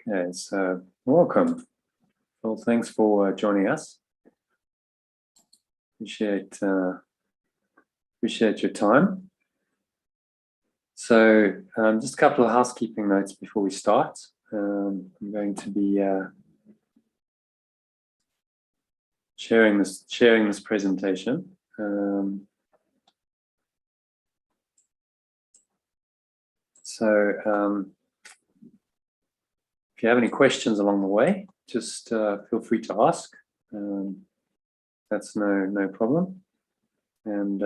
Okay, so welcome. Well, thanks for joining us. Appreciate your time. So, just a couple of housekeeping notes before we start. I'm going to be sharing this presentation. If you have any questions along the way, just feel free to ask. That's no problem. And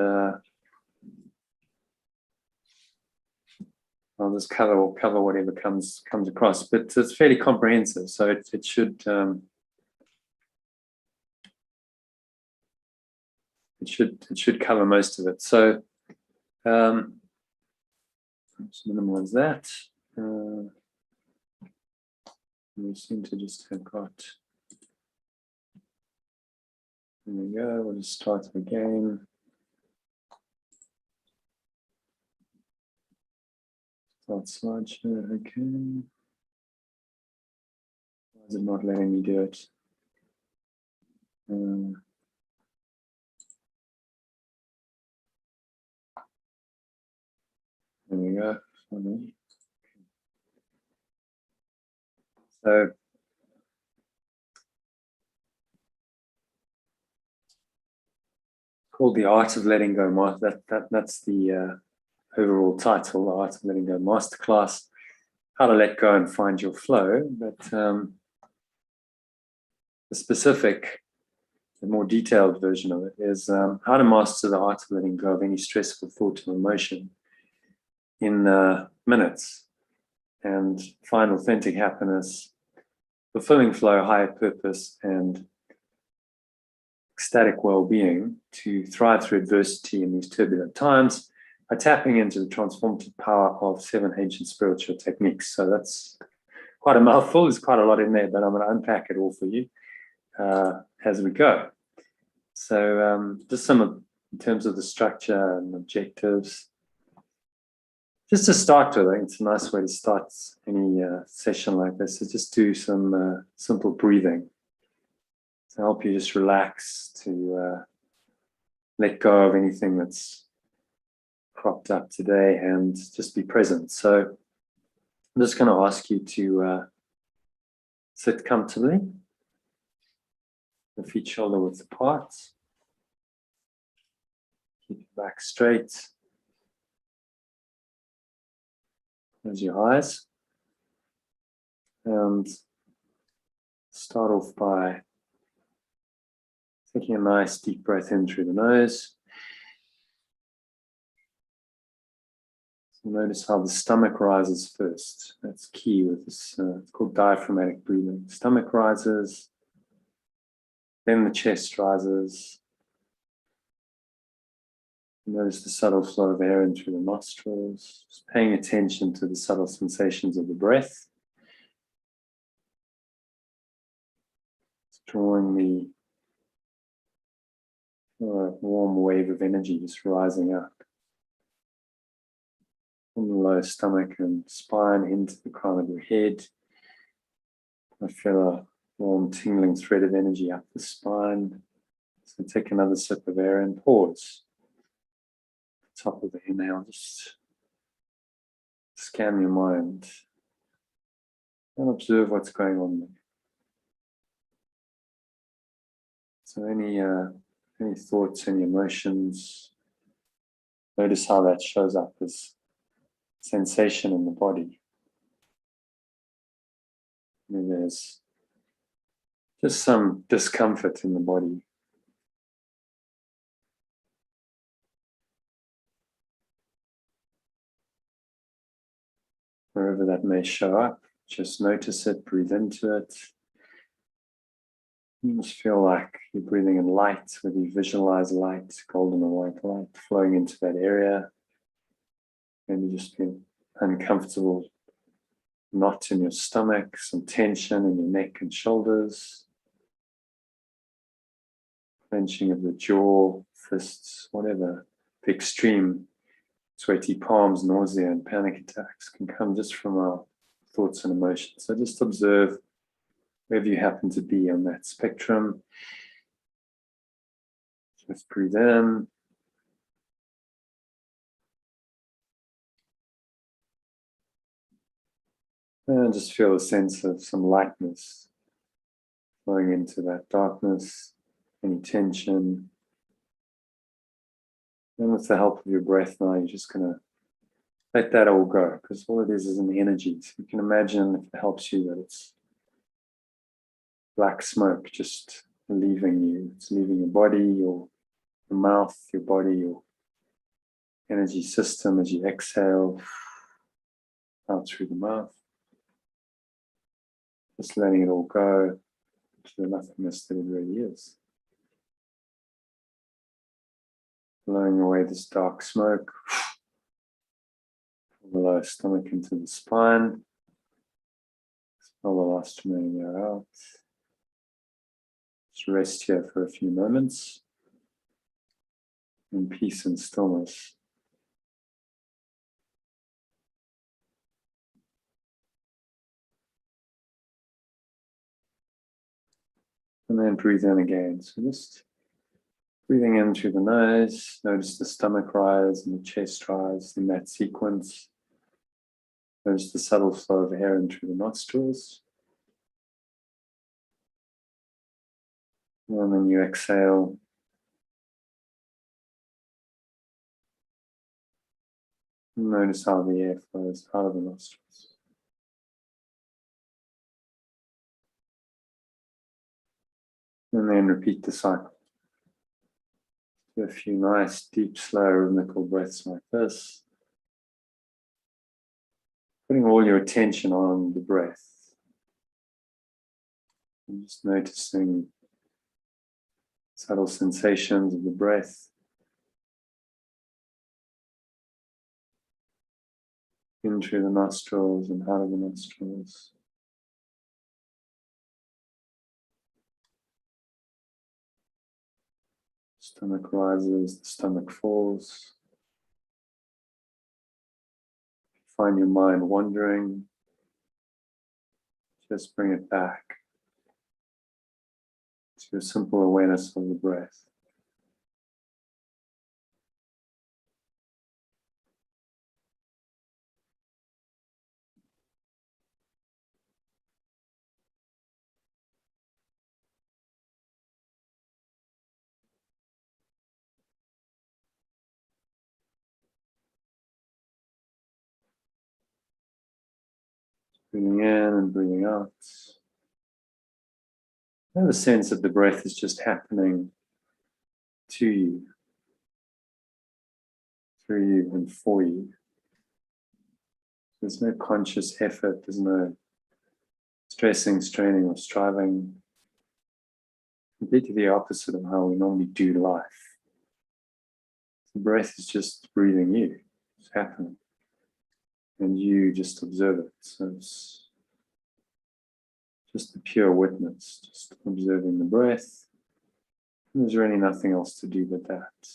I'll just cover whatever comes across. But it's fairly comprehensive, so it should cover most of it. So let's minimize that. We seem to just have got. There we go. We'll just start again. Start slideshow. Okay. Why is it not letting me do it? There we go. So called The Art of Letting Go. That's the overall title, The Art of Letting Go Masterclass. How to let go and find your flow. But the specific, the more detailed version of it is how to master the art of letting go of any stressful thought or emotion in minutes and find authentic happiness, fulfilling flow, higher purpose, and ecstatic well-being to thrive through adversity in these turbulent times by tapping into the transformative power of 7 ancient spiritual techniques. So that's quite a mouthful. There's quite a lot in there, but I'm going to unpack it all for you as we go. So just in terms of the structure and objectives. Just to start with, I think it's a nice way to start any session like this, is just do some simple breathing to help you just relax, to let go of anything that's cropped up today and just be present. So I'm just going to ask you to sit comfortably, the feet shoulder width apart, keep your back straight. Close your eyes and start off by taking a nice deep breath in through the nose. So notice how the stomach rises first. That's key with this, it's called diaphragmatic breathing. Stomach rises, then the chest rises. Notice the subtle flow of air in through the nostrils, just paying attention to the subtle sensations of the breath. Just drawing the warm wave of energy just rising up from the lower stomach and spine into the crown of your head. I feel a warm tingling thread of energy up the spine. So take another sip of air and pause. Top of the inhale, just scan your mind and observe what's going on there. So any thoughts, any emotions, notice how that shows up as sensation in the body. And there's just some discomfort in the body. Wherever that may show up, just notice it, breathe into it. You just feel like you're breathing in light, whether you visualize light, golden or white light flowing into that area. And you just feel uncomfortable knot in your stomach, some tension in your neck and shoulders, clenching of the jaw, fists, whatever. The extreme sweaty palms, nausea, and panic attacks can come just from our thoughts and emotions. So just observe wherever you happen to be on that spectrum. Just breathe in. And just feel a sense of some lightness flowing into that darkness, any tension. And with the help of your breath now, you're just going to let that all go, because all it is an energy. So you can imagine, if it helps you, that it's black smoke just leaving you. It's leaving your body, your mouth, your body, your energy system as you exhale out through the mouth. Just letting it all go to the nothingness that it really is. Blowing away this dark smoke from the lower stomach into the spine. Expel the last remaining air out. Just rest here for a few moments in peace and stillness. And then breathe in again. So just breathing in through the nose, notice the stomach rise and the chest rise in that sequence. Notice the subtle flow of air in through the nostrils. And then you exhale. Notice how the air flows out of the nostrils. And then repeat the cycle. Do a few nice, deep, slow, rhythmical breaths like this. Putting all your attention on the breath. And just noticing subtle sensations of the breath. In through the nostrils and out of the nostrils. Stomach rises, the stomach falls. Find your mind wandering. Just bring it back to a simple awareness of the breath. Breathing in and breathing out. Have a sense that the breath is just happening to you, through you, and for you. There's no conscious effort, there's no stressing, straining, or striving. Completely the opposite of how we normally do life. The breath is just breathing you, it's happening. And you just observe it. So it's just the pure witness, just observing the breath. And there's really nothing else to do but that.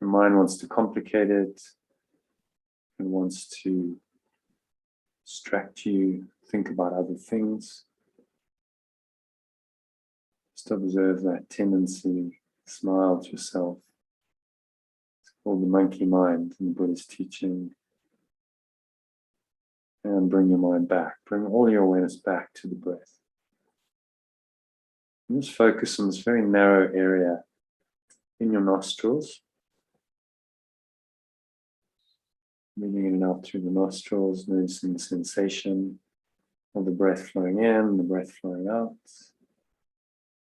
Your mind wants to complicate it and wants to distract you, think about other things. Just observe that tendency, smile to yourself. It's called the monkey mind in the Buddhist teaching. And bring your mind back. Bring all your awareness back to the breath. And just focus on this very narrow area in your nostrils. Breathing in and out through the nostrils, noticing the sensation of the breath flowing in, the breath flowing out.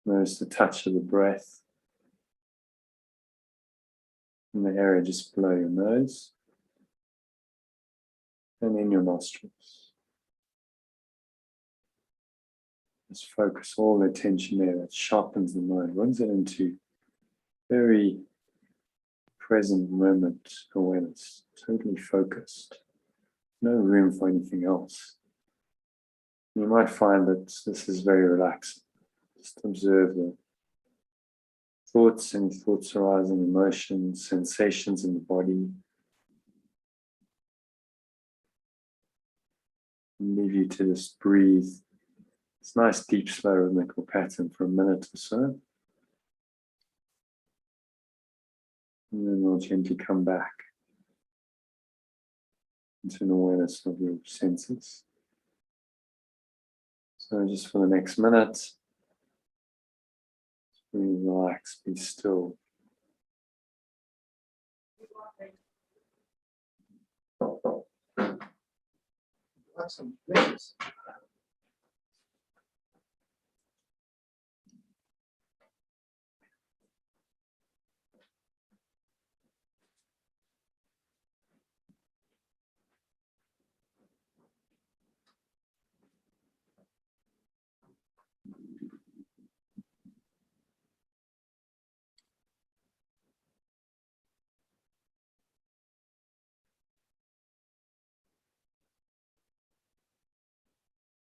Notice the touch of the breath in the area just below your nose and in your nostrils. Just focus all the attention there. That sharpens the mind, brings it into very present moment awareness, totally focused. No room for anything else. You might find that this is very relaxing. Just observe the thoughts and thoughts arising, emotions, sensations in the body. and leave you to just breathe. It's a nice, deep, slow, rhythmical pattern for a minute or so. And then we'll gently come back into an awareness of your senses. So just for the next minute, relax, be still.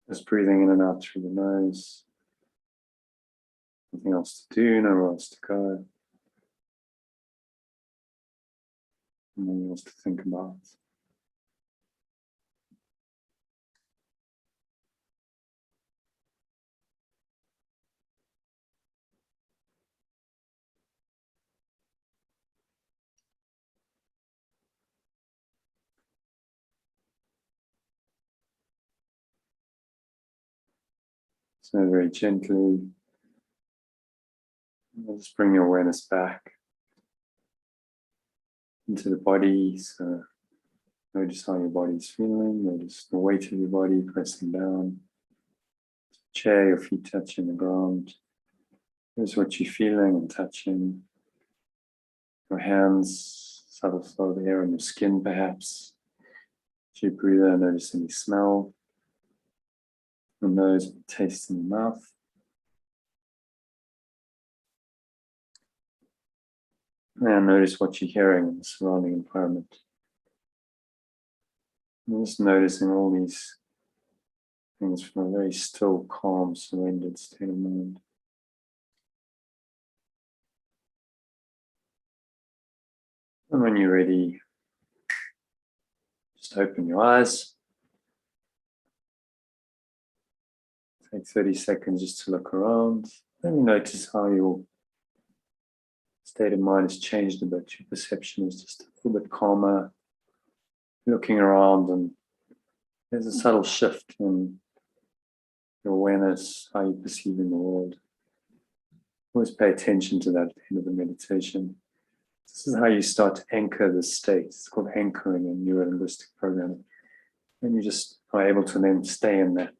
Just breathing in and out through the nose. Nothing else to do, nowhere else to go. Nothing else to think about. So very gently, just bring your awareness back into the body. So notice how your body's feeling. Notice the weight of your body pressing down. Chair, your feet touching the ground. Notice what you're feeling and touching. Your hands, subtle flow of air on your skin perhaps. As you breathe in, notice any smell. Your nose, taste in the mouth. And notice what you're hearing in the surrounding environment. And just noticing all these things from a very still, calm, surrendered state of mind. And when you're ready, just open your eyes. Take 30 seconds just to look around. Then you notice how your state of mind has changed a bit. Your perception is just a little bit calmer. Looking around, and there's a subtle shift in your awareness, how you're perceiving the world. Always pay attention to that at the end of the meditation. This is how you start to anchor the state. It's called anchoring in neuro-linguistic programming. And you just are able to then stay in that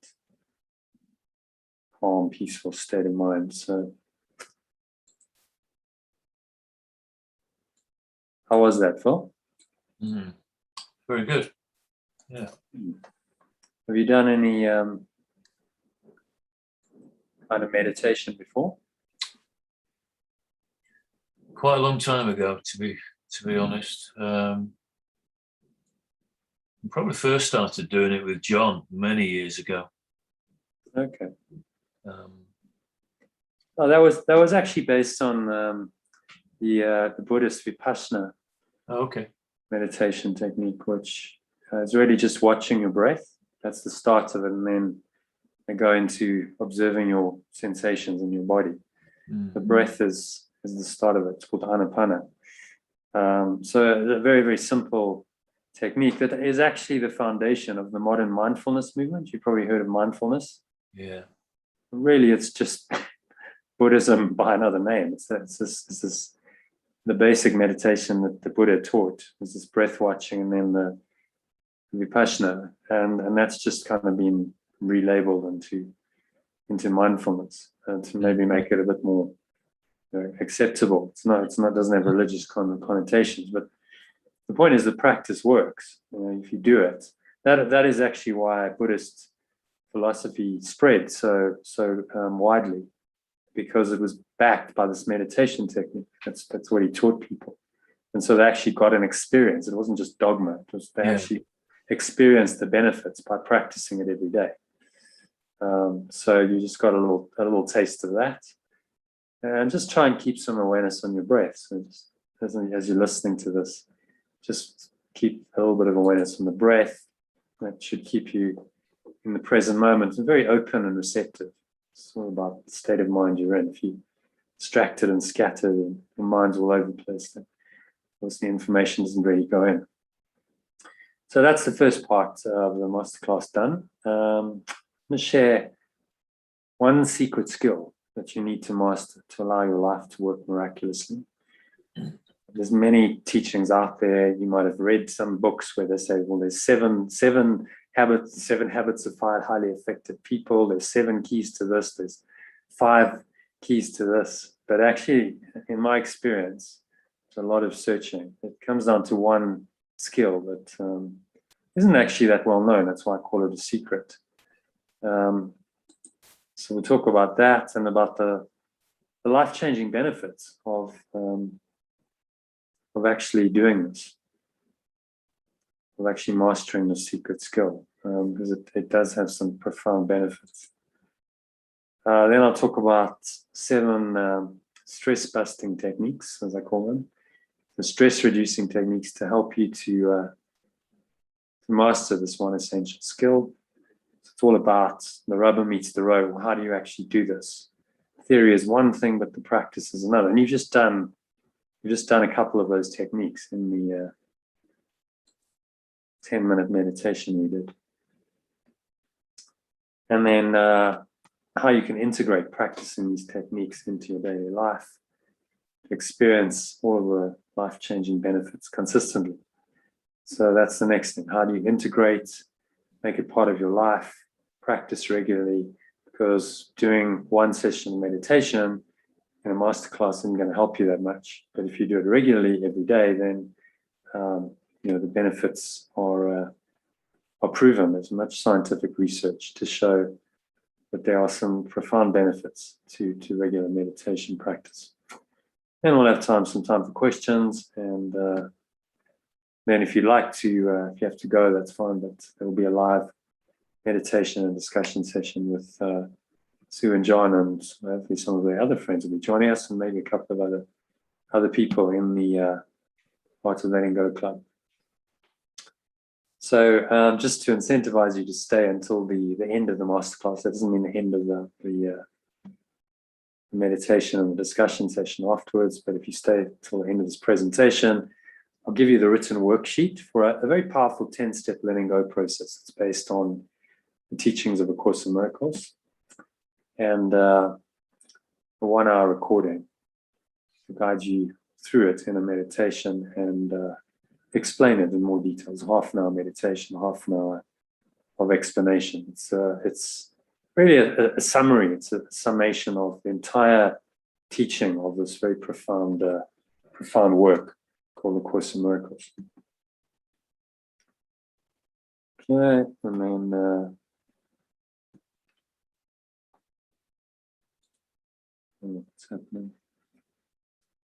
calm, peaceful state of mind. So, how was that, Phil? Very good. Yeah. Have you done any kind of meditation before? Quite a long time ago, to be honest. Probably first started doing it with John many years ago. Okay. Oh, that was actually based on the Buddhist Vipassana Okay. meditation technique, which is really just watching your breath. That's the start of it, and then they go into observing your sensations in your body. The breath is the start of it. It's called anapana. So a very, very simple technique that is actually the foundation of the modern mindfulness movement. You've probably heard of mindfulness. Yeah. Really, it's just Buddhism by another name. It's this the basic meditation that the Buddha taught was this breath watching, and then the Vipassana, and that's just kind of been relabeled into mindfulness, and to maybe make it a bit more acceptable. It's not doesn't have religious connotations, but the point is the practice works. If you do it, that is actually why Buddhist philosophy spread so widely, because it was backed by this meditation technique. That's what he taught people, and so they actually got an experience. It wasn't just dogma. They actually experienced the benefits by practicing it every day. So you just got a little taste of that, and just try and keep some awareness on your breath. So just as you're listening to this, just keep a little bit of awareness on the breath. That should keep you in the present moment and very open and receptive. It's all about the state of mind you're in. If you're distracted and scattered and your mind's all over the place, then obviously information doesn't really go in. So that's the first part of the masterclass done. I'm going to share one secret skill that you need to master to allow your life to work miraculously. There's many teachings out there. You might have read some books where they say, well, there's seven habits of highly effective people. There's 7 keys to this. There's 5 keys to this. But actually, in my experience, there's a lot of searching. It comes down to one skill that isn't actually that well known. That's why I call it a secret. So we'll talk about that and about the life-changing benefits of actually doing this, of actually mastering the secret skill, because it does have some profound benefits. Then I'll talk about 7 stress-busting techniques, as I call them, the stress-reducing techniques to help you to master this one essential skill. It's all about the rubber meets the road. How do you actually do this? Theory is one thing, but the practice is another. And you've just done a couple of those techniques in the 10-minute meditation we did. And then how you can integrate practicing these techniques into your daily life to experience all of the life-changing benefits consistently. So that's the next thing. How do you integrate, make it part of your life, practice regularly? Because doing one session of meditation in a masterclass isn't going to help you that much. But if you do it regularly every day, then the benefits are proven. There's much scientific research to show that there are some profound benefits to regular meditation practice. Then we'll have some time for questions, and then if you'd like to, if you have to go, that's fine, but there will be a live meditation and discussion session with Sue and John, and hopefully some of their other friends will be joining us, and maybe a couple of other people in the Art of Letting Go Club. So just to incentivize you to stay until the end of the masterclass. That doesn't mean the end of the meditation and the discussion session afterwards, but if you stay till the end of this presentation, I'll give you the written worksheet for a very powerful 10-step letting go process. It's based on the teachings of A Course in Miracles, and a 1-hour recording to guide you through it in a meditation and explain it in more details. Half-an-hour meditation, half-an-hour of explanation. It's really a summary. It's a summation of the entire teaching of this very profound work called A Course in Miracles. Okay, and then what's happening?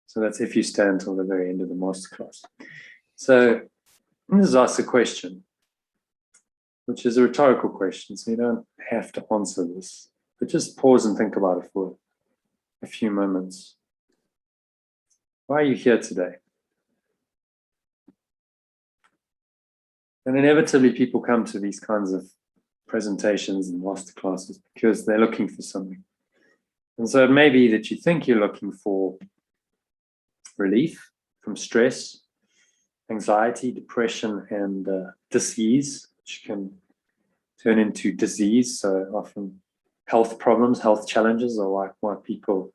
So that's if you stay until the very end of the masterclass. So this is ask a question, which is a rhetorical question, so you don't have to answer this, but just pause and think about it for a few moments. Why are you here today? And inevitably people come to these kinds of presentations and masterclasses because they're looking for something. And so it may be that you think you're looking for relief from stress, anxiety, depression, and disease, which can turn into disease. So often health problems, health challenges are why people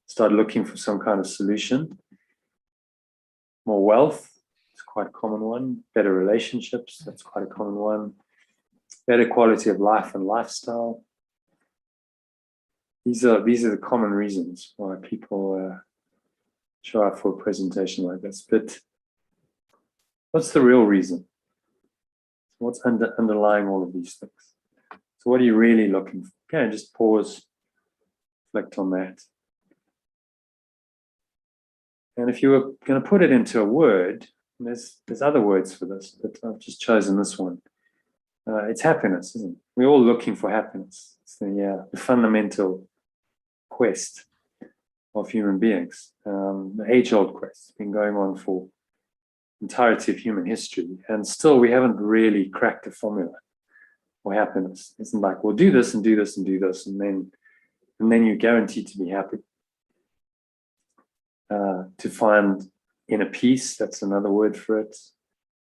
start looking for some kind of solution. More wealth, it's quite a common one. Better relationships, that's quite a common one. Better quality of life and lifestyle. These are the common reasons why people show up for a presentation like this. But what's the real reason? What's underlying all of these things? So what are you really looking for? Okay, just pause, reflect on that. And if you were going to put it into a word, there's other words for this, but I've just chosen this one. It's happiness, isn't it? We're all looking for happiness. It's the fundamental quest of human beings. The age-old quest. It's been going on for the entirety of human history, and still we haven't really cracked the formula or happiness. It's like, well, do this and do this and do this, and then you're guaranteed to be happy. To find inner peace, that's another word for it.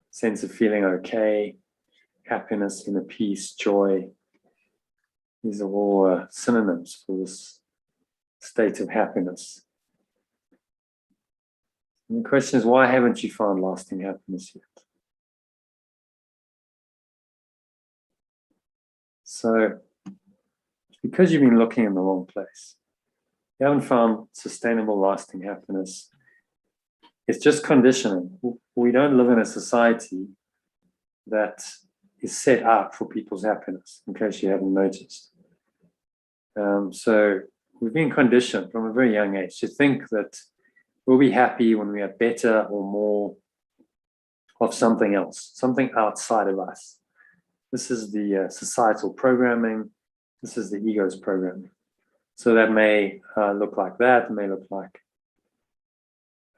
Sense of feeling okay, happiness, inner peace, joy. These are all synonyms for this state of happiness. And the question is, why haven't you found lasting happiness yet? So, because you've been looking in the wrong place. You haven't found sustainable, lasting happiness. It's just conditioning. We don't live in a society that is set up for people's happiness, in case you haven't noticed. So we've been conditioned from a very young age to think that we'll be happy when we have better or more of something else, something outside of us. This is the societal programming. This is the ego's programming. So that may look like that. It may look like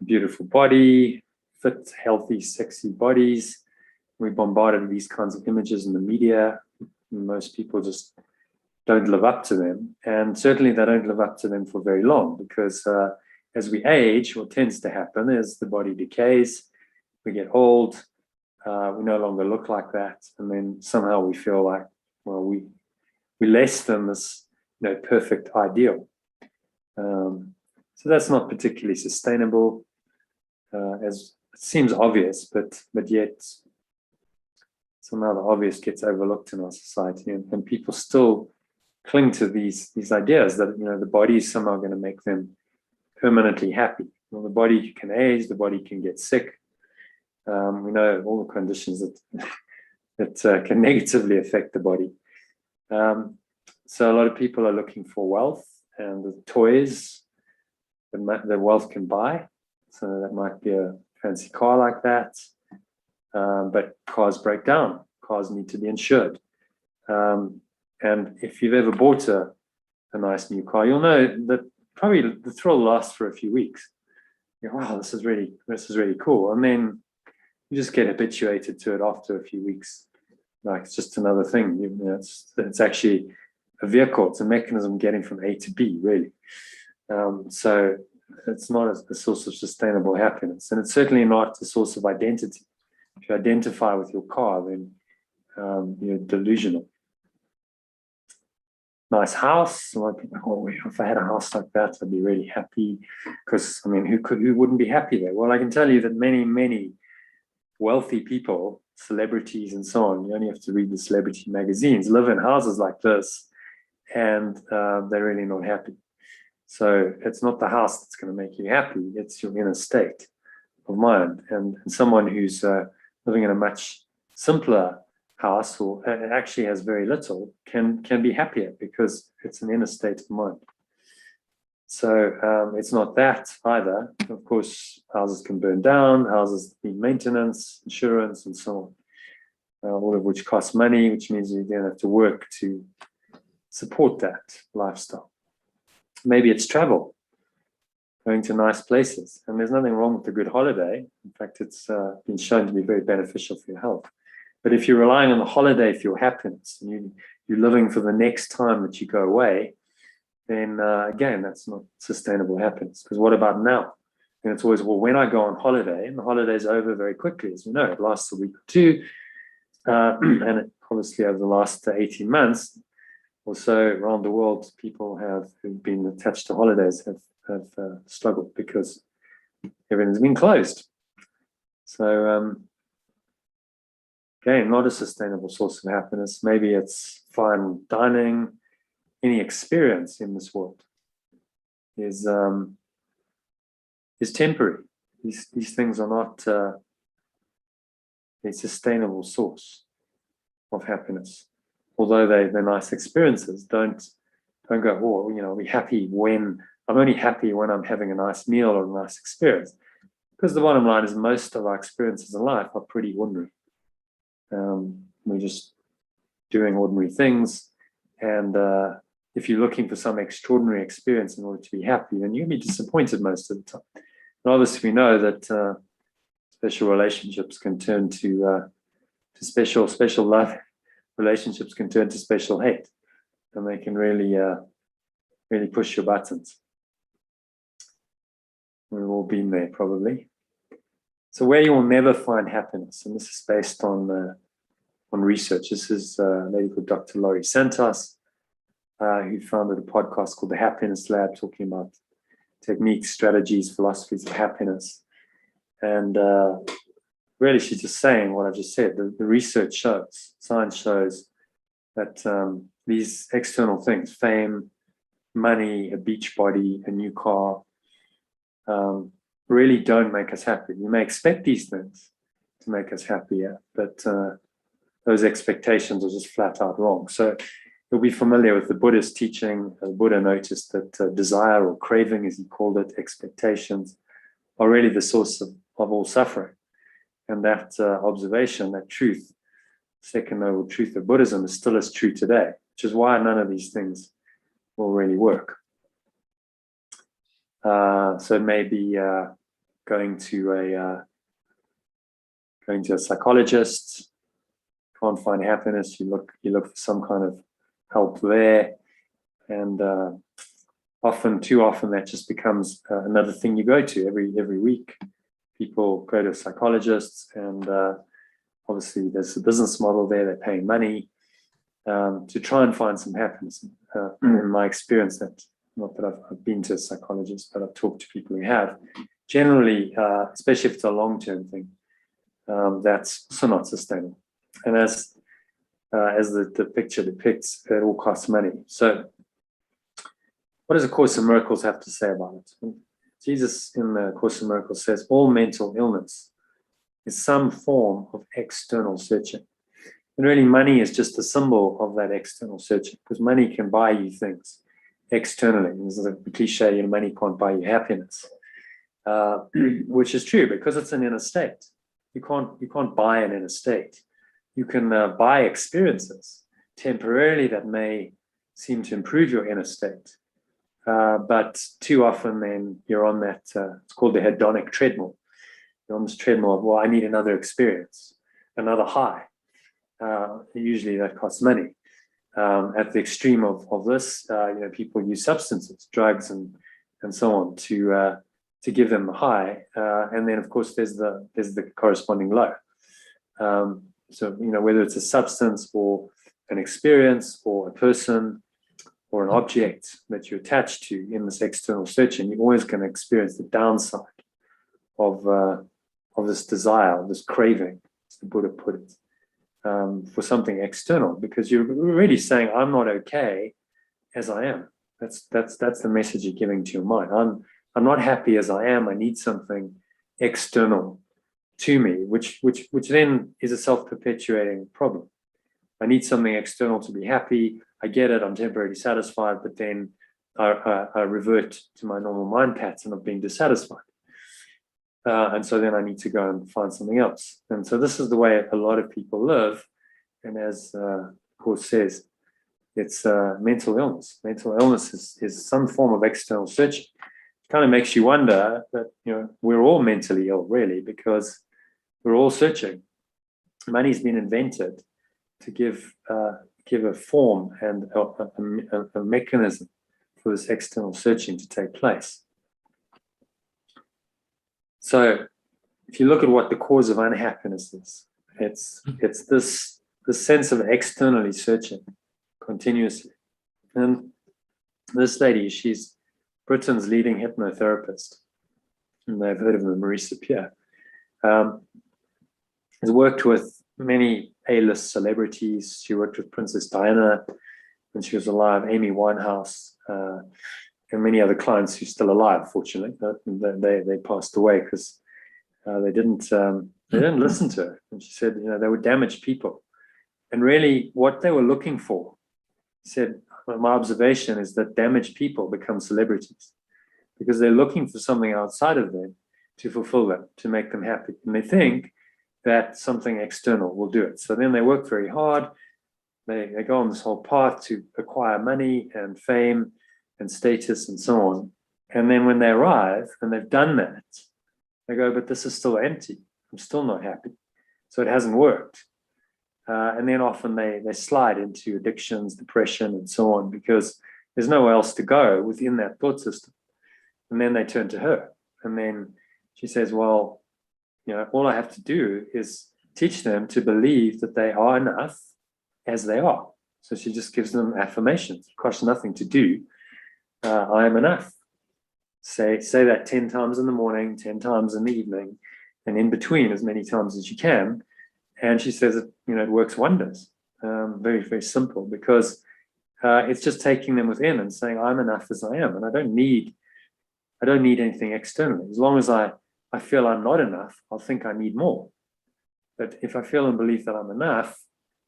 a beautiful body, fit, healthy, sexy bodies. We're bombarded with these kinds of images in the media. Most people just don't live up to them. And certainly they don't live up to them for very long, because as we age, what tends to happen is the body decays, we get old, we no longer look like that. And then somehow we feel like, well, we're less than this perfect ideal. So that's not particularly sustainable, as it seems obvious, but yet somehow the obvious gets overlooked in our society, and people still cling to these ideas that the body is somehow going to make them permanently happy. Well, the body can age, the body can get sick. We know all the conditions that can negatively affect the body. So a lot of people are looking for wealth and the toys that wealth can buy. So that might be a fancy car like that. But cars break down. Cars need to be insured. And if you've ever bought a nice new car, you'll know that probably the thrill lasts for a few weeks. Wow, this is really cool. And then you just get habituated to it after a few weeks. Like, it's just another thing. It's actually a vehicle. It's a mechanism getting from A to B, really. So it's not a source of sustainable happiness. And it's certainly not a source of identity. If you identify with your car, then you're delusional. Nice house. A lot of people, oh, if I had a house like that, I'd be really happy. Because, who wouldn't be happy there? Well, I can tell you that many wealthy people, celebrities and so on, you only have to read the celebrity magazines, live in houses like this, and they're really not happy. So it's not the house that's going to make you happy, it's your inner state of mind. And someone who's living in a much simpler house, or actually has very little, can be happier, because it's an inner state of mind. So it's not that either. Of course, houses can burn down, houses need maintenance, insurance, and so on, all of which costs money, which means you then have to work to support that lifestyle. Maybe it's travel, going to nice places. And there's nothing wrong with a good holiday. In fact, it's been shown to be very beneficial for your health. But if you're relying on the holiday for your happiness, and you're living for the next time that you go away, then again, that's not sustainable happiness. Because what about now? And it's always, well, when I go on holiday, and the holiday's over very quickly, as we know, it lasts a week or two. And obviously over the last 18 months or so around the world, people who've been attached to holidays have struggled, because everything's been closed. So again, not a sustainable source of happiness. Maybe it's fine dining. Any experience in this world is temporary. These things are not a sustainable source of happiness. Although they're nice experiences, don't go, oh, I'll be happy when I'm only happy when I'm having a nice meal or a nice experience. Because the bottom line is, most of our experiences in life are pretty ordinary. We're just doing ordinary things, and if you're looking for some extraordinary experience in order to be happy, then you'll be disappointed most of the time. And obviously, we know that special relationships can turn to special love relationships can turn to special hate, and they can really, really push your buttons. We've all been there, probably. So where you will never find happiness, and this is based on research. This is a lady called Dr. Laurie Santos, who founded a podcast called The Happiness Lab, talking about techniques, strategies, philosophies of happiness. And really, she's just saying what I just said. The research shows, science shows that these external things, fame, money, a beach body, a new car, really don't make us happy. You may expect these things to make us happier, but those expectations are just flat out wrong. So you'll be familiar with the Buddhist teaching. The Buddha noticed that desire, or craving as he called it, expectations, are really the source of all suffering. And that observation, that truth, second noble truth of Buddhism, is still as true today, which is why none of these things will really work. So maybe going to a psychologist, can't find happiness. You look for some kind of help there, and too often that just becomes another thing you go to every week. People go to psychologists, and obviously there's a business model there. They're paying money to try and find some happiness. In my experience, that not that I've been to a psychologist, but I've talked to people who have. Generally, especially if it's a long-term thing, that's also not sustainable. And as the picture depicts, it all costs money. So what does A Course in Miracles have to say about it? Jesus in the Course in Miracles says all mental illness is some form of external searching. And really, money is just a symbol of that external searching, because money can buy you things externally. This is a cliche, money can't buy you happiness, which is true, because it's an inner state. You can't buy an inner state. You can buy experiences temporarily that may seem to improve your inner state. But too often then you're on that, it's called the hedonic treadmill. You're on this treadmill of, well, I need another experience, another high. Usually that costs money. At the extreme of this, people use substances, drugs, and so on to give them the high. And then of course there's the corresponding low. So whether it's a substance or an experience or a person or an object that you're attached to in this external searching, you're always going to experience the downside of this desire, this craving, as the Buddha put it, for something external, because you're really saying, I'm not okay as I am. That's the message you're giving to your mind. I'm not happy as I am. I need something external to me, which then is a self-perpetuating problem. I need something external to be happy. I get it. I'm temporarily satisfied, but then I revert to my normal mind pattern of being dissatisfied. And so then I need to go and find something else. And so this is the way a lot of people live. And as the Course says, it's mental illness. Mental illness is some form of external searching. It kind of makes you wonder that we're all mentally ill, really, because we're all searching. Money's been invented to give a form and a mechanism for this external searching to take place. So if you look at what the cause of unhappiness is, it's this sense of externally searching continuously. And this lady, she's Britain's leading hypnotherapist, and they've heard of her, Marisa Peer, has worked with many A-list celebrities. She worked with Princess Diana when she was alive, Amy Winehouse, and many other clients who are still alive, fortunately. They passed away because they didn't listen to her. And she said, they were damaged people. And really what they were looking for, said, my observation is that damaged people become celebrities because they're looking for something outside of them to fulfill them, to make them happy. And they think that something external will do it. So then they work very hard. They go on this whole path to acquire money and fame and status and so on. And then when they arrive and they've done that, they go, but this is still empty. I'm still not happy. So it hasn't worked. And then often they slide into addictions, depression, and so on, because there's nowhere else to go within that thought system. And then they turn to her. And then she says, well, all I have to do is teach them to believe that they are enough as they are. So she just gives them affirmations. It costs nothing to do. I am enough. Say that 10 times in the morning, 10 times in the evening, and in between as many times as you can. And she says it works wonders. Very, very simple, because it's just taking them within and saying, I'm enough as I am. And I don't need anything externally. As long as I feel I'm not enough, I'll think I need more. But if I feel and believe that I'm enough,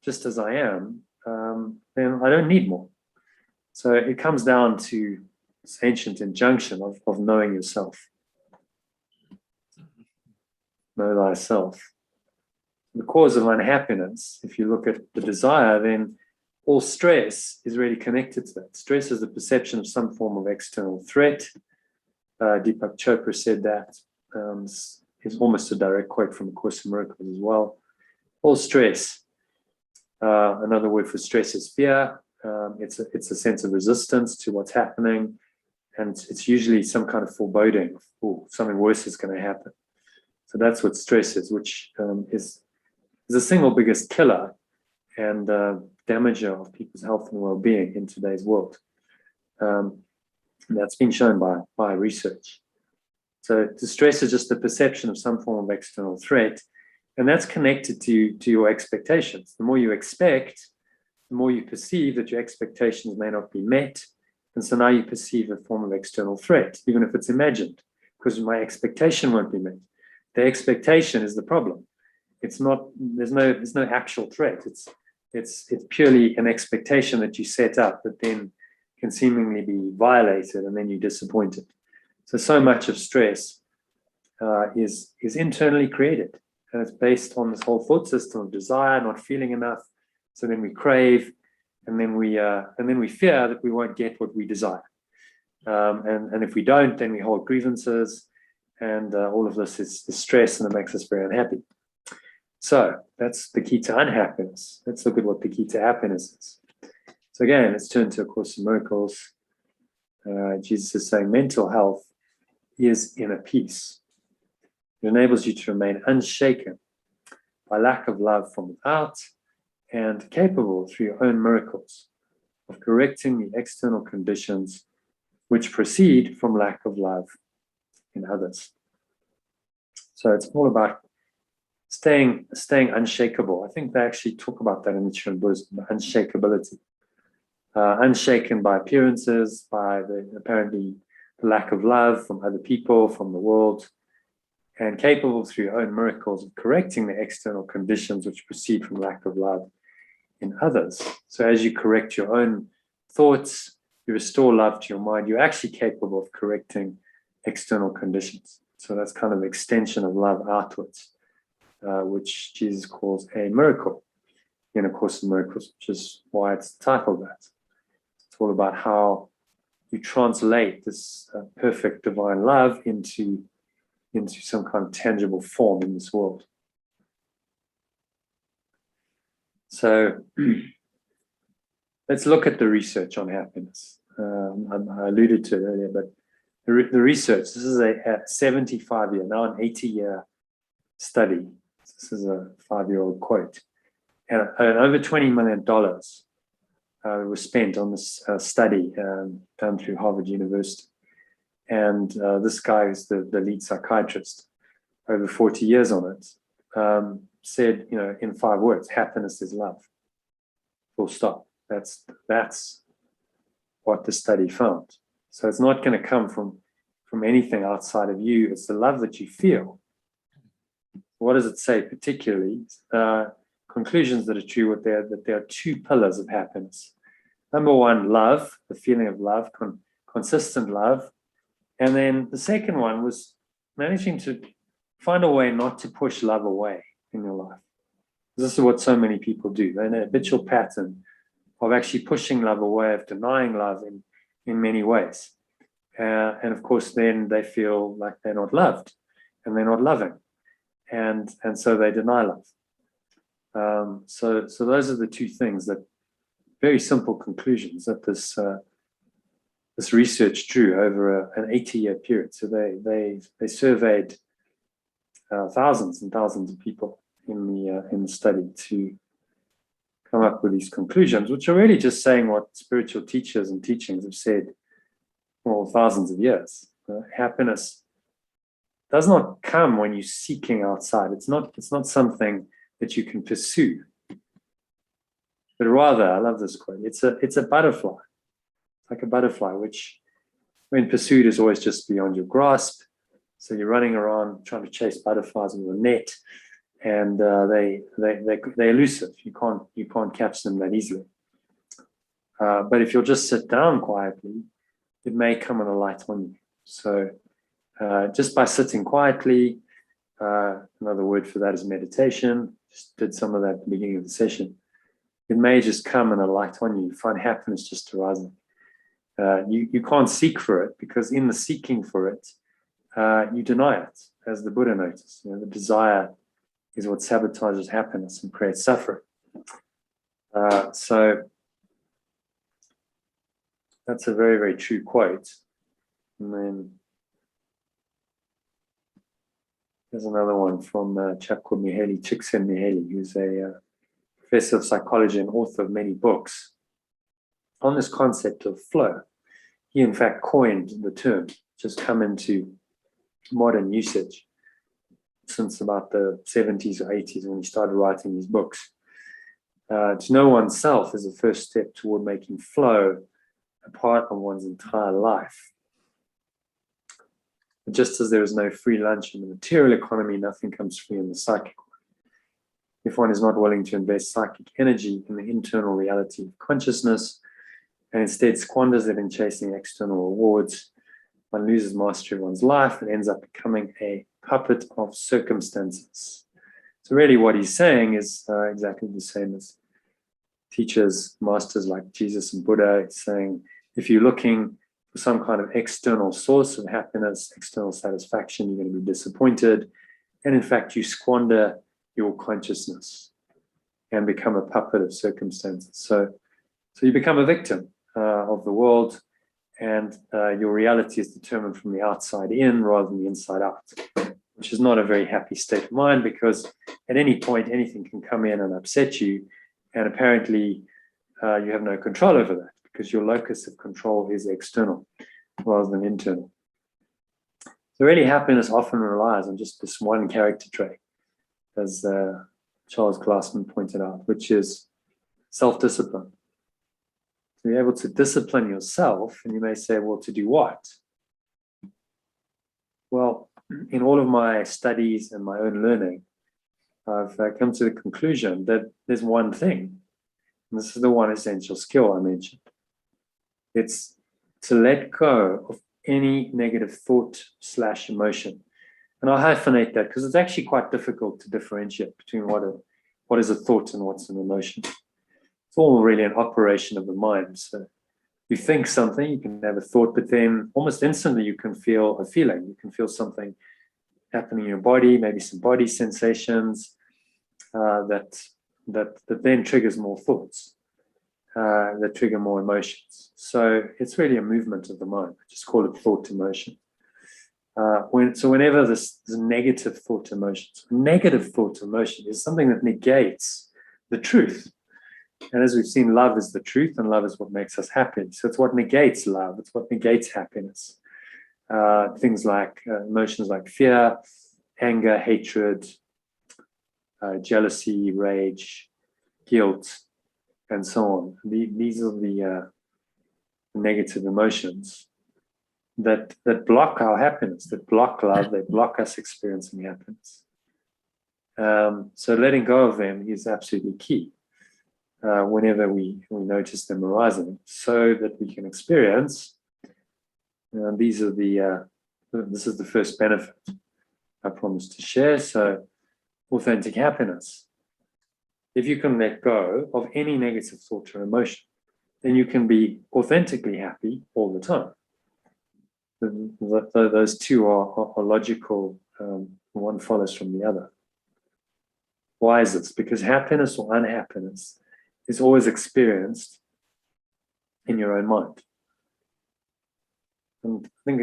just as I am, then I don't need more. So it comes down to this ancient injunction of knowing yourself. Know thyself. The cause of unhappiness, if you look at the desire, then all stress is really connected to that. Stress is the perception of some form of external threat. Deepak Chopra said that. It's almost a direct quote from A Course in Miracles as well. All stress. Another word for stress is fear. It's a sense of resistance to what's happening, and it's usually some kind of foreboding of, something worse is going to happen. So that's what stress is, which is the single biggest killer and damager of people's health and well-being in today's world. That's been shown by research. So the stress is just the perception of some form of external threat, and that's connected to your expectations. The more you expect, the more you perceive that your expectations may not be met, and so now you perceive a form of external threat, even if it's imagined, because my expectation won't be met. The expectation is the problem. It's not. There's no actual threat. It's purely an expectation that you set up that then can seemingly be violated, and then you're disappointed. So much of stress is internally created, and it's based on this whole thought system of desire, not feeling enough. So then we crave, and then we fear that we won't get what we desire. And if we don't, then we hold grievances, and all of this is stress, and it makes us very unhappy. So that's the key to unhappiness. Let's look at what the key to happiness is. So again, let's turn to A Course in Miracles. Jesus is saying mental health is inner peace. It enables you to remain unshaken by lack of love from without, and capable through your own miracles of correcting the external conditions which proceed from lack of love in others. So it's all about staying unshakable. I think they actually talk about that in the Tibetan Buddhism, unshakability. Unshaken by appearances, by apparently the lack of love from other people, from the world, and capable through your own miracles of correcting the external conditions which proceed from lack of love in others. So as you correct your own thoughts, you restore love to your mind, you're actually capable of correcting external conditions. So that's kind of extension of love outwards, which Jesus calls a miracle in A Course in Miracles, which is why it's titled that. It's all about how you translate this perfect divine love into some kind of tangible form in this world. So let's look at the research on happiness. I alluded to it earlier, but the research, this is a 75-year, now an 80-year study. This is a 5-year-old quote. And over $20 million was spent on this study done through Harvard University. And this guy is the lead psychiatrist, over 40 years on it, said, in 5 words, happiness is love. Full stop. That's what the study found. So it's not going to come from anything outside of you. It's the love that you feel. What does it say particularly? Conclusions that are true, that there are 2 pillars of happiness. Number 1, love, the feeling of love, consistent love. And then the second one was managing to find a way not to push love away in your life. This is what so many people do. They're in a habitual pattern of actually pushing love away, of denying love in many ways. And of course, then they feel like they're not loved and they're not loving. And so they deny love. So those are the two things, that very simple conclusions that this research drew over an 80-year period. So they surveyed thousands and thousands of people in the study to come up with these conclusions, which are really just saying what spiritual teachers and teachings have said for thousands of years. Happiness does not come when you're seeking outside. It's not something that you can pursue, but rather, I love this quote, it's a butterfly, like a butterfly, which when pursued is always just beyond your grasp. So you're running around trying to chase butterflies with a net, and they're elusive. You can't catch them that easily. But if you'll just sit down quietly, it may come and alight on you. So just by sitting quietly, another word for that is meditation. Just did some of that at the beginning of the session. It may just come and alight on you. You find happiness just arising. You can't seek for it, because in the seeking for it, you deny it, as the Buddha noticed. The desire is what sabotages happiness and creates suffering. So that's a very, very true quote. And then there's another one from a chap called Mihaly Csikszentmihalyi, who's a professor of psychology and author of many books on this concept of flow. He, in fact, coined the term, just come into modern usage since about the 70s or 80s when he started writing these books. To know oneself is the first step toward making flow a part of one's entire life. Just as there is no free lunch in the material economy, nothing comes free in the psychic one. If one is not willing to invest psychic energy in the internal reality of consciousness, and instead squanders it in chasing external rewards, one loses mastery of one's life and ends up becoming a puppet of circumstances. So really what he's saying is exactly the same as teachers, masters like Jesus and Buddha. He's saying, if you're looking for some kind of external source of happiness, external satisfaction, you're going to be disappointed. And in fact, you squander your consciousness and become a puppet of circumstances. So you become a victim of the world, and your reality is determined from the outside in rather than the inside out, which is not a very happy state of mind, because at any point, anything can come in and upset you. And apparently, you have no control over that, because your locus of control is external rather than internal. So really, happiness often relies on just this one character trait, as Charles Glassman pointed out, which is self-discipline. So you're able to discipline yourself, and you may say, well, to do what? Well, in all of my studies and my own learning, I've come to the conclusion that there's one thing, and this is the one essential skill I mentioned. It's to let go of any negative thought/emotion. And I'll hyphenate that, because it's actually quite difficult to differentiate between what is a thought and what's an emotion. It's all really an operation of the mind. So you think something, you can have a thought, but then almost instantly you can feel a feeling. You can feel something happening in your body, maybe some body sensations that then triggers more thoughts, that trigger more emotions. So it's really a movement of the mind. I just call it thought emotion. Whenever this negative thought emotion is something that negates the truth. And as we've seen, love is the truth, and love is what makes us happy. So it's what negates love. It's what negates happiness. Things like emotions like fear, anger, hatred, jealousy, rage, guilt, and so on. These are the negative emotions that block our happiness, that block love, they block us experiencing happiness. So letting go of them is absolutely key whenever we notice them arising, so that we can experience. This is the first benefit I promised to share. So authentic happiness. If you can let go of any negative thought or emotion, then you can be authentically happy all the time. Those two are logical. One follows from the other. Why is this? Because happiness or unhappiness is always experienced in your own mind. And I think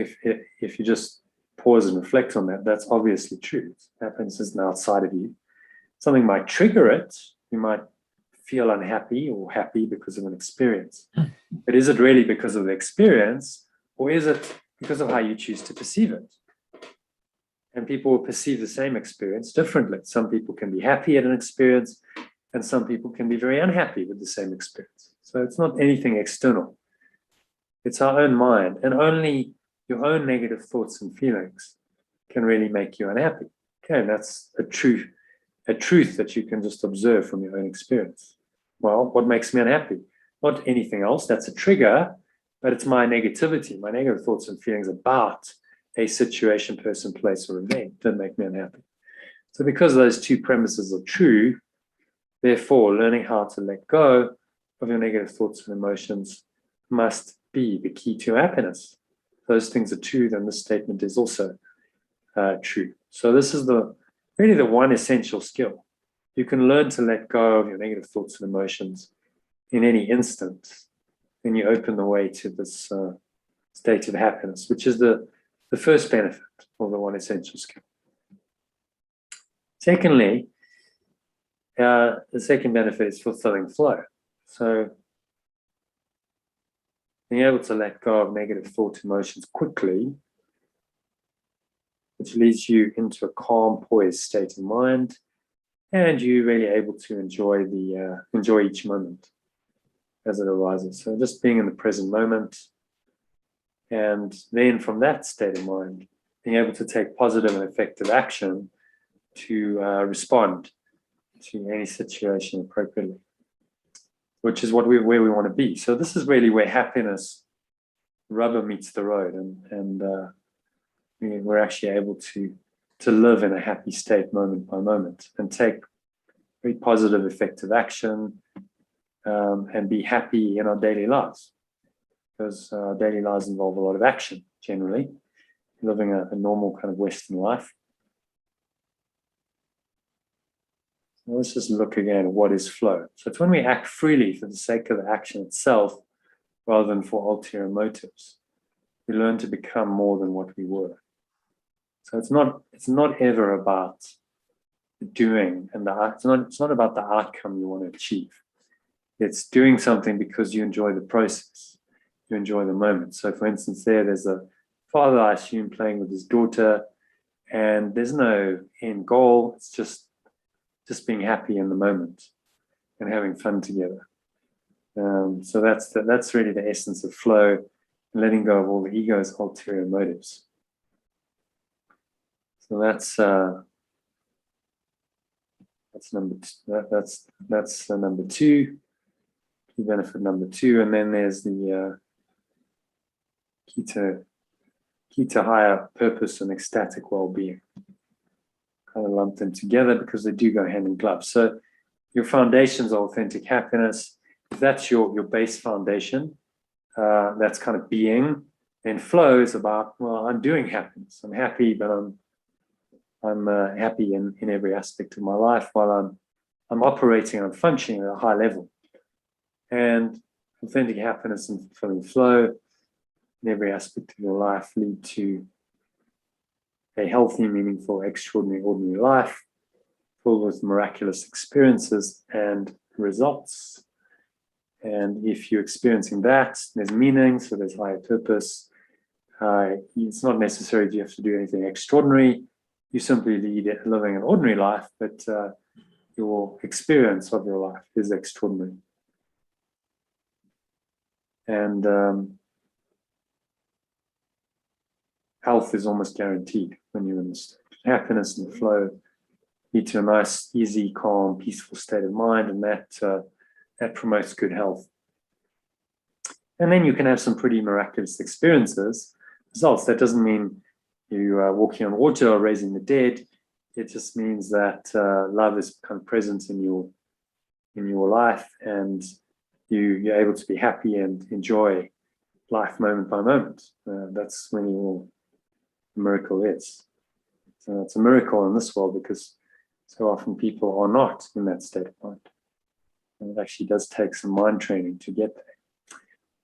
if you just pause and reflect on that, that's obviously true. Happiness isn't outside of you. Something might trigger it. You might feel unhappy or happy because of an experience. But is it really because of the experience, or is it because of how you choose to perceive it? And people will perceive the same experience differently. Some people can be happy at an experience, and some people can be very unhappy with the same experience. So it's not anything external. It's our own mind, and only your own negative thoughts and feelings can really make you unhappy. Okay, and that's a truth that you can just observe from your own experience. Well, what makes me unhappy? Not anything else. That's a trigger, but it's my negativity, my negative thoughts and feelings about a situation, person, place, or event that make me unhappy. So because those two premises are true, therefore, learning how to let go of your negative thoughts and emotions must be the key to happiness. Those things are true, then this statement is also true. So this is really the one essential skill. You can learn to let go of your negative thoughts and emotions in any instant, and you open the way to this state of happiness, which is the first benefit of the one essential skill. Secondly, the second benefit is fulfilling flow. So being able to let go of negative thought emotions quickly, which leads you into a calm, poised state of mind, and you're really able to enjoy each moment as it arises. So just being in the present moment, and then from that state of mind, being able to take positive and effective action to respond to any situation appropriately, which is where we want to be. So this is really where happiness rubber meets the road, and we're actually able to live in a happy state moment by moment and take very positive, effective action, and be happy in our daily lives, because our daily lives involve a lot of action generally, living a normal kind of Western life. So let's just look again at what is flow. So it's when we act freely for the sake of the action itself rather than for ulterior motives. We learn to become more than what we were. So it's not ever about the doing, and it's not about the outcome you want to achieve. It's doing something because you enjoy the process, you enjoy the moment. So for instance, there's a father, I assume, playing with his daughter, and there's no end goal. It's just being happy in the moment and having fun together. So that's really the essence of flow, and letting go of all the ego's ulterior motives. So that's number two, key benefit number two, and then there's the key to higher purpose and ecstatic well-being. Kind of lumped them together because they do go hand in glove. So your foundations are authentic happiness. If that's your base foundation, that's kind of being. Then flow is about, well, I'm doing happiness. I'm happy, but I'm happy in every aspect of my life while I'm operating, I'm functioning at a high level. And authentic happiness and fulfilling flow in every aspect of your life lead to a healthy, meaningful, extraordinary, ordinary life filled with miraculous experiences and results. And if you're experiencing that, there's meaning, so there's higher purpose. It's not necessary you have to do anything extraordinary. You simply living an ordinary life, but your experience of your life is extraordinary. And health is almost guaranteed when you're in this state. Happiness and flow lead to a nice, easy, calm, peaceful state of mind, and that promotes good health. And then you can have some pretty miraculous results. That doesn't mean you are walking on water or raising the dead. It just means that love is kind of present in your life, and you're able to be happy and enjoy life moment by moment. That's when the miracle is. So it's a miracle in this world because So often people are not in that state of mind. And it actually does take some mind training to get there.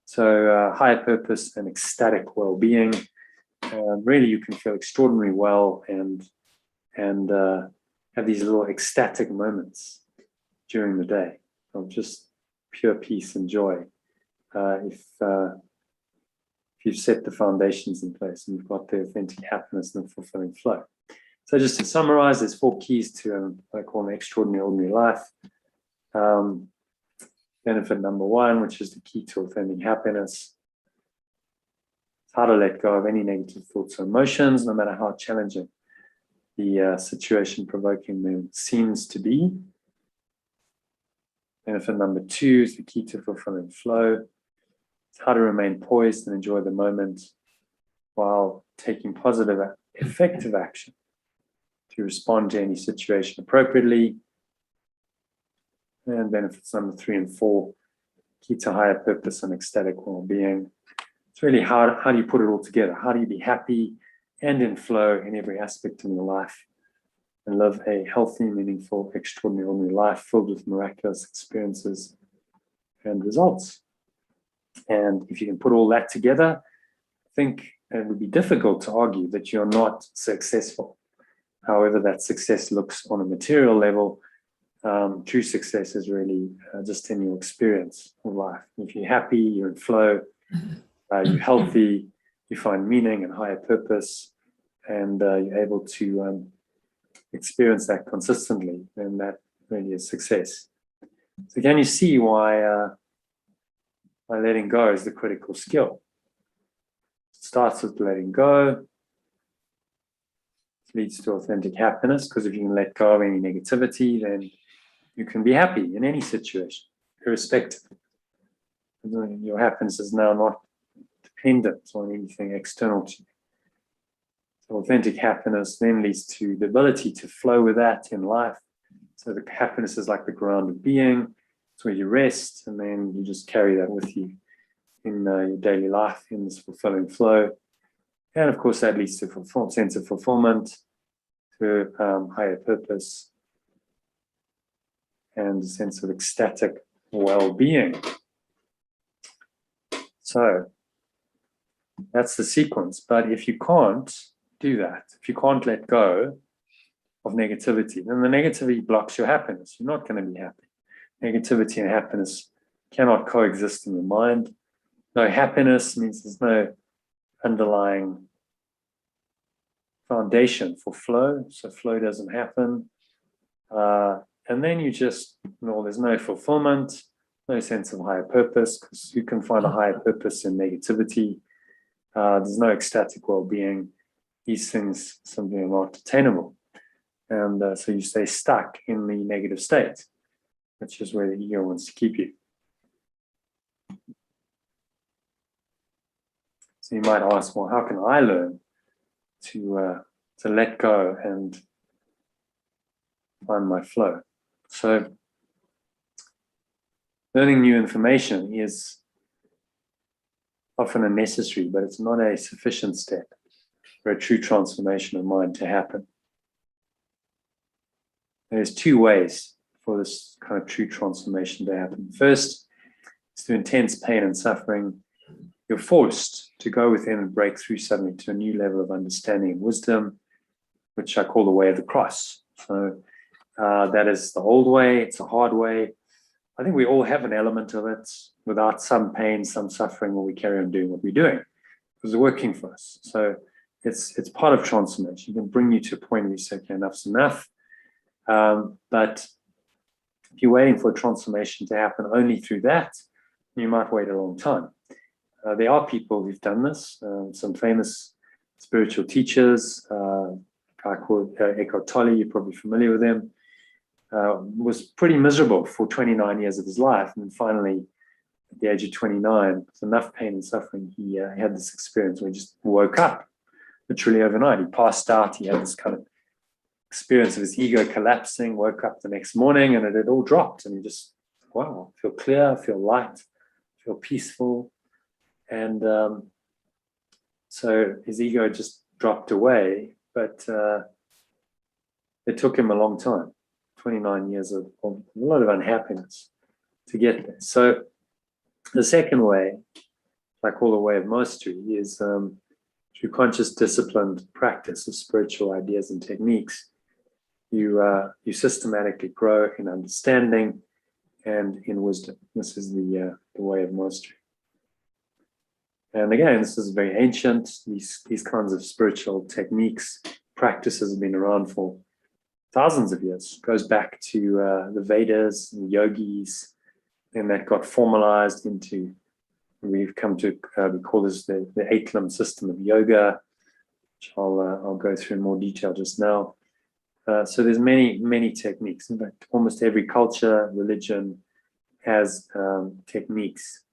So higher purpose and ecstatic well-being. Really, you can feel extraordinarily well and have these little ecstatic moments during the day of just pure peace and joy. If you've set the foundations in place and you've got the authentic happiness and the fulfilling flow. So just to summarize, there's 4 keys to what I call an extraordinary ordinary life. Benefit number 1, which is the key to authentic happiness. It's how to let go of any negative thoughts or emotions, no matter how challenging the situation provoking them seems to be. Benefit number 2 is the key to fulfilling flow. It's how to remain poised and enjoy the moment while taking positive, effective action to respond to any situation appropriately. And benefits number 3 and 4, key to higher purpose and ecstatic well-being. It's really how do you put it all together? How do you be happy and in flow in every aspect of your life and live a healthy, meaningful, extraordinary ordinary life filled with miraculous experiences and results? And if you can put all that together, I think it would be difficult to argue that you're not successful. However that success looks on a material level, true success is really just in your experience of life. If you're happy, you're in flow, you're healthy, you find meaning and higher purpose, and you're able to experience that consistently, then that really is success. So can you see why letting go is the critical skill? It starts with letting go. It leads to authentic happiness, because if you can let go of any negativity, then you can be happy in any situation, irrespective. Your happiness is now not dependent on anything external to you. So authentic happiness then leads to the ability to flow with that in life. So the happiness is like the ground of being. It's where you rest, and then you just carry that with you in your daily life, in this fulfilling flow. And of course, that leads to a sense of fulfillment, to higher purpose, and a sense of ecstatic well-being. So that's the sequence. But if you can't do that, if you can't let go of negativity, then the negativity blocks your happiness. You're not going to be happy. Negativity and happiness cannot coexist in the mind. No happiness means there's no underlying foundation for flow. So flow doesn't happen. And then you just, there's no fulfillment, no sense of higher purpose, because you can find a higher purpose in negativity. There's no ecstatic well-being. These things simply are not attainable. And so you stay stuck in the negative state, which is where the ego wants to keep you. So you might ask, well, how can I learn to let go and find my flow? So learning new information is often a necessary, but it's not a sufficient step for a true transformation of mind to happen. There's 2 ways for this kind of true transformation to happen. First, is through intense pain and suffering. You're forced to go within and break through suddenly to a new level of understanding and wisdom, which I call the way of the cross. So that is the old way. It's a hard way. I think we all have an element of it. Without some pain, some suffering, will we carry on doing what we're doing? Because it's working for us. So it's part of transformation. It can bring you to a point where you say, okay, enough's enough. But if you're waiting for a transformation to happen only through that, you might wait a long time. There are people who've done this, some famous spiritual teachers, a guy called Eckhart Tolle, you're probably familiar with him, was pretty miserable for 29 years of his life. And finally, at the age of 29, with enough pain and suffering, he had this experience where he just woke up literally overnight. He passed out. He had this kind of experience of his ego collapsing, woke up the next morning, and it had all dropped. And he just, wow, I feel clear, I feel light, I feel peaceful. And so his ego just dropped away, but it took him a long time, 29 years of a lot of unhappiness to get there. So the second way, I call the way of mastery, is through conscious, disciplined practice of spiritual ideas and techniques. You systematically grow in understanding and in wisdom. This is the way of mastery. And again, this is very ancient. These kinds of spiritual techniques, practices have been around for thousands of years. It goes back to the Vedas and the yogis, and that got formalized into, we've come to, we call this the 8-limb system of yoga, which I'll go through in more detail just now. So there's many techniques. In fact, almost every culture, religion has techniques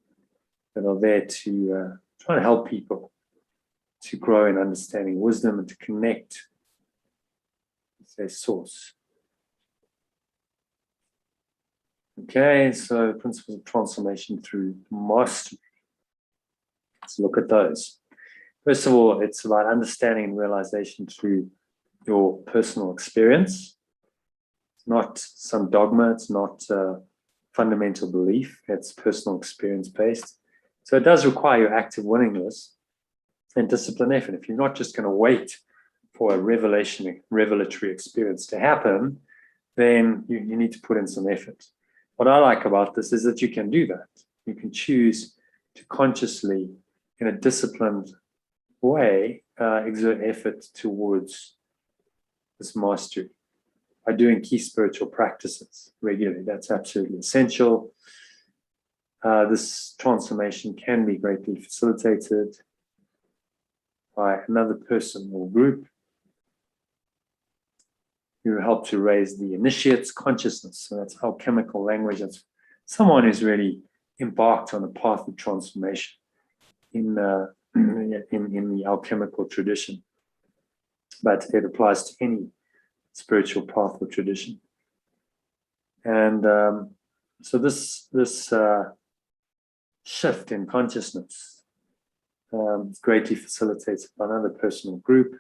that are there to try to help people to grow in understanding wisdom and to connect with their source. Okay, so principles of transformation through mastery. Let's look at those. First of all, it's about understanding and realization through your personal experience. It's not some dogma, it's not fundamental belief, it's personal experience based. So it does require your active willingness and disciplined effort. If you're not just going to wait for a revelatory experience to happen, then you need to put in some effort. What I like about this is that you can do that. You can choose to consciously, in a disciplined way, exert effort towards this mastery by doing key spiritual practices regularly. That's absolutely essential. This transformation can be greatly facilitated by another person or group who help to raise the initiate's consciousness. So that's alchemical language. That's someone who's really embarked on a path of transformation in the alchemical tradition. But it applies to any spiritual path or tradition. And so this shift in consciousness is greatly facilitated by another personal group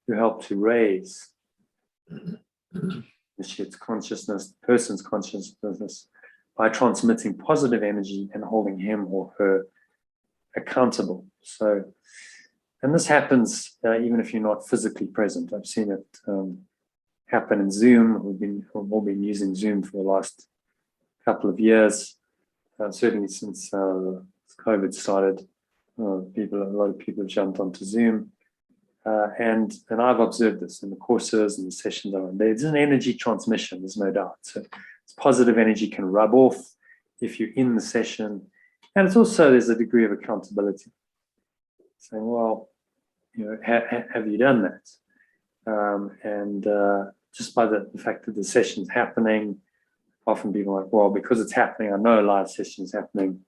who help to raise the consciousness, the person's consciousness, by transmitting positive energy and holding him or her accountable. So, and this happens even if you're not physically present. I've seen it happen in Zoom. We've all been using Zoom for the last couple of years, certainly since COVID started. A lot of people have jumped onto Zoom. And I've observed this in the courses and the sessions I'm on. There's an energy transmission, there's no doubt. So it's positive energy can rub off if you're in the session. And it's also, there's a degree of accountability. Saying, well, have you done that? Just by the fact that the session's happening, often people are like, well, because it's happening, I know a live session is happening.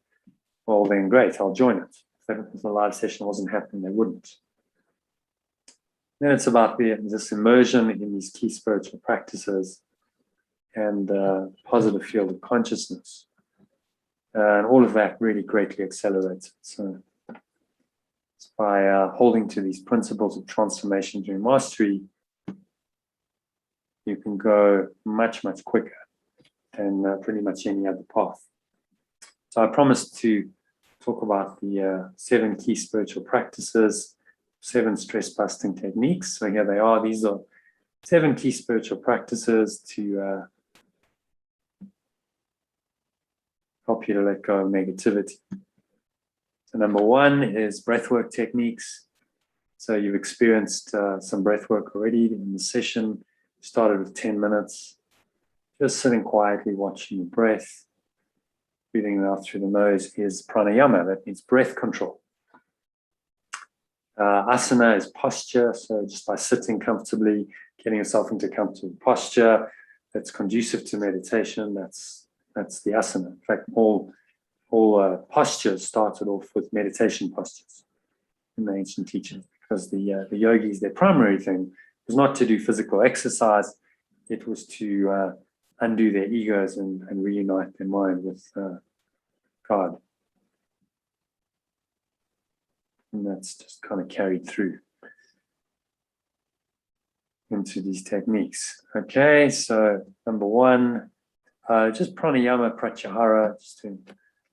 Well, then great, I'll join it. If the live session wasn't happening, they wouldn't. Then it's about this immersion in these key spiritual practices and positive field of consciousness. And all of that really greatly accelerates it. So it's by holding to these principles of transformation during mastery, you can go much, much quicker than pretty much any other path. So I promised to talk about the 7 key spiritual practices, 7 stress-busting techniques. So here they are. These are 7 key spiritual practices to help you to let go of negativity. So number 1 is breathwork techniques. So you've experienced some breathwork already in the session. Started with 10 minutes. Just sitting quietly, watching your breath. Breathing out through the nose is pranayama. That means breath control. Asana is posture. So just by sitting comfortably, getting yourself into comfortable posture that's conducive to meditation, that's the asana. In fact, all postures started off with meditation postures in the ancient teachings, because the yogis, their primary thing was not to do physical exercise. It was to undo their egos and reunite their mind with God. And that's just kind of carried through. into these techniques. Okay, so number one, just pranayama, pratyahara, just to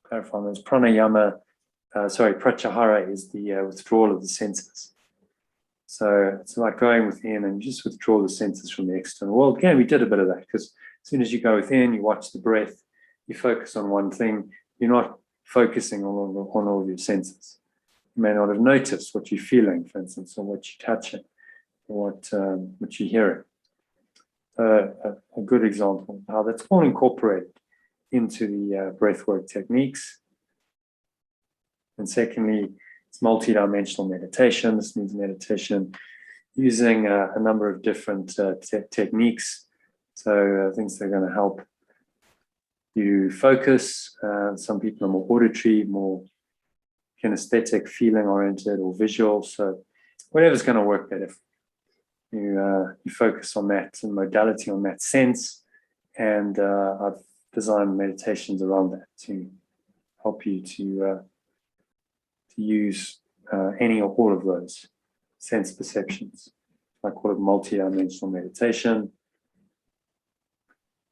clarify those. Pratyahara is the withdrawal of the senses. So it's like going within and you just withdraw the senses from the external world. Again, we did a bit of that because as soon as you go within, you watch the breath, you focus on one thing, you're not focusing on all of your senses. You may not have noticed what you're feeling, for instance, or what you're touching, or what you're hearing. A good example of how that's all incorporated into the breathwork techniques. And secondly, it's multi-dimensional meditation. This means meditation using a number of different techniques. So things that are going to help you focus. Some people are more auditory, more kinesthetic, feeling oriented, or visual. So whatever's going to work better. You focus on that modality, on that sense, and I've designed meditations around that to help you to use any or all of those sense perceptions. I call it multi-dimensional meditation.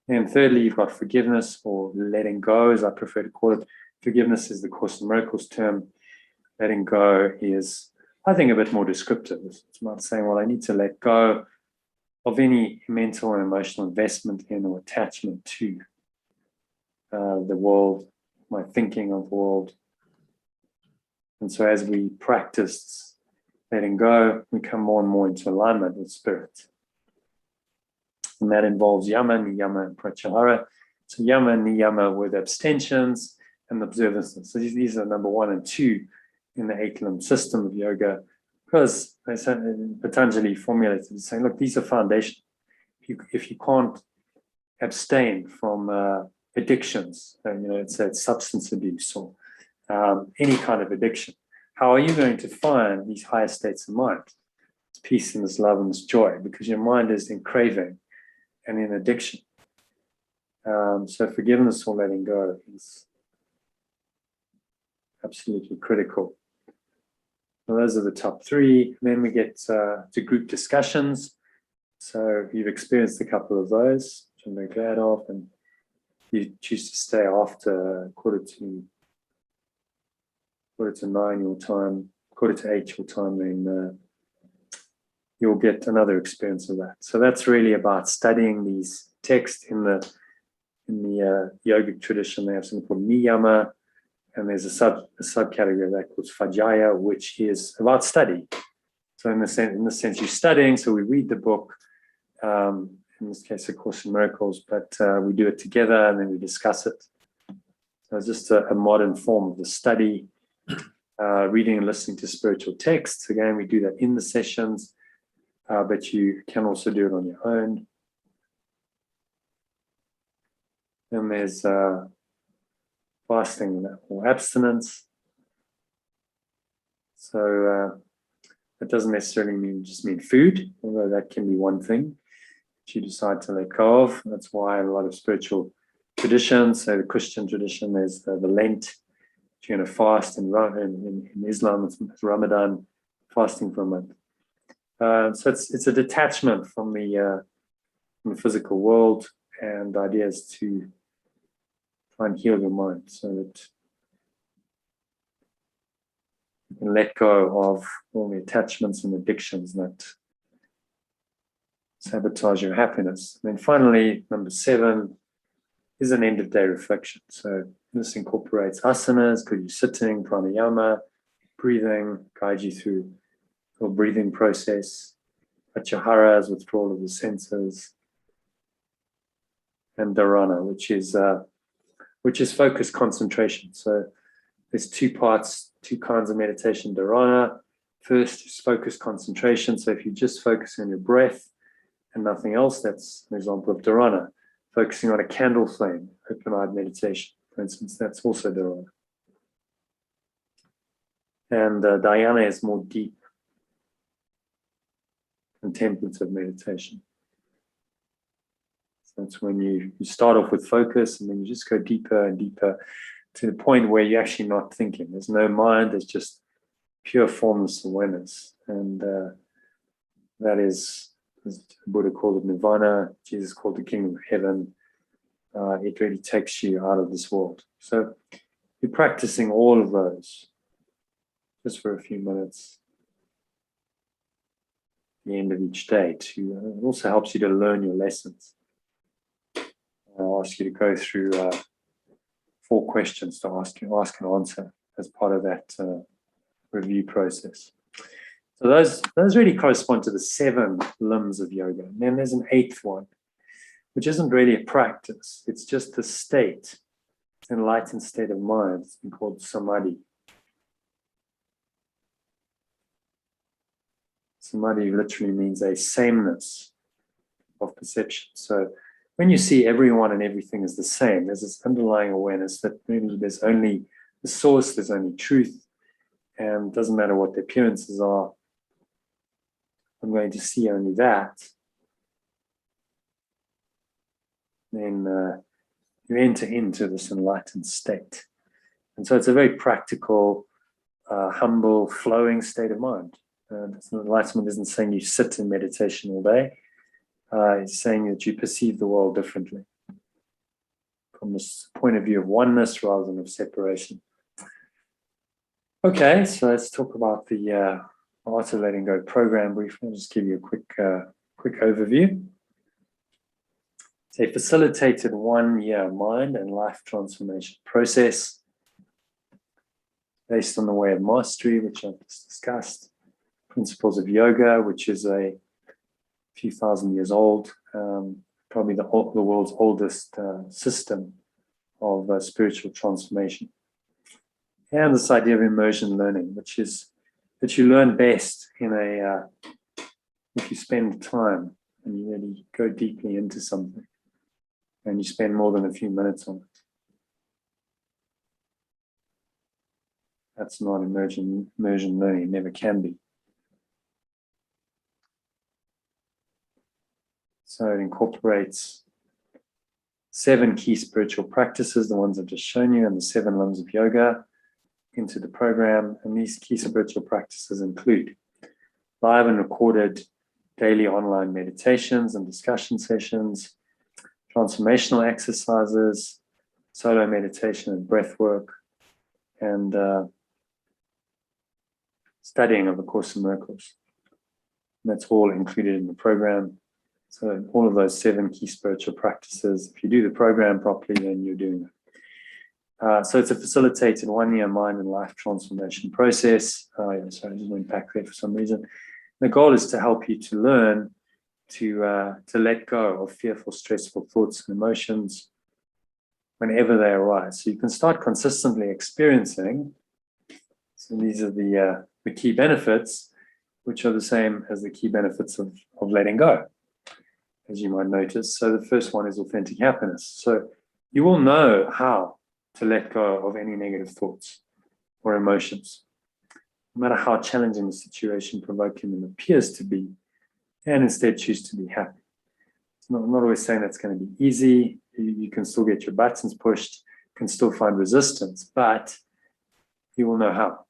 And thirdly, you've got forgiveness, or letting go, as I prefer to call it. Forgiveness is the Course in Miracles term. Letting go is, I think, a bit more descriptive. It's not saying, well, I need to let go of any mental and emotional investment in or attachment to the world, my thinking of the world. And so as we practice letting go, we come more and more into alignment with spirit. And that involves yama, niyama, and pratyahara. So yama and niyama were the abstentions and the observances. So these are number 1 and 2 in the 8-limb system of yoga, because Patanjali formulated saying, look, these are foundations. If you can't abstain from addictions, it's substance abuse or any kind of addiction, how are you going to find these higher states of mind? This peace and this love and this joy, because your mind is in craving and in addiction. So forgiveness or letting go is absolutely critical. Well, those are the top 3. Then we get to group discussions. So you've experienced a couple of those, which I'm very glad of, and you choose to stay after quarter to 9 your time, quarter to 8 your time, then you'll get another experience of that. So that's really about studying these texts in the yogic tradition. They have something called niyama, and there's a subcategory of that called svadhyaya, which is about study. So in the sense you're studying, so we read the book, in this case, A Course in Miracles, but we do it together and then we discuss it. So it's just a modern form of the study, reading and listening to spiritual texts. Again, we do that in the sessions, but you can also do it on your own. And there's fasting or abstinence. So it doesn't necessarily just mean food, although that can be one thing that you decide to let go of. That's why a lot of spiritual traditions, so the Christian tradition, there's the Lent. You're going to fast, in Islam it's Ramadan, fasting for a month. So it's a detachment from the physical world, and the idea is to try and heal your mind so that you can let go of all the attachments and addictions that sabotage your happiness. And then finally, number 7 is an end-of-day reflection. So this incorporates asanas, because you're sitting, pranayama, breathing, guide you through your breathing process, pratyahara, withdrawal of the senses, and dharana, which is focused concentration. So there's 2 parts, 2 kinds of meditation. Dharana, first is focused concentration. So if you just focus on your breath and nothing else, that's an example of dharana. Focusing on a candle flame, open-eyed meditation, for instance, that's also dharana. And dhyana is more deep, contemplative meditation. So that's when you start off with focus, and then you just go deeper and deeper to the point where you're actually not thinking. There's no mind, there's just pure formless awareness. And that is Buddha called it nirvana, Jesus called the kingdom of heaven. It really takes you out of this world. So you're practicing all of those just for a few minutes at the end of each day. It also helps you to learn your lessons. I'll ask you to go through 4 questions to ask and answer as part of that review process. So those really correspond to the 7 limbs of yoga. And then there's an 8th one, which isn't really a practice. It's just a state, it's an enlightened state of mind. It's been called samadhi. Samadhi literally means a sameness of perception. So when you see everyone and everything is the same, there's this underlying awareness that really there's only the source, there's only truth, and it doesn't matter what the appearances are. I'm going to see only that. Then you enter into this enlightened state. And so it's a very practical, humble, flowing state of mind. Enlightenment isn't saying you sit in meditation all day. It's saying that you perceive the world differently from this point of view of oneness rather than of separation. Okay, so let's talk about the Art of Letting Go program briefly. I'll just give you a quick overview. It's a facilitated 1-year mind and life transformation process based on the way of mastery, which I've just discussed, principles of yoga, which is a few thousand years old, probably the world's oldest system of spiritual transformation. And this idea of immersion learning, which is that you learn best if you spend time and you really go deeply into something and you spend more than a few minutes on it. That's not immersion learning, it never can be. So it incorporates 7 key spiritual practices, the ones I've just shown you, and the 7 limbs of yoga into the program. And these key spiritual practices include live and recorded daily online meditations and discussion sessions, transformational exercises, solo meditation and breath work, and studying of the Course in Miracles. And that's all included in the program. So all of those 7 key spiritual practices, if you do the program properly, then you're doing it. So it's a facilitated 1-year mind and life transformation process. Sorry, I just went back there for some reason. The goal is to help you to learn to let go of fearful, stressful thoughts and emotions whenever they arise. So you can start consistently experiencing. So these are the key benefits, which are the same as the key benefits of letting go, as you might notice. So the first one is authentic happiness. So you will know how to let go of any negative thoughts or emotions, no matter how challenging the situation, provoking them appears to be, and instead choose to be happy. I'm not always saying that's going to be easy. You can still get your buttons pushed, can still find resistance, but you will know how,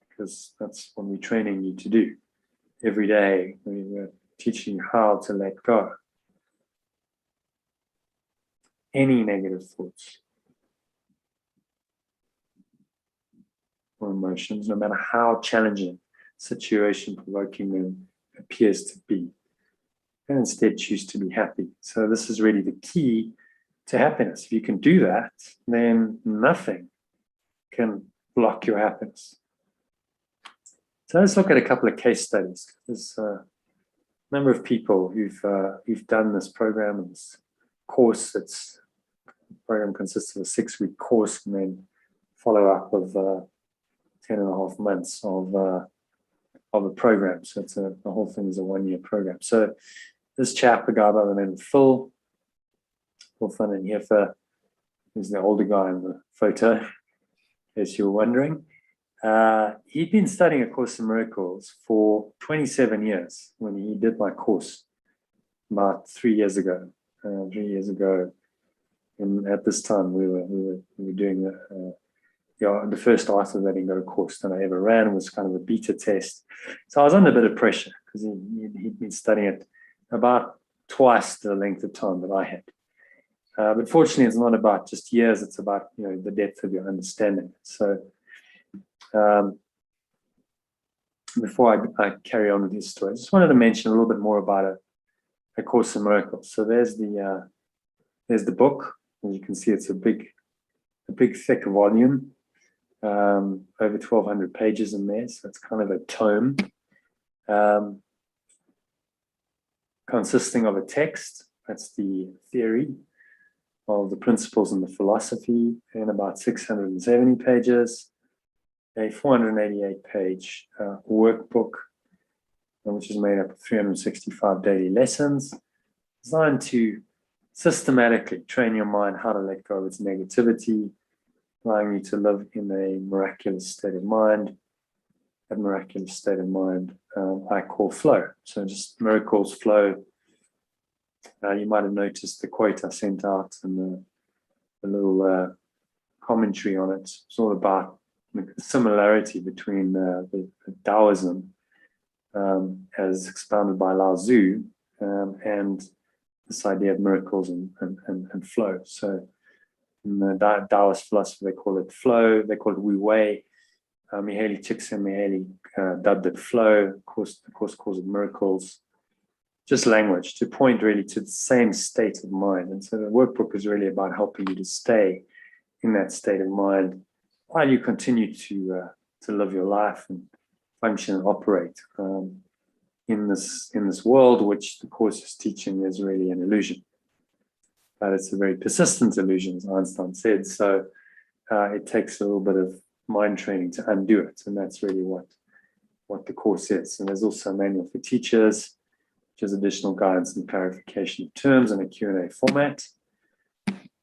because that's what we're training you to do. Every day, we're teaching you how to let go. Any negative thoughts or emotions, no matter how challenging situation provoking them appears to be, and instead choose to be happy. So this is really the key to happiness. If you can do that, then nothing can block your happiness. So let's look at a couple of case studies. There's a number of people who've done this program and this course. The program consists of a 6-week course and then follow-up of 10.5 months of a program. So the whole thing is a 1-year program. So this chap, a guy by the name of Phil van den Heever, who's the older guy in the photo, as you're wondering. He'd been studying A Course in Miracles for 27 years when he did my course about 3 years ago. 3 years ago, and at this time we were doing the first Art of Letting Go course that I ever ran. Was kind of a beta test. So I was under a bit of pressure because he'd been studying it about twice the length of time that I had. But fortunately, it's not about just years, it's about, the depth of your understanding. So before I carry on with this story, I just wanted to mention a little bit more about A Course in Miracles. So there's the book. As you can see, it's a big thick volume, over 1,200 pages in there. So it's kind of a tome, consisting of a text. That's the theory of the principles and the philosophy, in about 670 pages, a 488-page workbook, which is made up of 365 daily lessons, designed to systematically train your mind how to let go of its negativity, allowing you to live in a miraculous state of mind. That miraculous state of mind I call flow. So just miracles flow. You might have noticed the quote I sent out and the little commentary on it. It's all about the similarity between the Taoism as expounded by Lao Tzu and this idea of miracles and flow. So in the Taoist philosophy, they call it flow. They call it Wu Wei. Mihaly Csikszentmihalyi dubbed it flow. Of course, calls it miracles. Just language to point really to the same state of mind. And so the workbook is really about helping you to stay in that state of mind while you continue to live your life and function and operate in this world, which the Course is teaching is really an illusion. But it's a very persistent illusion, as Einstein said. So it takes a little bit of mind training to undo it. And that's really what the Course is. And there's also a manual for teachers, which is additional guidance and clarification of terms in a Q&A format.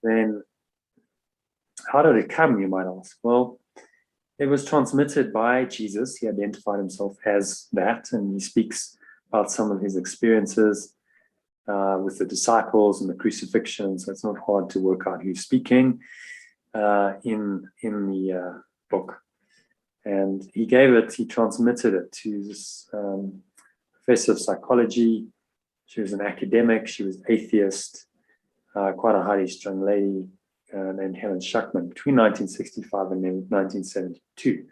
Then, how did it come, you might ask? Well, it was transmitted by Jesus. He identified himself as that, and he speaks about some of his experiences with the disciples and the crucifixion. So it's not hard to work out who's speaking in the book. And he transmitted it to this professor of psychology. She was an academic. She was atheist, quite a highly strung lady named Helen Schuckman between 1965 and 1972.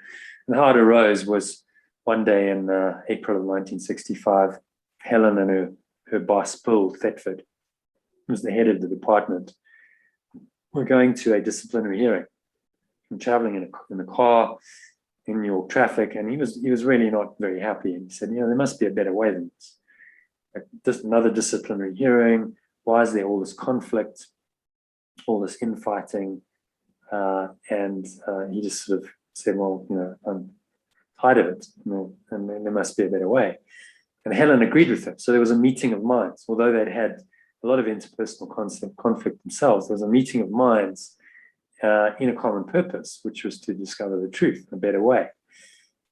And how it arose was one day in April of 1965, Helen and her boss, Bill Thetford, who was the head of the department, were going to a disciplinary hearing and traveling in a car in New York traffic, and he was really not very happy. And he said, there must be a better way than this. Like, just another disciplinary hearing. Why is there all this conflict, all this infighting? And he just sort of said, well, I'm tired of it, and there must be a better way. And Helen agreed with him. So there was a meeting of minds. Although they'd had a lot of interpersonal conflict themselves, there was a meeting of minds in a common purpose, which was to discover the truth, a better way.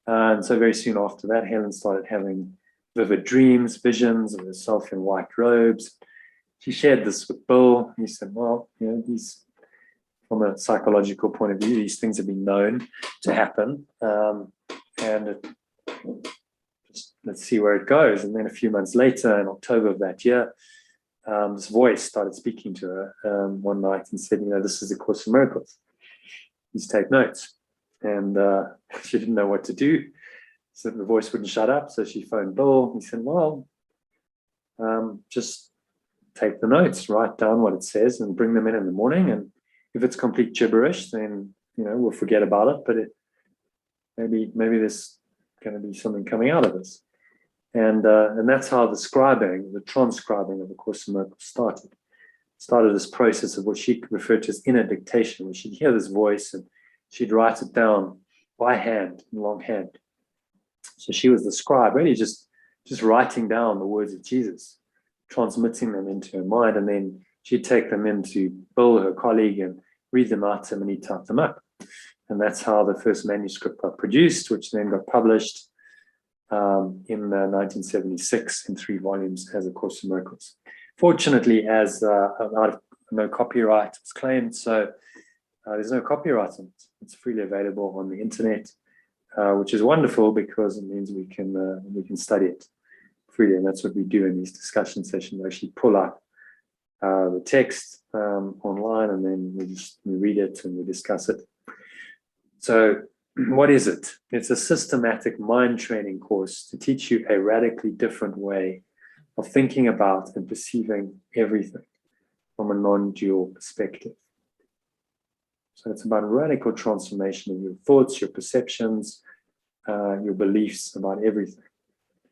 And so very soon after that, Helen started having vivid dreams, visions of herself in white robes. She shared this with Bill. He said, well, these, from a psychological point of view, these things have been known to happen. Just let's see where it goes. And then a few months later, in October of that year, this voice started speaking to her one night and said, this is A Course in Miracles. Please take notes. And she didn't know what to do. So the voice wouldn't shut up. So she phoned Bill. He said, well, just take the notes, write down what it says and bring them in the morning. And if it's complete gibberish, then, we'll forget about it. But maybe there's going to be something coming out of this. And that's how the transcribing of A Course in Miracles started this process of what she referred to as inner dictation, where she'd hear this voice and she'd write it down by hand, in longhand. So she was the scribe, really just writing down the words of Jesus, transmitting them into her mind, and then she'd take them into Bill, her colleague, and read them out to him, and he'd type them up. And that's how the first manuscript got produced, which then got published in 1976 in 3 volumes as A Course in Miracles. Fortunately, as no copyright was claimed, so there's no copyright on it. It's freely available on the internet, which is wonderful because it means we can study it freely. And that's what we do in these discussion sessions. We actually pull up the text online, and then we read it and we discuss it. So what is it? It's a systematic mind training course to teach you a radically different way of thinking about and perceiving everything from a non-dual perspective. So it's about radical transformation of your thoughts, your perceptions, your beliefs about everything.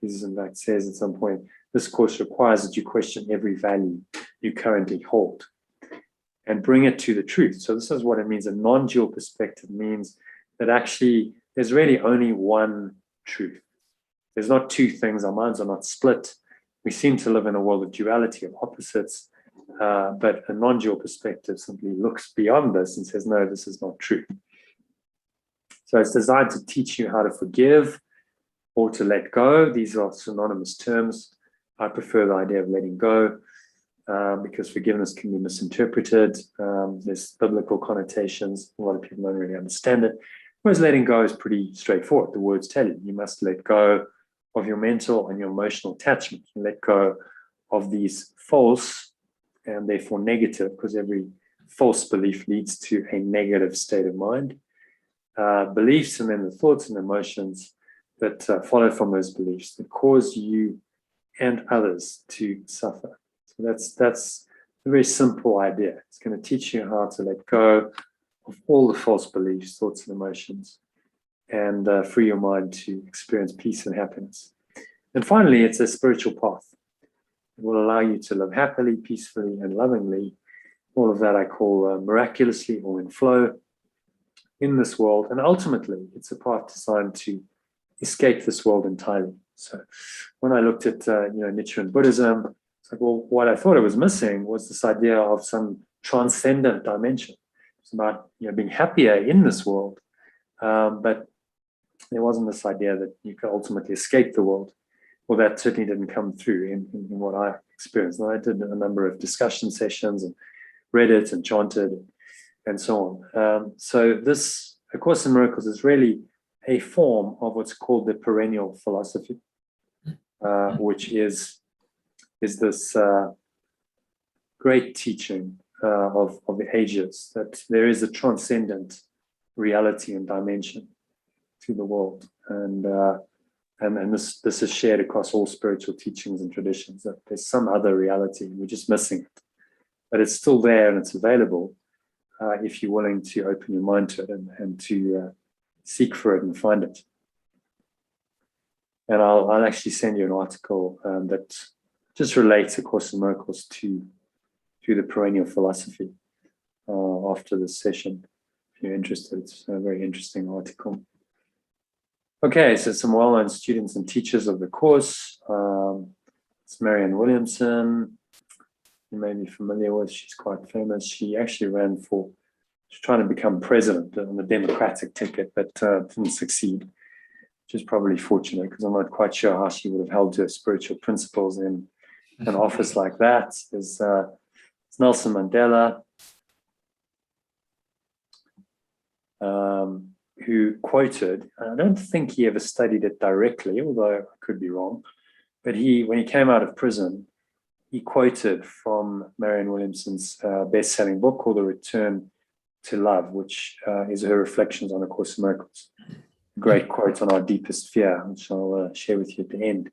Jesus, in fact, says at some point, this course requires that you question every value you currently hold and bring it to the truth. So this is what it means. A non-dual perspective means that actually there's really only one truth. There's not two things. Our minds are not split. We seem to live in a world of duality, of opposites, but a non-dual perspective simply looks beyond this and says, no, this is not true. So it's designed to teach you how to forgive or to let go. These are synonymous terms. I prefer the idea of letting go because forgiveness can be misinterpreted. There's biblical connotations. A lot of people don't really understand it. Whereas letting go is pretty straightforward. The words tell you, you must let go of your mental and your emotional attachment. You let go of these false and therefore negative, because every false belief leads to a negative state of mind. Beliefs, and then the thoughts and emotions that follow from those beliefs that cause you and others to suffer. So that's a very simple idea. It's going to teach you how to let go of all the false beliefs, thoughts, and emotions, and free your mind to experience peace and happiness. And finally, it's a spiritual path. It will allow you to live happily, peacefully, and lovingly. All of that I call miraculously or in flow in this world. And ultimately, it's a path designed to escape this world entirely. So when I looked at Nichiren Buddhism, it's like, well, what I thought it was missing was this idea of some transcendent dimension. It's about being happier in this world, but there wasn't this idea that you could ultimately escape the world. Well, that certainly didn't come through in what I experienced. And I did a number of discussion sessions and read it and chanted and so on. So this, A Course in Miracles, is really a form of what's called the perennial philosophy, which is this great teaching of the ages, that there is a transcendent reality and dimension to the world. And this is shared across all spiritual teachings and traditions, that there's some other reality, we're just missing it. But it's still there and it's available if you're willing to open your mind to it and to seek for it and find it. And I'll actually send you an article that just relates A Course in Miracles to the perennial philosophy after this session. If you're interested, it's a very interesting article. Okay, so some well-known students and teachers of the course. It's Marianne Williamson. You may be familiar with. She's quite famous. She actually she's trying to become president on the Democratic ticket, but didn't succeed, which is probably fortunate, because I'm not quite sure how she would have held to her spiritual principles in an office like that. There's Nelson Mandela, who quoted, and I don't think he ever studied it directly, although I could be wrong, but when he came out of prison, he quoted from Marianne Williamson's best-selling book called The Return to Love, which is her reflections on A Course in Miracles. A great quote on our deepest fear, which I'll share with you at the end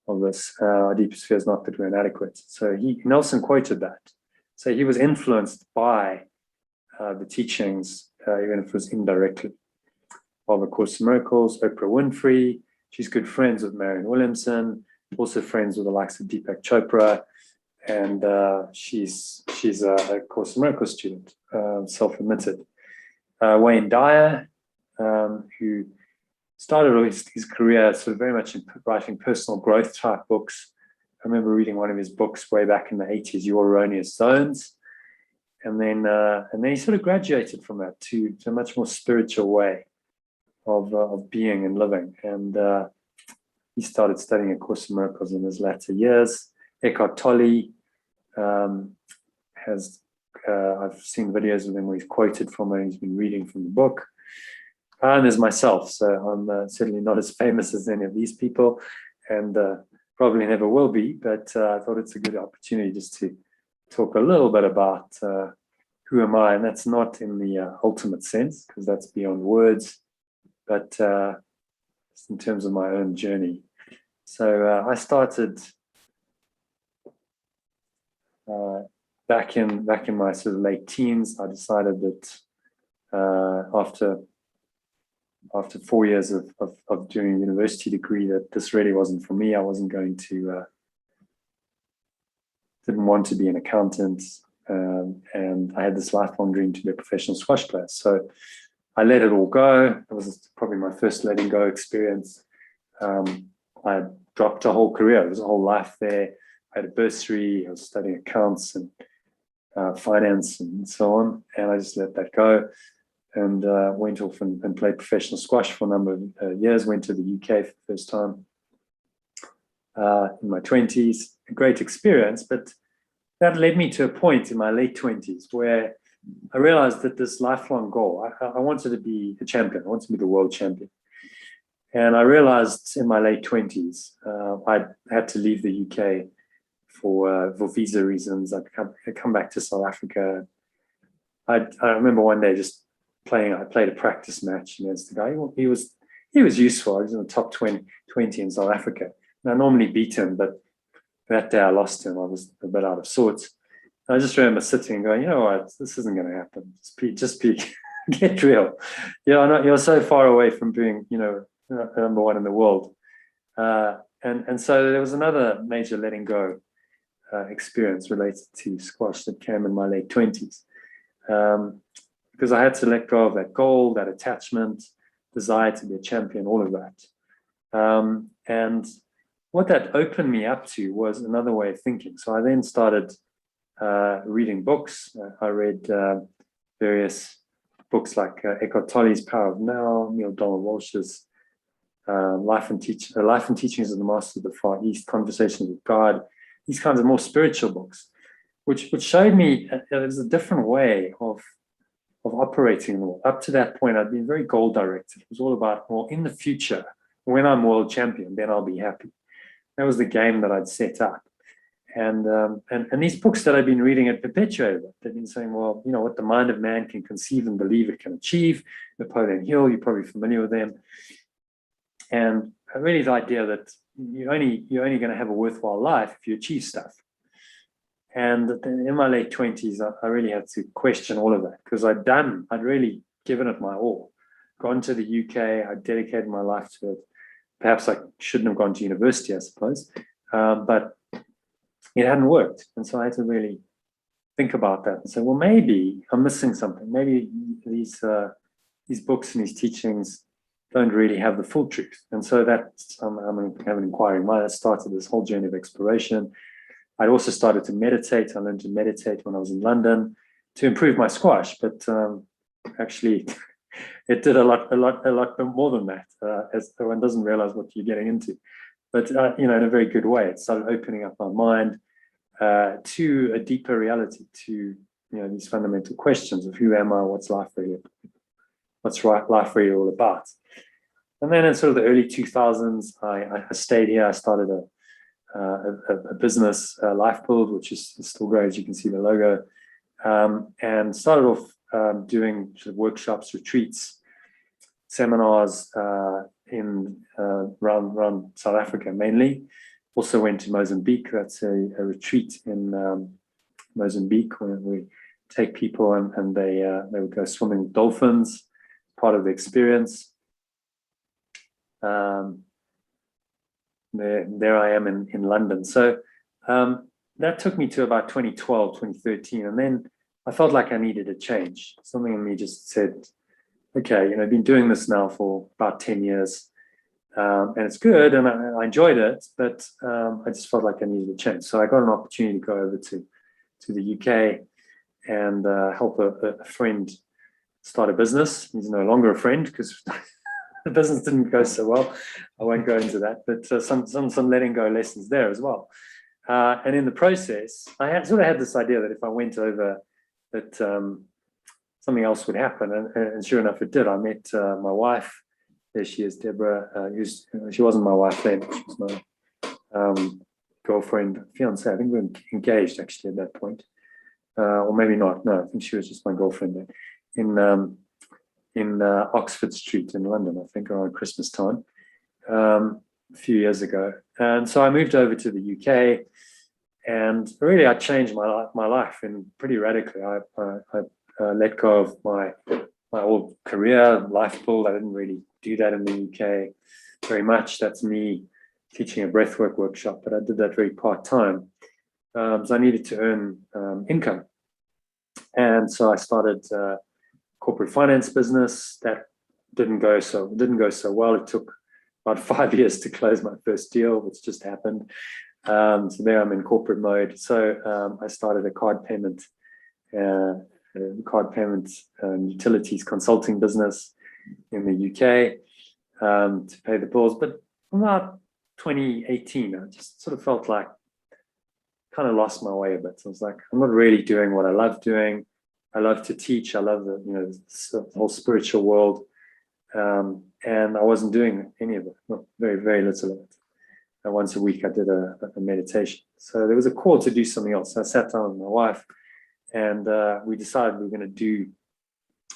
of this. Our deepest fear is not that we're inadequate. So Nelson quoted that. So he was influenced by the teachings, even if it was indirectly, of A Course in Miracles. Oprah Winfrey, she's good friends with Marianne Williamson, also friends with the likes of Deepak Chopra, and she's a Course in Miracles student, self-admitted. Wayne Dyer, who started his career sort of very much in writing personal growth type books. I remember reading one of his books way back in the 80s, Your Erroneous Zones. And then he sort of graduated from that to a much more spiritual way of being and living. And he started studying A Course in Miracles in his latter years. Eckhart Tolle I've seen videos of him where he's quoted from it, he's been reading from the book. And there's myself, so I'm certainly not as famous as any of these people. And probably never will be, but I thought it's a good opportunity just to talk a little bit about who am I, and that's not in the ultimate sense, because that's beyond words, but just in terms of my own journey. So I started back in my sort of late teens. I decided that after 4 years of doing a university degree, that this really wasn't for me. I wasn't going to, didn't want to be an accountant, and I had this lifelong dream to be a professional squash player. So I let it all go. It was probably my first letting go experience. I dropped a whole career. There was a whole life there. I had a bursary. I was studying accounts and finance and so on, and I just let that go. And went off and played professional squash for a number of years. Went to the UK for the first time in my 20s. A great experience, but that led me to a point in my late 20s where I realized that this lifelong goal, I wanted to be a champion. I wanted to be the world champion. And I realized in my late 20s, I had to leave the UK for visa reasons. I'd come back to South Africa. I remember one day just I played a practice match against the guy. He was useful. I was in the top 20 in South Africa. And I normally beat him, but that day I lost him. I was a bit out of sorts. I just remember sitting and going, you know what, this isn't going to happen. Just get real. You're so far away from being, number one in the world. And so there was another major letting go experience related to squash that came in my late 20s. Because I had to let go of that goal, that attachment, desire to be a champion, all of that. And what that opened me up to was another way of thinking. So I then started reading books. I read various books like Eckhart Tolle's Power of Now, Neil Donald Walsh's Life and Teachings of the Master of the Far East, Conversations with God, these kinds of more spiritual books, which showed me that there's a different way of operating in the world. Up to that point, I'd been very goal directed. It was all about, well, in the future, when I'm world champion, then I'll be happy. That was the game that I'd set up. And these books that I've been reading had perpetuated it. They've been saying, well, what the mind of man can conceive and believe it can achieve. Napoleon Hill, you're probably familiar with them. And really the idea that you're only going to have a worthwhile life if you achieve stuff. And in my late 20s, I really had to question all of that, because I'd really given it my all. Gone to the UK, I dedicated my life to it. Perhaps I shouldn't have gone to university, I suppose, but it hadn't worked. And so I had to really think about that and say, well, maybe I'm missing something. Maybe these books and these teachings don't really have the full truth. And so I'm going to have an inquiring mind. That started this whole journey of exploration. I'd also started to meditate. I learned to meditate when I was in London to improve my squash, but actually it did a lot more than that, as one doesn't realize what you're getting into. But in a very good way, it started opening up my mind to a deeper reality, to these fundamental questions of who am I, what's life really all about. And then in sort of the early 2000s, I stayed here. I started a business, Life Build, which is still great, as you can see the logo, and started off doing sort of workshops, retreats, seminars in around South Africa mainly. Also went to Mozambique. That's a retreat in Mozambique where we take people and they would go swimming with dolphins, part of the experience. There I am in London. So that took me to about 2012, 2013. And then I felt like I needed a change. Something in me just said, okay, I've been doing this now for about 10 years. And it's good, and I enjoyed it, but I just felt like I needed a change. So I got an opportunity to go over to the UK and help a friend start a business. He's no longer a friend because the business didn't go so well. I won't go into that, but some letting go lessons there as well. And in the process, I sort of had this idea that if I went over, that something else would happen, and sure enough, it did. I met my wife. There she is, Deborah. She wasn't my wife then. She was girlfriend, fiance. I think we were engaged actually at that point, or maybe not. No, I think she was just my girlfriend there in Oxford Street in London. I think around Christmas time, a few years ago. And so I moved over to the UK, and really I changed my life in pretty radically. I let go of my old career, life build. I didn't really do that in the UK very much. That's me teaching a breathwork workshop, but I did that very part-time. So I needed to earn income. And so I started a corporate finance business. That didn't go so well. It took about 5 years to close my first deal, which just happened. So there I'm in corporate mode. So I started a card payment utilities consulting business in the UK to pay the bills. But about 2018, I just sort of felt like kind of lost my way a bit. So I was like, I'm not really doing what I love doing. I love to teach. I love the whole spiritual world, and I wasn't doing any of it. Not very little of it. And once a week, I did a meditation. So there was a call to do something else. So I sat down with my wife, and we decided we were going to do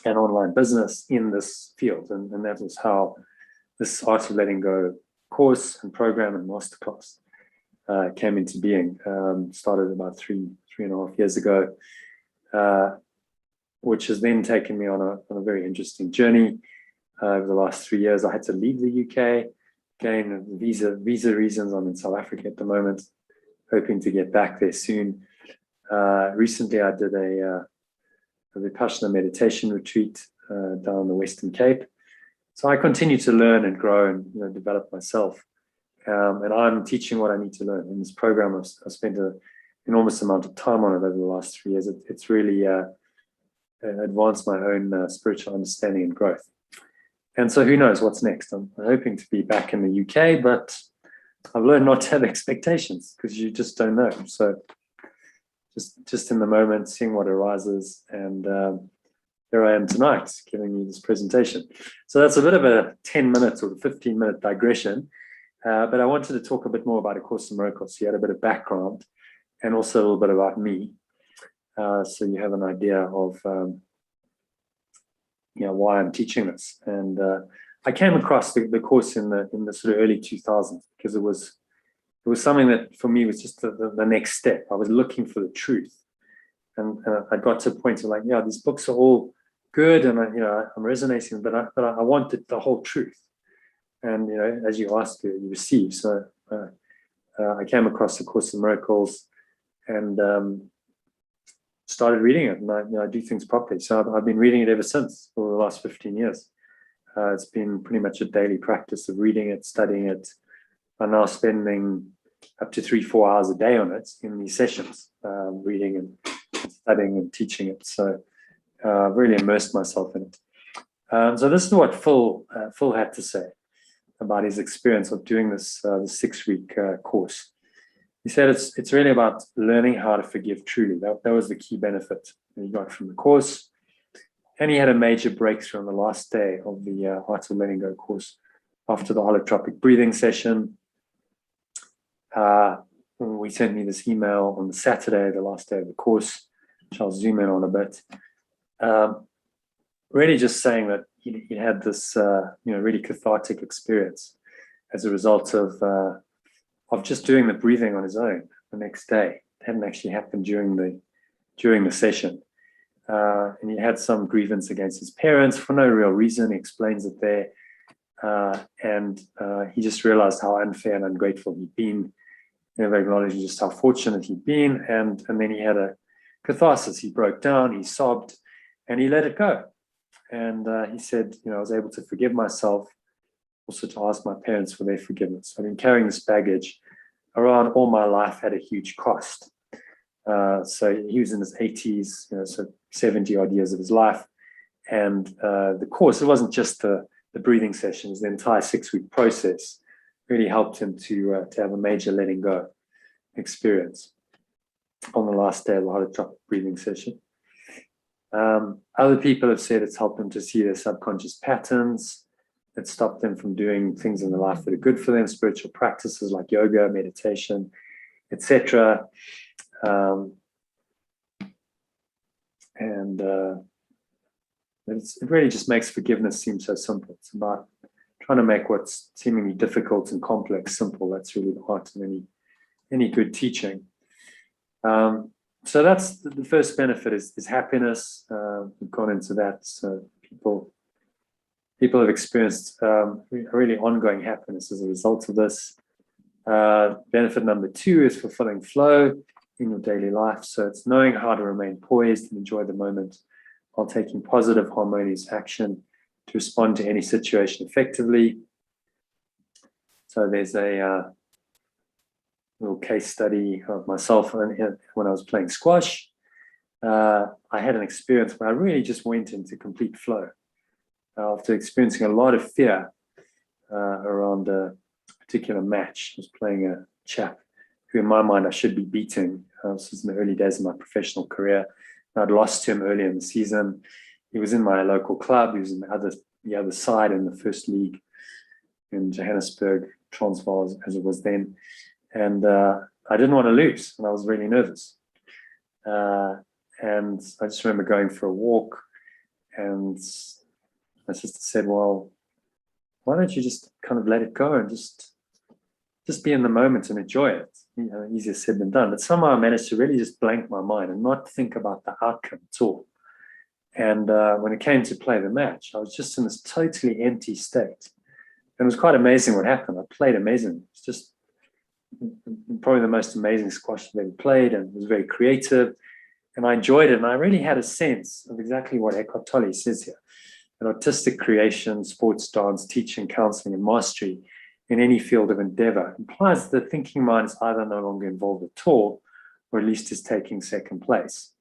an online business in this field, and that was how this Art of Letting Go course and program and masterclass came into being. Started about three and a half years ago, which has then taken me on a very interesting journey. Over the last 3 years, I had to leave the UK. Again, visa reasons. I'm in South Africa at the moment, hoping to get back there soon. Recently, I did a Vipassana meditation retreat down the Western Cape. So I continue to learn and grow and develop myself. And I'm teaching what I need to learn. In this program, I've spent an enormous amount of time on it over the last 3 years. It's really advanced my own spiritual understanding and growth. And so who knows what's next? I'm hoping to be back in the UK, but I've learned not to have expectations because you just don't know. So just in the moment, seeing what arises, and here I am tonight giving you this presentation. So that's a bit of a 10-minute or 15-minute digression, but I wanted to talk a bit more about A Course in Miracles. So you had a bit of background and also a little bit about me, so you have an idea of why I'm teaching this. And I came across the course in the sort of early 2000s because it was something that for me was just the next step. I was looking for the truth, and I got to a point of like, these books are all good, and I'm resonating, but I wanted the whole truth. And as you ask, you receive. So I came across the Course in Miracles and started reading it, and I do things properly. So I've been reading it ever since for the last 15 years. It's been pretty much a daily practice of reading it, studying it. I'm now spending up to 3-4 hours a day on it in these sessions, reading and studying and teaching it. So I've really immersed myself in it. So this is what Phil had to say about his experience of doing this 6-week course. He said it's really about learning how to forgive truly. That was the key benefit that he got from the course. And he had a major breakthrough on the last day of the Art of Letting Go course after the holotropic breathing session. We sent me this email on the Saturday, the last day of the course, which I'll zoom in on a bit. Really just saying that he had this really cathartic experience as a result of just doing the breathing on his own the next day. It hadn't actually happened during the session. And he had some grievance against his parents for no real reason. He explains it there. And he just realized how unfair and ungrateful he'd been. Never acknowledged just how fortunate he'd been. And then he had a catharsis. He broke down, he sobbed, and he let it go. And he said, I was able to forgive myself, also to ask my parents for their forgiveness. I've been carrying this baggage around all my life at a huge cost. So he was in his 80s, so 70 odd years of his life. And the course, it wasn't just the breathing sessions, the entire 6-week process really helped him to have a major letting go experience on the last day of the holotropic breathing session. Other people have said it's helped them to see their subconscious patterns, that stop them from doing things in their life that are good for them, spiritual practices like yoga, meditation, etc. It really just makes forgiveness seem so simple. It's about trying to make what's seemingly difficult and complex simple. That's really the heart of any good teaching. So that's the first benefit is happiness. We've gone into that. So people have experienced a really ongoing happiness as a result of this. Benefit number 2 is fulfilling flow in your daily life. So it's knowing how to remain poised and enjoy the moment while taking positive, harmonious action to respond to any situation effectively. So there's a little case study of myself when I was playing squash. I had an experience where I really just went into complete flow after experiencing a lot of fear around a particular match. I was playing a chap who in my mind I should be beating. This was in the early days of my professional career. I'd lost to him earlier in the season. He was in my local club. He was in the other side in the first league in Johannesburg, Transvaal as it was then. And I didn't want to lose, and I was really nervous. And I just remember going for a walk, and my sister said, well, why don't you just kind of let it go and just be in the moment and enjoy it? You know, easier said than done. But somehow I managed to really just blank my mind and not think about the outcome at all. And when it came to play the match, I was just in this totally empty state. And it was quite amazing what happened. I played amazing. It's just probably the most amazing squash I've ever played, and it was very creative. And I enjoyed it. And I really had a sense of exactly what Eckhart Tolle says here. That artistic creation, sports, dance, teaching, counseling, and mastery in any field of endeavor implies that the thinking mind is either no longer involved at all, or at least is taking second place.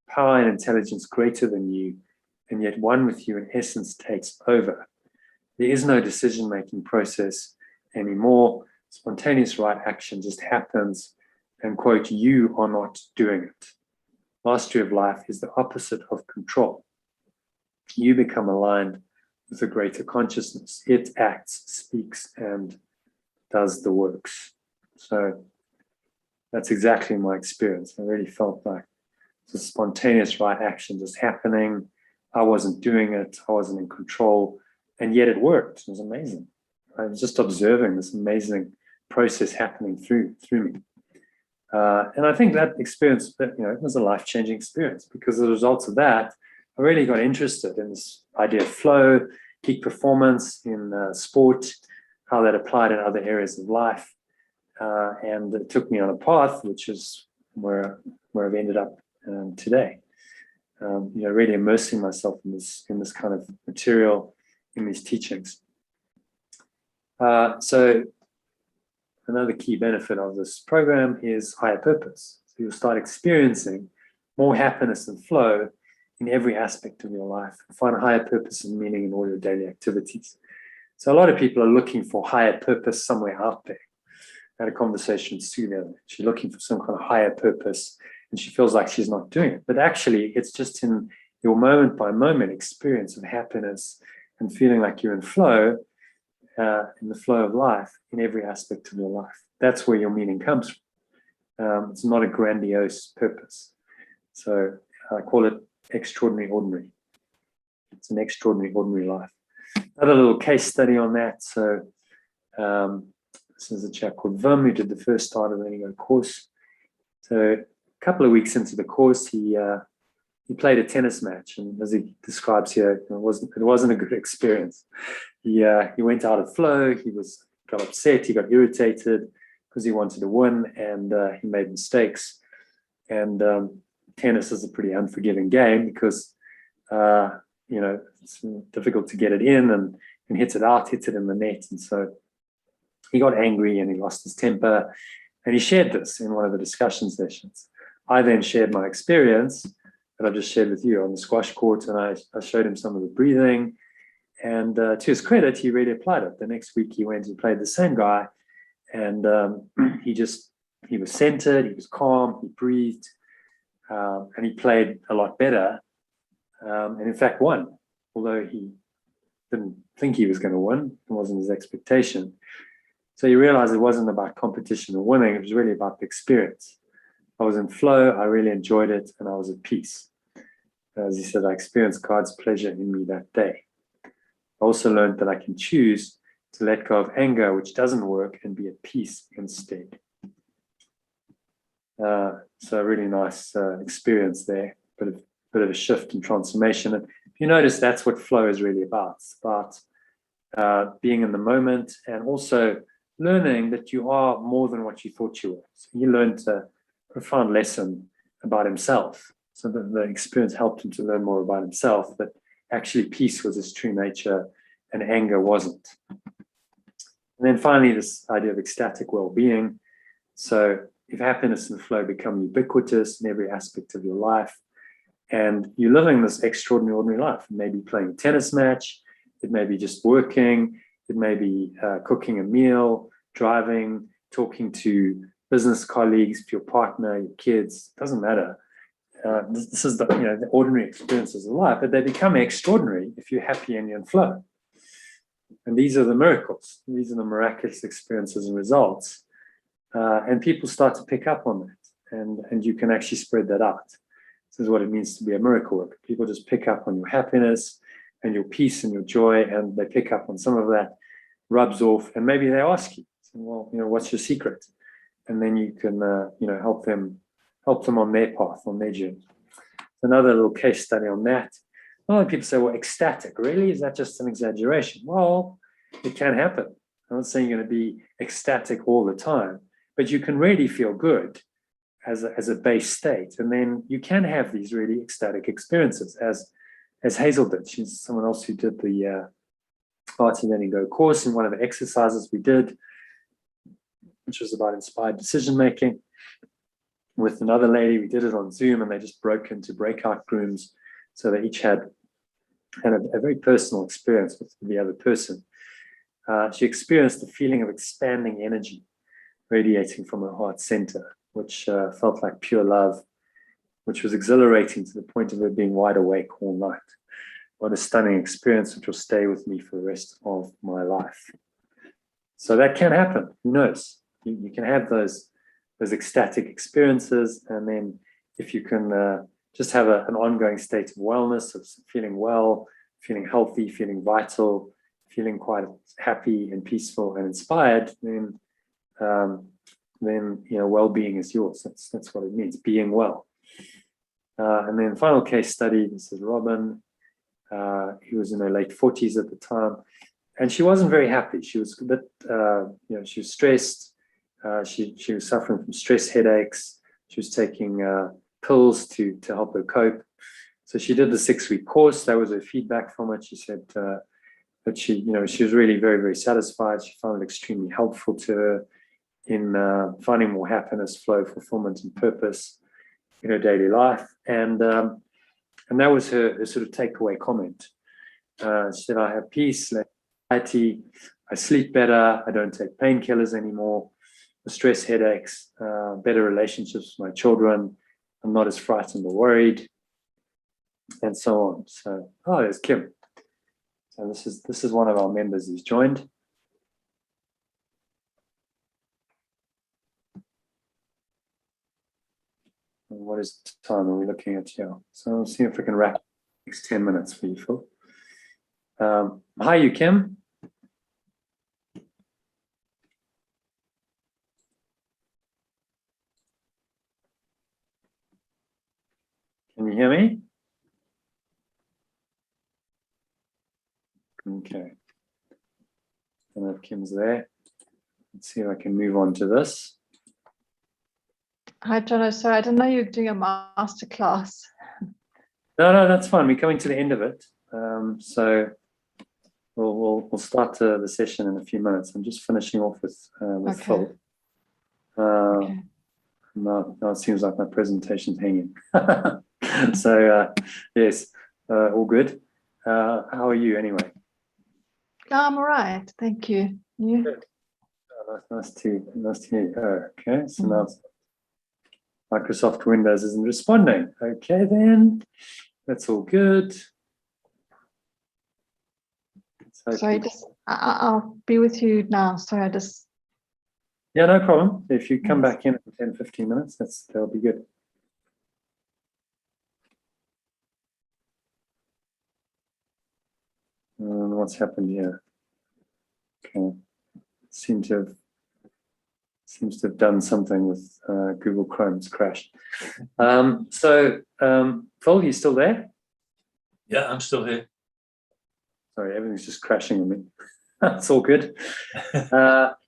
Power and intelligence greater than you, and yet one with you in essence takes over. There is no decision-making process anymore. Spontaneous right action just happens, and quote, you are not doing it. Mastery of life is the opposite of control. You become aligned with a greater consciousness. It acts, speaks, and does the works. So that's exactly my experience. I really felt like the spontaneous right action just happening. I wasn't doing it. I wasn't in control. And yet it worked. It was amazing. I was just observing this amazing process happening through me. And I think that experience, it was a life-changing experience, because as a result of that, I really got interested in this idea of flow, peak performance in sport, how that applied in other areas of life. And it took me on a path, which is where I've ended up today. Really immersing myself in this kind of material, in these teachings. So another key benefit of this program is higher purpose. So you'll start experiencing more happiness and flow in every aspect of your life. Find a higher purpose and meaning in all your daily activities. So a lot of people are looking for higher purpose somewhere out there. I had a conversation with Sue the other day. She's looking for some kind of higher purpose, and she feels like she's not doing it. But actually, it's just in your moment by moment experience of happiness and feeling like you're in flow, in the flow of life, in every aspect of your life. That's where your meaning comes from. It's not a grandiose purpose. So I call it extraordinary ordinary. It's an extraordinary ordinary life. Another little case study on that. So this is a chap called Vim who did the first Start of Letting Go course. So a couple of weeks into the course, he played a tennis match, and as he describes here, it wasn't a good experience. He went out of flow. He got upset. He got irritated because he wanted to win, and he made mistakes. And tennis is a pretty unforgiving game because it's difficult to get it in and hits it out, hits it in the net, and so he got angry and he lost his temper. And he shared this in one of the discussion sessions. I then shared my experience that I just shared with you on the squash court, and I showed him some of the breathing. And to his credit, he really applied it. The next week he went and played the same guy, and he was centered, he was calm, he breathed, and he played a lot better, and in fact won, although he didn't think he was going to win. It wasn't his expectation. So you realize it wasn't about competition or winning. It was really about the experience. I was in flow. I really enjoyed it, and I was at peace. As he said, I experienced God's pleasure in me that day. I also learned that I can choose to let go of anger, which doesn't work, and be at peace instead. So a really nice experience there, bit of a shift and transformation. And if you notice, that's what flow is really about. It's about being in the moment, and also learning that you are more than what you thought you were. So he learned a profound lesson about himself. So the experience helped him to learn more about himself, that actually peace was his true nature and anger wasn't. And then finally, this idea of ecstatic well-being. So if happiness and flow become ubiquitous in every aspect of your life, and you're living this extraordinary life, it may be playing a tennis match, it may be just working, it may be cooking a meal, driving, talking to business colleagues, your partner, your kids, doesn't matter. This is the ordinary experiences of life, but they become extraordinary if you're happy and you're in flow. And these are the miracles. These are the miraculous experiences and results. And people start to pick up on that, and you can actually spread that out. This is what it means to be a miracle worker. People just pick up on your happiness and your peace and your joy, and they pick up on some of that, rubs off, and maybe they ask you, well, what's your secret? And then you can, help them on their path, on their journey. Another little case study on that. A lot of people say, well, ecstatic, really? Is that just an exaggeration? Well, it can happen. I'm not saying you're going to be ecstatic all the time, but you can really feel good as a base state. And then you can have these really ecstatic experiences, as Hazel did. She's someone else who did the Art of Letting Go course. And one of the exercises we did, which was about inspired decision making, with another lady, we did it on Zoom, and they just broke into breakout rooms. So they each had a very personal experience with the other person. She experienced the feeling of expanding energy radiating from her heart center, which felt like pure love, which was exhilarating to the point of her being wide awake all night. What a stunning experience, which will stay with me for the rest of my life. So that can happen. Who knows? You can have those ecstatic experiences, and then if you can just have an ongoing state of wellness, of feeling well, feeling healthy, feeling vital, feeling quite happy and peaceful and inspired, then well-being is yours. That's what it means, being well. And then final case study, this is Robin. He was in her late 40s at the time, and she wasn't very happy. She was a bit, she was stressed. She was suffering from stress headaches. She was taking pills to help her cope. So she did the 6-week course. That was her feedback from it. She said that she was really very, very satisfied. She found it extremely helpful to her in finding more happiness, flow, fulfillment, and purpose in her daily life. And that was her sort of takeaway comment. She said, I have peace, anxiety, I sleep better, I don't take painkillers anymore, the stress headaches, better relationships with my children, I'm not as frightened or worried, and so on. So, there's Kim. So this is one of our members who's joined. And what is the time are we looking at here? So I'll see if we can wrap the next 10 minutes for you, Phil. Hi, you, Kim. Can you hear me? Okay. I don't know if Kim's there. Let's see if I can move on to this. Hi, John. Sorry, I didn't know you were doing a masterclass. No, that's fine. We're coming to the end of it. So we'll start the session in a few minutes. I'm just finishing off with Okay. Phil. Okay. Now it seems like my presentation's hanging. So yes, all good. How are you anyway? I'm all right. Thank you. You? Good. Nice to hear you. Okay, so now Microsoft Windows isn't responding. Okay, then that's all good. Sorry, I'll be with you now. Sorry, I just. Yeah, no problem. If you come Yes. back in 10, 15 minutes, that'll be good. What's happened here? Okay. Seems to have done something with Google Chrome's crashed. Phil, you still there? Yeah, I'm still here. Sorry, everything's just crashing on me. It's all good. That's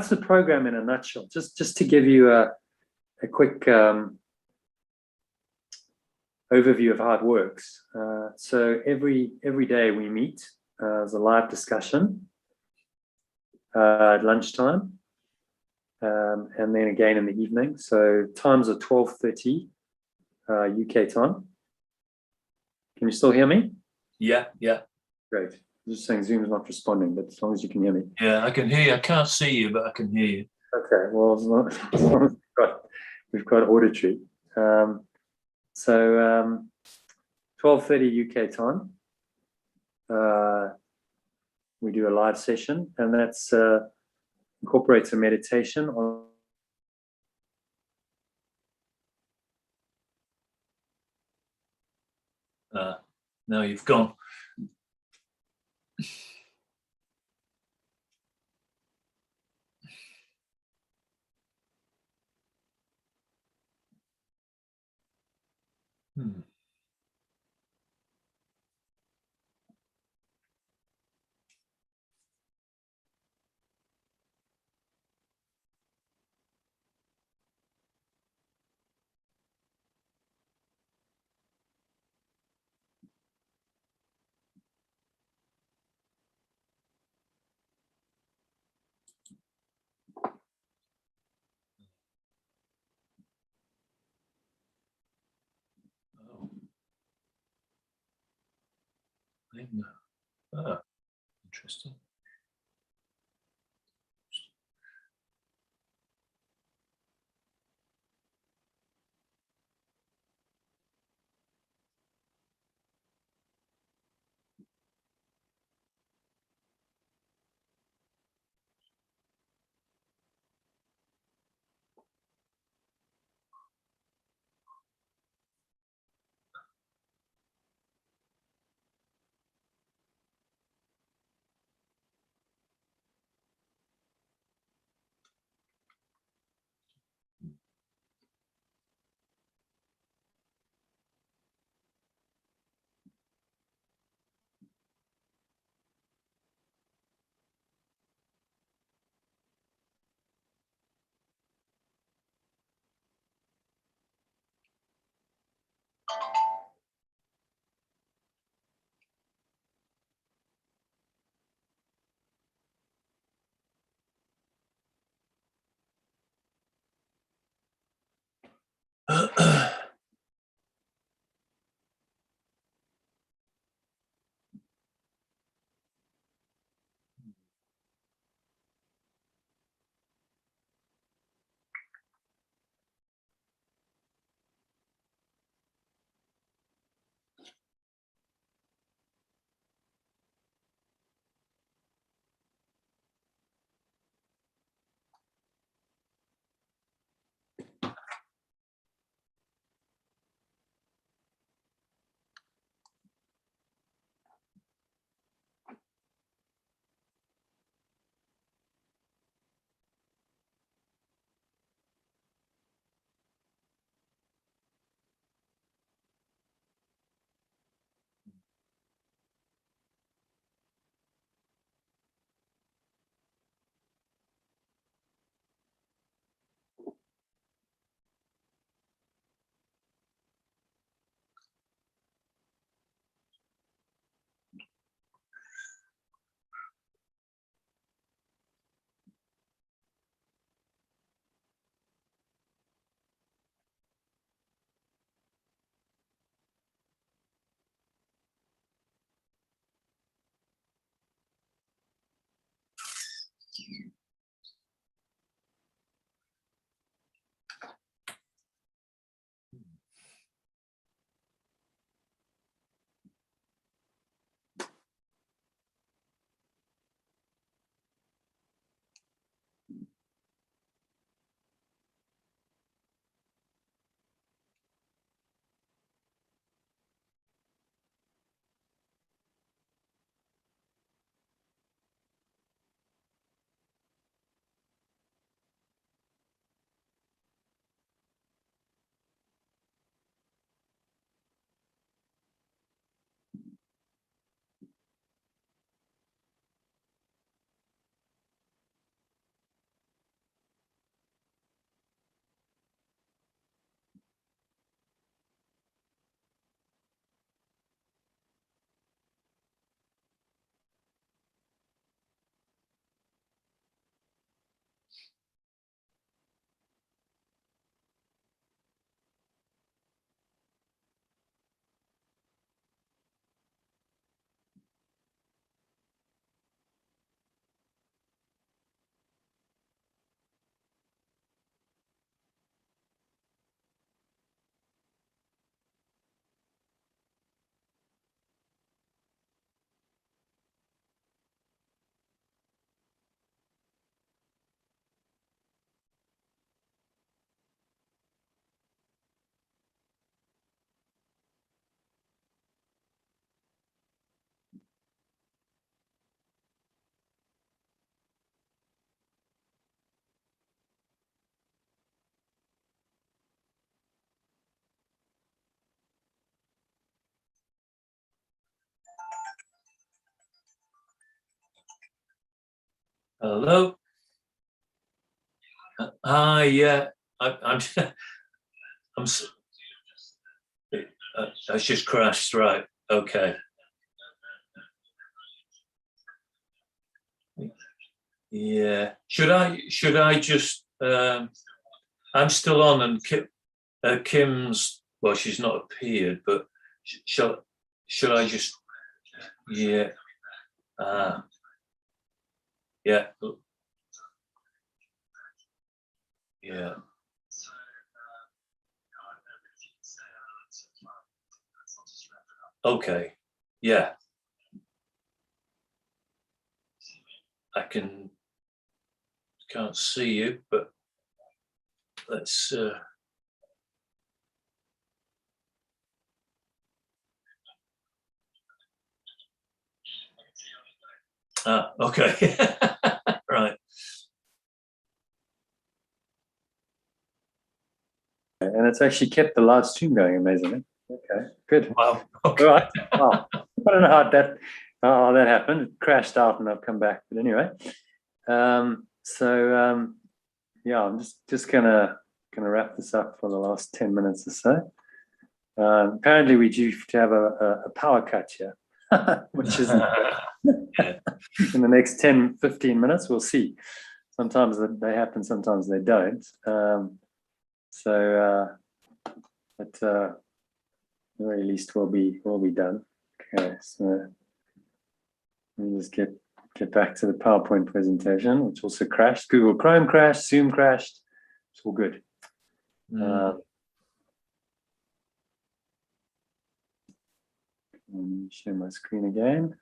the program in a nutshell. Just to give you a quick overview of how it works. So every day we meet. There's a live discussion at lunchtime, and then again in the evening. So times are 12:30 UK time. Can you still hear me? Yeah. Great. I'm just saying Zoom's not responding, but as long as you can hear me. Yeah, I can hear you. I can't see you, but I can hear you. Okay. Well, as long as we've got auditory. 12:30 UK time. We do a live session, and that's incorporates a meditation on. Now you've gone. Oh, interesting. Hello. Hi. Yeah. I'm. I'm. It's just crashed. Right. Okay. Yeah. Should I just? I'm still on, and Kim's. Well, she's not appeared, but should I just? Yeah. Yeah. Yeah. Okay. Yeah. I can't see you, but let's. Okay. Right. And it's actually kept the live stream going amazingly. Okay, good. Wow. Okay. All right. Wow. I don't know how that happened. It crashed out and I've come back. But anyway, yeah, I'm just gonna wrap this up for the last 10 minutes or so. Apparently, we due to have a power cut here, which is Yeah. in the next 10, 15 minutes. We'll see. Sometimes they happen, sometimes they don't. At the very least, we'll be done. Okay, so let me just get back to the PowerPoint presentation, which also crashed. Google Chrome crashed, Zoom crashed. It's all good. Let me share my screen again.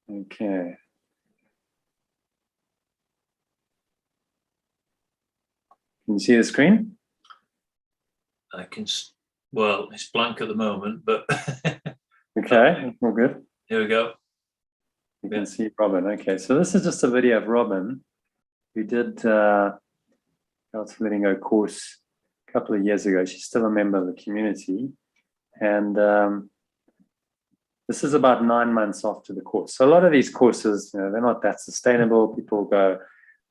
Okay. Can you see the screen? I can. Well, it's blank at the moment, but Okay, all good. here we go. You can see Robin. Okay, so this is just a video of Robin, who did Health for Letting Go course a couple of years ago. She's still a member of the community. And this is about 9 months after the course. So a lot of these courses, they're not that sustainable. People go,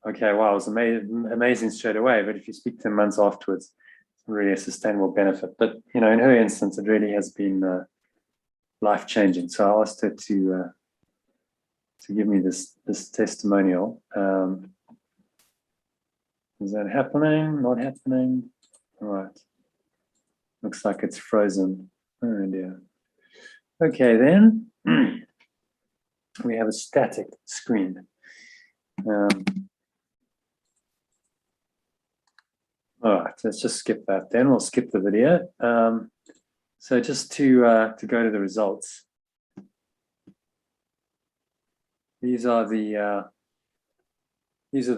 okay, wow, it was amazing straight away. But if you speak to them months afterwards, it's really a sustainable benefit. But, in her instance, it really has been life-changing. So I asked her to give me this testimonial. Is that happening? Not happening? All right. Looks like it's frozen. Oh dear. Okay, then we have a static screen. All right, let's just skip that then. We'll skip the video. So just to go to the results. These are the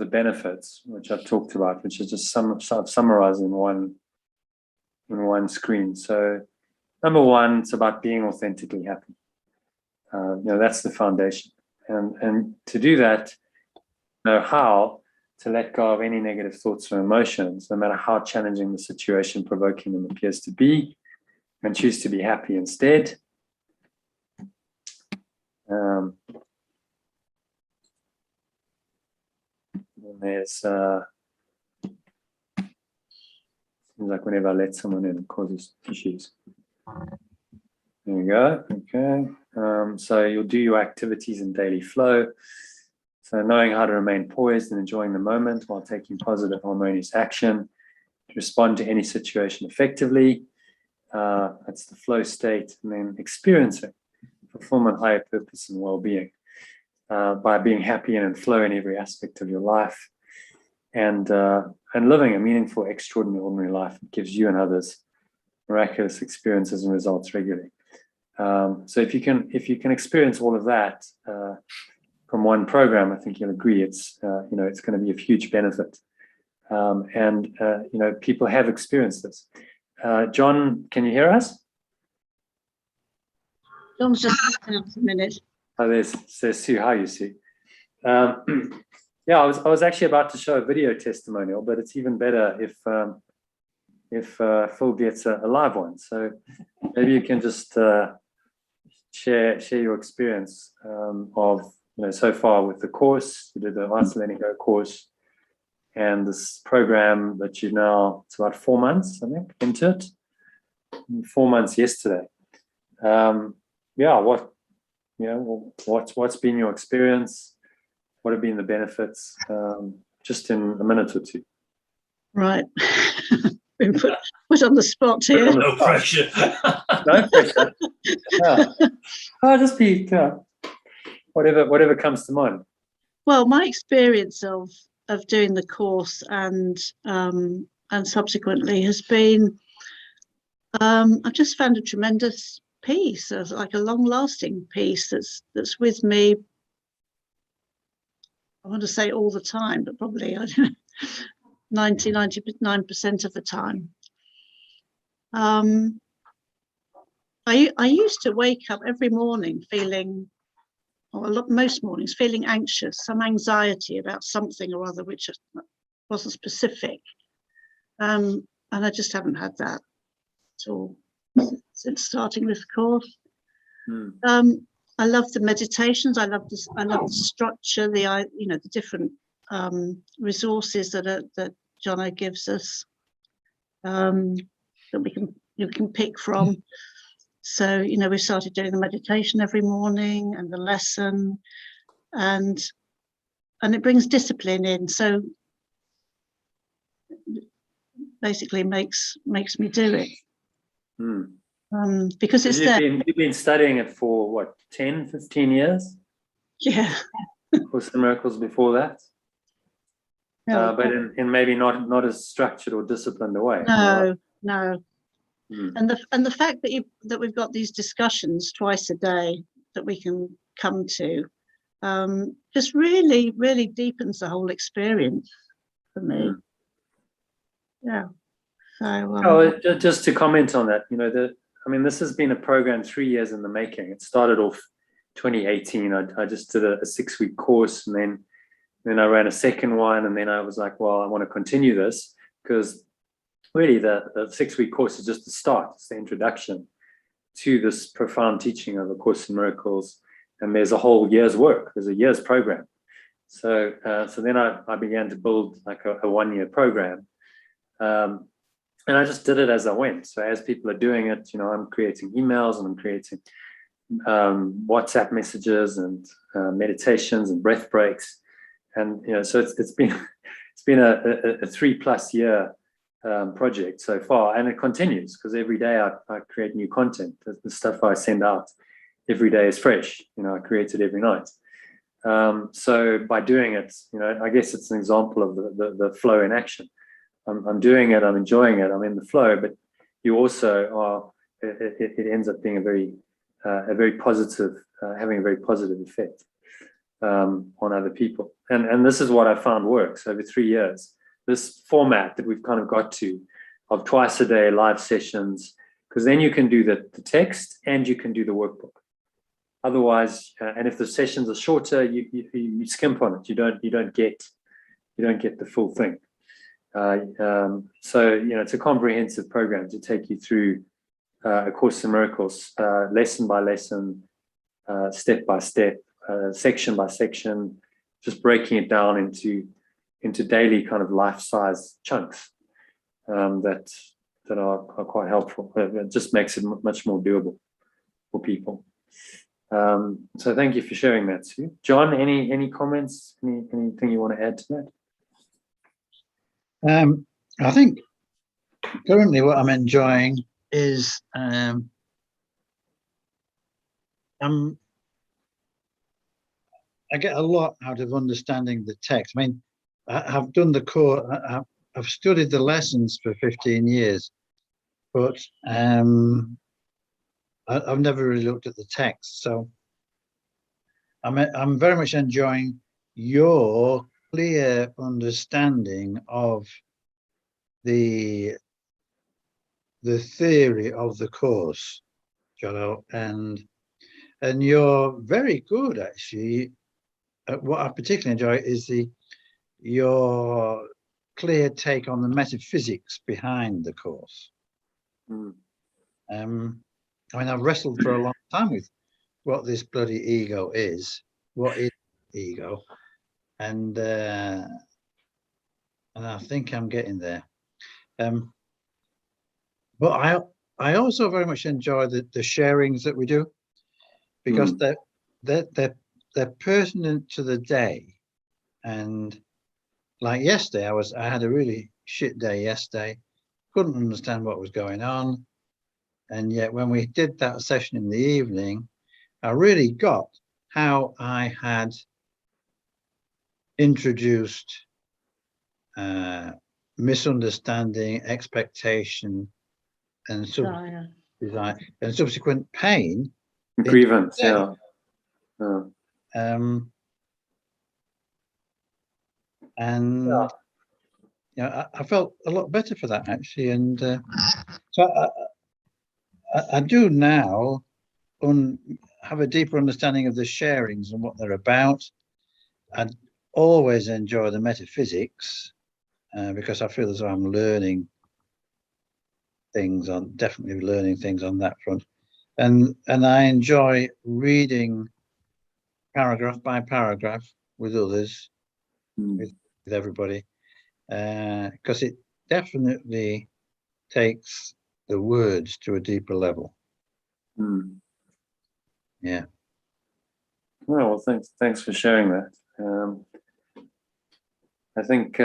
benefits which I've talked about, which is just summarized in one screen. So number one, it's about being authentically happy. That's the foundation. And to do that, know how to let go of any negative thoughts or emotions, no matter how challenging the situation provoking them appears to be, and choose to be happy instead. There's seems like whenever I let someone in, it causes issues. There we go. Okay. So you'll do your activities in daily flow. So knowing how to remain poised and enjoying the moment while taking positive, harmonious action to respond to any situation effectively. That's the flow state, and then experiencing fulfillment, higher purpose, and well-being by being happy and in flow in every aspect of your life, and living a meaningful, extraordinary, ordinary life that gives you and others miraculous experiences and results regularly. So if you can experience all of that from one program, I think you'll agree it's it's going to be a huge benefit. People have experienced this. John, can you hear us? John's just a minute. Oh, there's Sue. How you, Sue? Yeah, I was actually about to show a video testimonial, but it's even better if Phil gets a live one. So maybe you can just share your experience of so far with the course. You did the Master Learning Go course, and this program that you now, it's about 4 months, I think, into it. 4 months yesterday. Yeah, what's been your experience? What have been the benefits? Just in a minute or two. Right. Been put on the spot here. No pressure. No pressure. Yeah. Oh, just be whatever comes to mind. Well, my experience of doing the course and subsequently has been, I've just found a tremendous peace, as like a long-lasting peace that's with me. I want to say all the time, but probably, I don't know, 99% of the time. I used to wake up every morning feeling, or most mornings, feeling anxious, some anxiety about something or other which wasn't specific. And I just haven't had that at all since starting this course. I love the meditations. I love the structure, the different resources that Jono gives us, that we can pick from. So we started doing the meditation every morning and the lesson, and it brings discipline in. So basically makes me do it. Because it's you've been studying it for what, 10, 15 years? Yeah. Course in Miracles before that? No, but in maybe not as structured or disciplined a way. No. And the fact that we've got these discussions twice a day that we can come to, just really, really deepens the whole experience for me. Yeah. So just to comment on that, this has been a program 3 years in the making. It started off 2018. I just did a 6-week course, and then I ran a second one, and then I was like, well, I want to continue this, because really the 6-week course is just the start. It's the introduction to this profound teaching of A Course in Miracles, and there's a whole year's work. There's a year's program. So then I began to build like a 1-year program. And I just did it as I went. So as people are doing it, I'm creating emails, and I'm creating WhatsApp messages and meditations and breath breaks. And, so it's been a 3+ year project so far, and it continues, because every day I create new content. The stuff I send out every day is fresh. I create it every night. So by doing it, I guess it's an example of the flow in action. I'm doing it, I'm enjoying it, I'm in the flow, but you also are, it ends up being a very positive, having a very positive effect on other people. And this is what I found works over 3 years. This format that we've kind of got to, of twice a day live sessions, because then you can do the text and you can do the workbook. Otherwise, and if the sessions are shorter, you skimp on it. You don't get the full thing. So it's a comprehensive program to take you through A Course in Miracles, lesson by lesson, step by step, section by section, just breaking it down into daily kind of life-size chunks that are quite helpful. It just makes it much more doable for people. So thank you for sharing that, Sue. John, any comments? Anything you want to add to that? I think currently what I'm enjoying is I get a lot out of understanding the text. I mean, I've done the course, I've studied the lessons for 15 years, but I've never really looked at the text. So I'm very much enjoying your clear understanding of the theory of the course, Jono, and And you're very good, actually. What I particularly enjoy is your clear take on the metaphysics behind the course. Mm. I mean, I've wrestled for a long time with what this bloody ego is. What is ego? And I think I'm getting there. But I also very much enjoy the sharings that we do, because they're pertinent to the day. And like yesterday, I had a really shit day yesterday. Couldn't understand what was going on. And yet when we did that session in the evening, I really got how I had introduced misunderstanding, expectation, and subsequent pain. Grievance, yeah. And I felt a lot better for that, actually. And so I do now have a deeper understanding of the sharings and what they're about. I always enjoy the metaphysics because I feel as though I'm learning things definitely learning things on that front. And I enjoy reading paragraph by paragraph with others, with everybody, because it definitely takes the words to a deeper level. Yeah. Well, thanks for sharing that. I think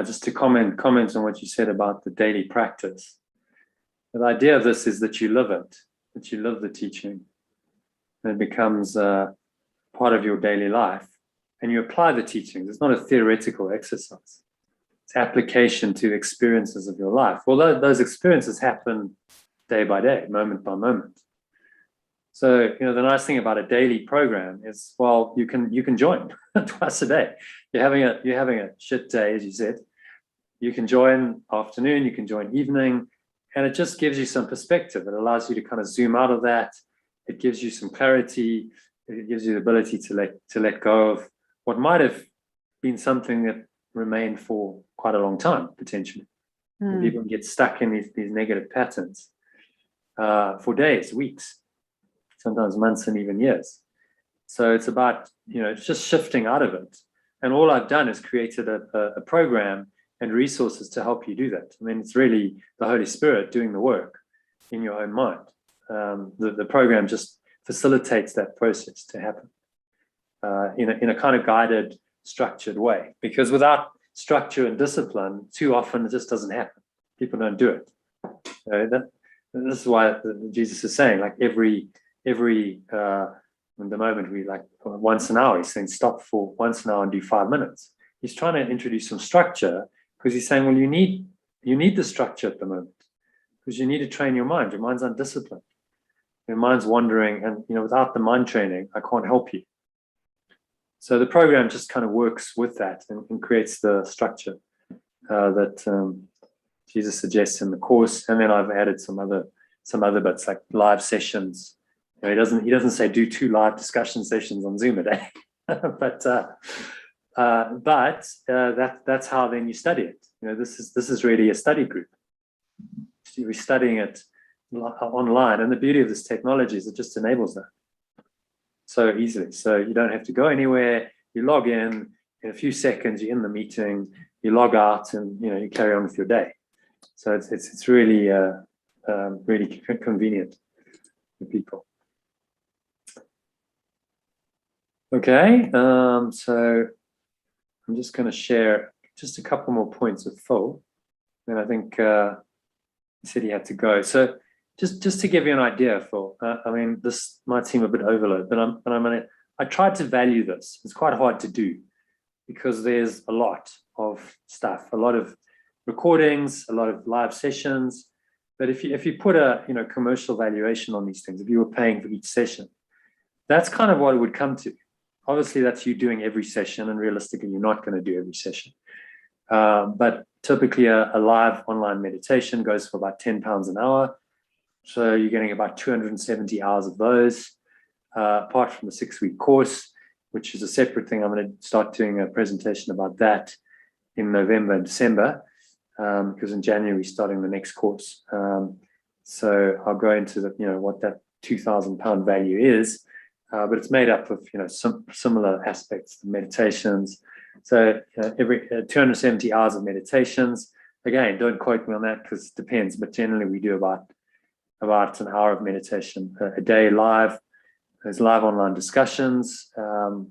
just to comment on what you said about the daily practice. The idea of this is that you live it, that you live the teaching, and it becomes part of your daily life, and you apply the teachings. It's not a theoretical exercise. It's application to the experiences of your life. Well, those experiences happen day by day, moment by moment. So, the nice thing about a daily program is, well, you can join twice a day. You're having a shit day, as you said. You can join afternoon, you can join evening, and it just gives you some perspective. It allows you to kind of zoom out of that. It gives you some clarity. It gives you the ability to let go of what might have been something that remained for quite a long time, potentially. People get stuck in these negative patterns for days, weeks, sometimes months, and even years. So it's about just shifting out of it. And all I've done is created a program and resources to help you do that. I mean, it's really the Holy Spirit doing the work in your own mind. The program just facilitates that process to happen in a kind of guided, structured way. Because without structure and discipline, too often it just doesn't happen. People don't do it. This is why Jesus is saying, like every the moment we once an hour, he's saying stop for once an hour and do 5 minutes. He's trying to introduce some structure, because he's saying, well, you need the structure at the moment, because you need to train your mind. Your mind's undisciplined. Your mind's wandering, and without the mind training, I can't help you. So the program just kind of works with that and creates the structure that Jesus suggests in the course. And then I've added some other bits, like live sessions. He doesn't say do 2 live discussion sessions on Zoom a day, but that's how then you study it. This is really a study group. We're studying it online, and the beauty of this technology is it just enables that so easily. So you don't have to go anywhere. You log in a few seconds. You're in the meeting. You log out, and you carry on with your day. So it's really really convenient for people. Okay, so I'm just going to share just a couple more points with Phil, and I think he said he had to go. So just to give you an idea, Phil, I mean, this might seem a bit overload, but I tried to value this. It's quite hard to do because there's a lot of stuff, a lot of recordings, a lot of live sessions. But if you put a commercial valuation on these things, if you were paying for each session, that's kind of what it would come to. Obviously, that's you doing every session, and realistically, you're not going to do every session. But typically, a live online meditation goes for about £10 an hour. So you're getting about 270 hours of those, apart from the 6-week course, which is a separate thing. I'm going to start doing a presentation about that in November and December, because in January we're starting the next course. So I'll go into the, what that £2,000 value is, but it's made up of, some similar aspects, the meditations. So every 270 hours of meditations. Again, don't quote me on that because it depends, but generally we do about an hour of meditation a day live. There's live online discussions,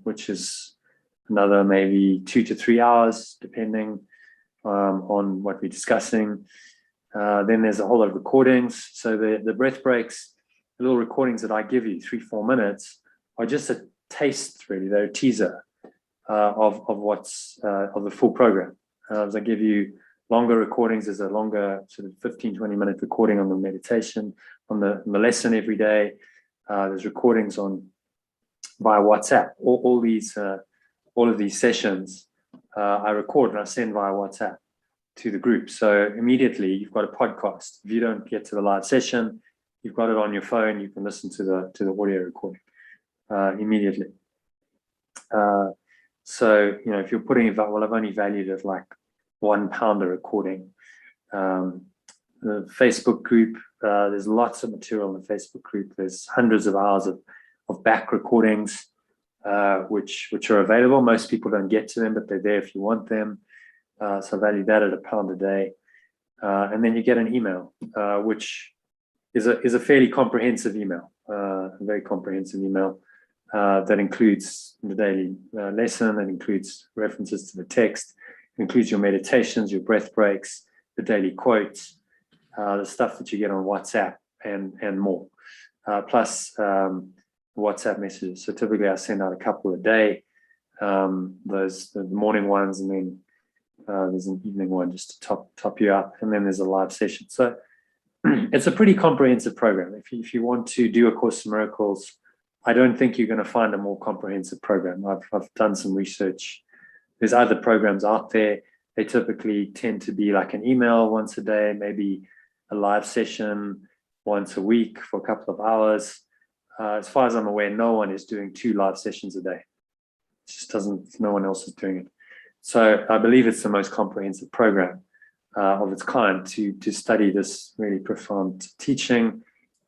which is another maybe 2 to 3 hours, depending on what we're discussing. Then there's a whole lot of recordings. So the breath breaks, the little recordings that I give you, 3-4 minutes, are just a taste, really. They're a teaser of what's of the full program. As I give you longer recordings, there's a longer sort of 15-20 minute recording on the meditation, on the lesson every day. There's recordings via WhatsApp. All of these sessions I record and I send via WhatsApp to the group. So immediately you've got a podcast. If you don't get to the live session, you've got it on your phone. You can listen to the audio recording immediately. So if you're putting it, well, I've only valued it like £1 a recording. The Facebook group, there's lots of material in the Facebook group. There's hundreds of hours of back recordings, which are available. Most people don't get to them, but they're there if you want them. So I value that at £1 a day. And then you get an email, which is a fairly comprehensive email, a very comprehensive email that includes the daily lesson, that includes references to the text, includes your meditations, your breath breaks, the daily quotes, the stuff that you get on WhatsApp and more, plus WhatsApp messages. So typically I send out a couple a day, those the morning ones, and then there's an evening one just to top you up, and then there's a live session. So it's a pretty comprehensive program. If you want to do A Course in Miracles, I don't think you're going to find a more comprehensive program. I've done some research. There's other programs out there. They typically tend to be like an email once a day, maybe a live session once a week for a couple of hours. As far as I'm aware, no one is doing 2 live sessions a day. It just no one else is doing it. So I believe it's the most comprehensive program of its kind to study this really profound teaching.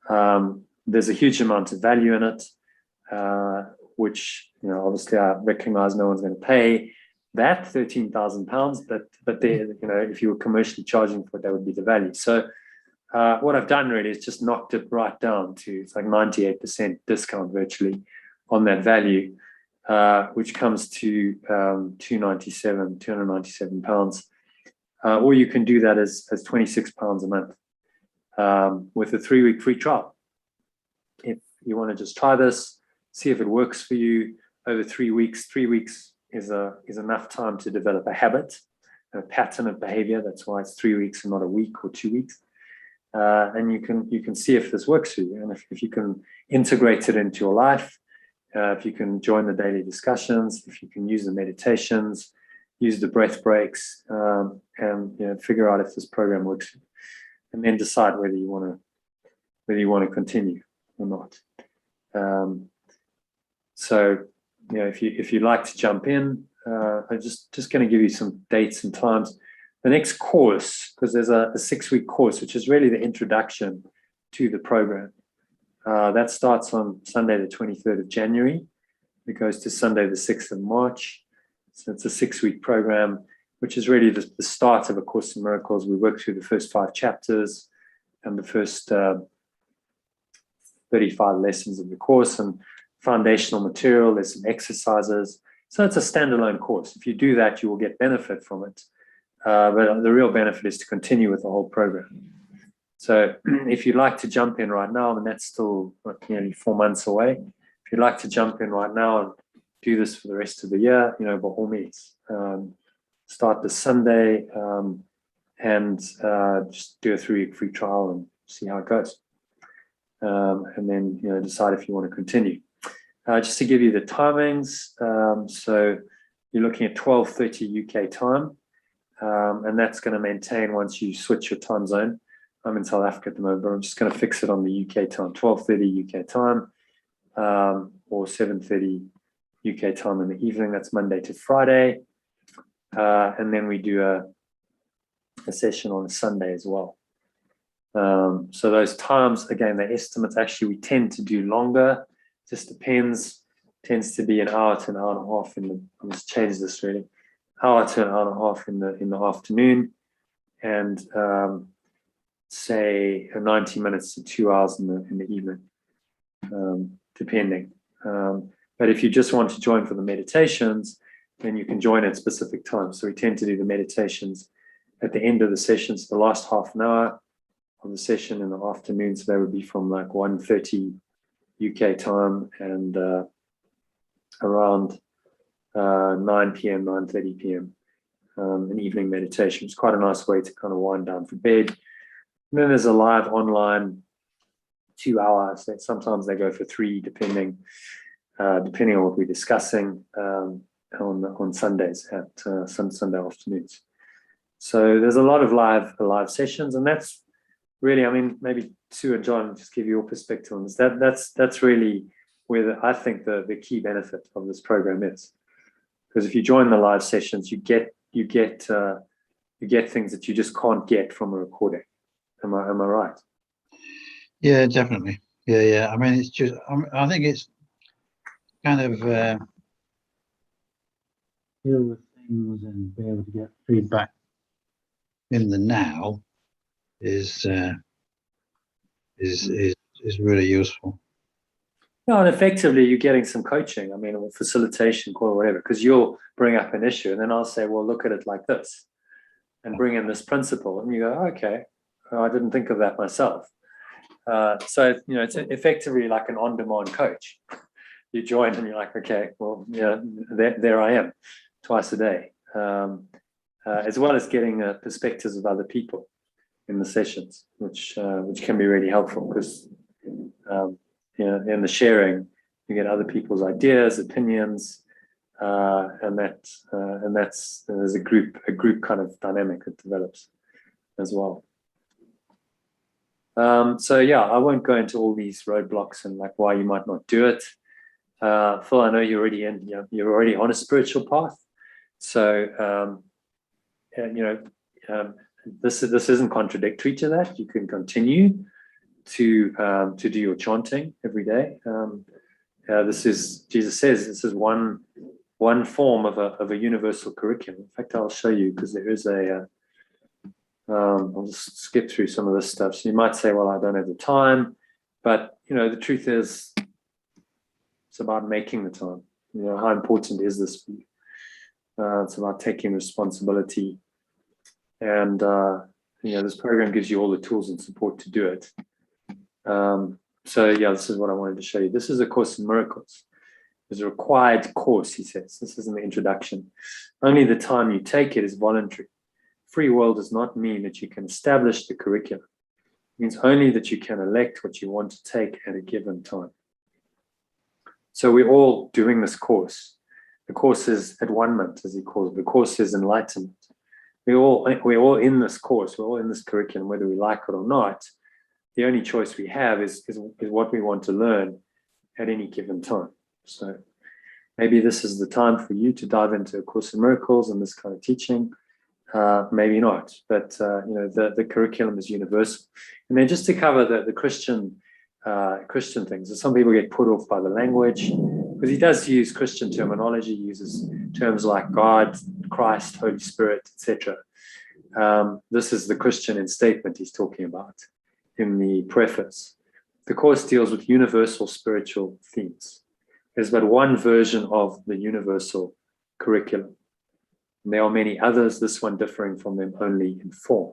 There's a huge amount of value in it, which, obviously I recognize no one's going to pay that £13,000, but there, if you were commercially charging for it, that would be the value. So what I've done really is just knocked it right down to, it's like 98% discount virtually on that value, which comes to £297. Or you can do that as £26 a month with a 3-week free trial. If you want to just try this, see if it works for you over 3 weeks. 3 weeks is enough time to develop a habit, a pattern of behavior. That's why it's 3 weeks and not a week or 2 weeks. And you can see if this works for you, and if you can integrate it into your life, if you can join the daily discussions, if you can use the meditations, use the breath breaks, and figure out if this program works for you, and then decide whether you want to continue or not. So if you'd like to jump in, I'm just going to give you some dates and times. The next course, because there's a 6-week course, which is really the introduction to the program. That starts on Sunday, the 23rd of January. It goes to Sunday, the 6th of March. So it's a 6-week program, which is really the start of A Course in Miracles. We work through the first 5 chapters and the first 35 lessons of the course and foundational material. There's some exercises. So it's a standalone course. If you do that, you will get benefit from it. But the real benefit is to continue with the whole program. So if you'd like to jump in right now, and that's still nearly 4 months away, if you'd like to jump in right now and do this for the rest of the year, by all means, start this Sunday and just do a 3-week free trial and see how it goes. And then, decide if you want to continue. Just to give you the timings, so you're looking at 12:30 UK time, and that's going to maintain once you switch your time zone. I'm in South Africa at the moment, but I'm just going to fix it on the UK time, 12:30 UK time, or 7:30 UK time in the evening. That's Monday to Friday. And then we do a session on a Sunday as well. So those times, again, the estimates, actually, we tend to do longer. Just depends. Tends to be an hour to an hour and a half in the, I'll just change this really, hour to an hour and a half in the afternoon, and say 90 minutes to 2 hours in the evening, depending. But if you just want to join for the meditations, then you can join at specific times. So we tend to do the meditations at the end of the sessions, the last half an hour of the session in the afternoon. So that would be from like 1:30 UK time and around 9 p.m., 9:30 p.m. An evening meditation. It's quite a nice way to kind of wind down for bed. And then there's a live online 2 hours. Sometimes they go for 3, depending on what we're discussing on Sundays at some Sunday afternoons. So there's a lot of live sessions, and that's really, I mean, maybe Sue and John, just give you your perspective on this. That's really where I think the key benefit of this program is, because if you join the live sessions, you get things that you just can't get from a recording. Am I right? Yeah, definitely. Yeah. I mean, it's just, I think it's kind of deal with things and be able to get feedback in the now is really useful. No, and effectively you're getting some coaching, I mean, or facilitation, call it whatever, because you'll bring up an issue and then I'll say, well, look at it like this, and bring in this principle, and you go, okay, I didn't think of that myself. So, you know, it's effectively like an on-demand coach. You join and you're like, okay, well, yeah, there I am twice a day, as well as getting perspectives of other people in the sessions, which can be really helpful, because you know, in the sharing, you get other people's ideas, opinions, and that's there's a group kind of dynamic that develops as well. So yeah, I won't go into all these roadblocks and like why you might not do it. Phil, I know you're already on a spiritual path, so this isn't contradictory to that. You can continue to do your chanting every day. This is, Jesus says, this is one form of a universal curriculum. In fact, I'll show you, because there is I'll just skip through some of this stuff. So you might say, well, I don't have the time, but you know, the truth is, it's about making the time. You know, how important is this for you? It's about taking responsibility, and you know, this program gives you all the tools and support to do it. So yeah, this is what I wanted to show you. This is A Course in Miracles. It's a required course, he says. This isn't the introduction. Only the time you take it is voluntary. Free will does not mean that you can establish the curriculum. It means only that you can elect what you want to take at a given time. So we're all doing this course. The course is at-one-ment, as he calls it. The course is enlightenment. We're all in this course. We're all in this curriculum, whether we like it or not. The only choice we have is what we want to learn at any given time. So maybe this is the time for you to dive into A Course in Miracles and this kind of teaching. Maybe not, but you know, the curriculum is universal. And then just to cover the Christian things, so some people get put off by the language, because he does use Christian terminology. He uses terms like God, Christ, Holy Spirit, etc. This is the Christian statement he's talking about in the preface. The course deals with universal spiritual themes. There's but one version of the universal curriculum. And there are many others, this one differing from them only in form.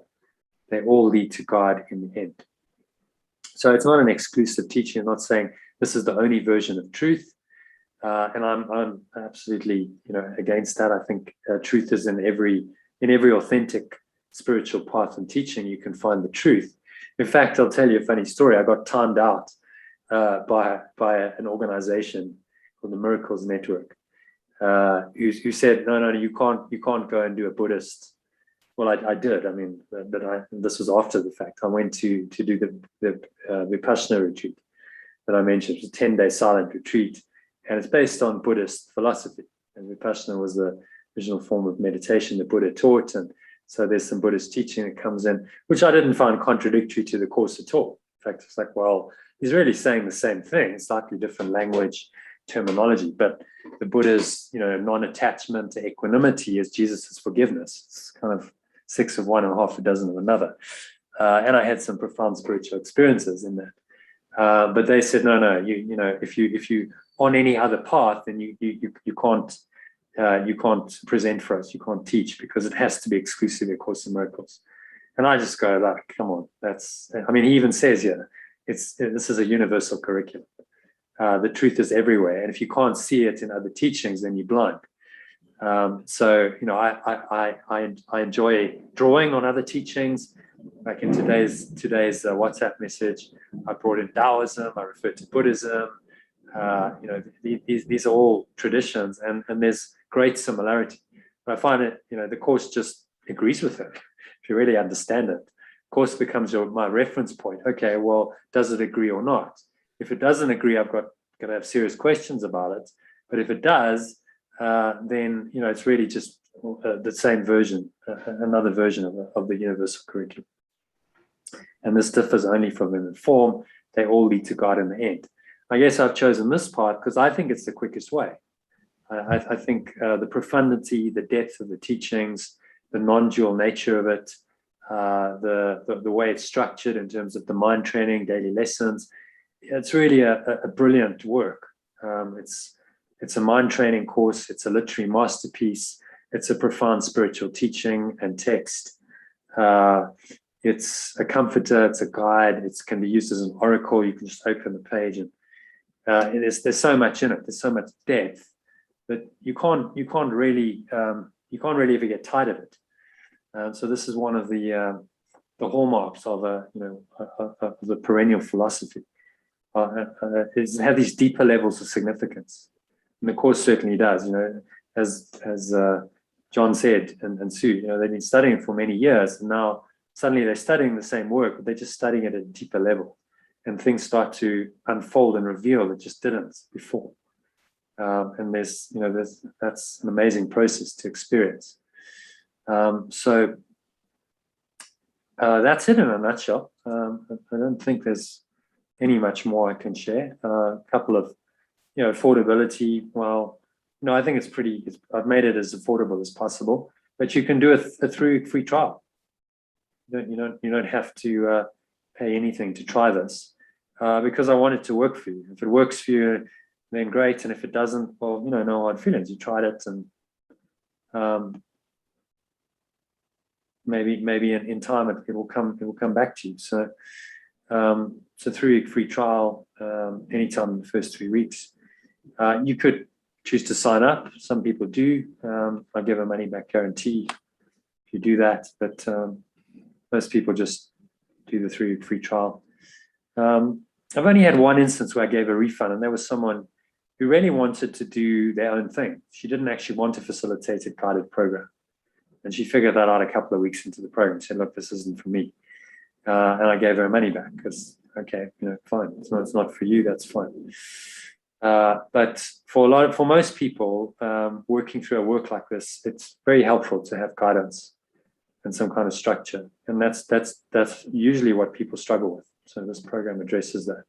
They all lead to God in the end. So it's not an exclusive teaching. I'm not saying this is the only version of truth. And I'm absolutely, you know, against that. I think truth is in every authentic spiritual path and teaching. You can find the truth. In fact, I'll tell you a funny story. I got timed out by an organization called the Miracles Network, who said, no, you can't go and do a Buddhist well, I did. I mean, but this was after the fact. I went to do the Vipassana retreat that I mentioned. It was a 10-day silent retreat, and it's based on Buddhist philosophy. And Vipassana was the original form of meditation the Buddha taught, and so there's some Buddhist teaching that comes in, which I didn't find contradictory to the course at all. In fact, it's like, well, he's really saying the same thing, slightly different language, terminology, but the Buddha's, non-attachment to equanimity is Jesus's forgiveness. It's kind of 6 of one and half a dozen of another. And I had some profound spiritual experiences in that. But they said, no, if you on any other path, then you can't present for us, you can't teach, because it has to be exclusively a Course in Miracles. And I just go, like, come on, he even says here, this is a universal curriculum. The truth is everywhere, and if you can't see it in other teachings, then you're blind. So I enjoy drawing on other teachings. Like in today's WhatsApp message, I brought in Taoism, I referred to Buddhism. These are all traditions, and there's great similarity. But I find it, the Course just agrees with it. If you really understand it, Course becomes my reference point. Okay, well, does it agree or not? If it doesn't agree, I've got to have serious questions about it. But if it does, then it's really just the same version, another version of the universal curriculum. And this differs only from them in form. They all lead to God in the end. I guess I've chosen this path because I think it's the quickest way. I think the profundity, the depth of the teachings, the non-dual nature of it, the way it's structured in terms of the mind training, daily lessons, it's really a brilliant work. It's a mind training course. It's a literary masterpiece. It's a profound spiritual teaching and text. It's a comforter. It's a guide. It can be used as an oracle. You can just open the page, and there's so much in it. There's so much depth that you can't really ever get tired of it. So this is one of the hallmarks of the perennial philosophy. Is have these deeper levels of significance, and the Course certainly does. As John said, and Sue, they've been studying for many years, and now suddenly they're studying the same work, but they're just studying it at a deeper level, and things start to unfold and reveal that just didn't before. And that's an amazing process to experience. So that's it in a nutshell. I don't think there's any much more I can share. A couple of, affordability. Well, I think I've made it as affordable as possible, but you can do a through free trial. You don't have to pay anything to try this, because I want it to work for you. If it works for you, then great. And if it doesn't, well, no hard feelings. You tried it, and maybe in time it will come back to you. So it's a 3-week free trial, anytime in the first 3 weeks. You could choose to sign up. Some people do. I give a money back guarantee if you do that, but most people just do the 3-week free trial. I've only had one instance where I gave a refund, and there was someone who really wanted to do their own thing. She didn't actually want a facilitated guided program. And she figured that out a couple of weeks into the program. She said, look, this isn't for me. And I gave her money back because, okay, fine. It's not for you. That's fine. But for most people, working through a work like this, it's very helpful to have guidance and some kind of structure. And that's usually what people struggle with. So this program addresses that.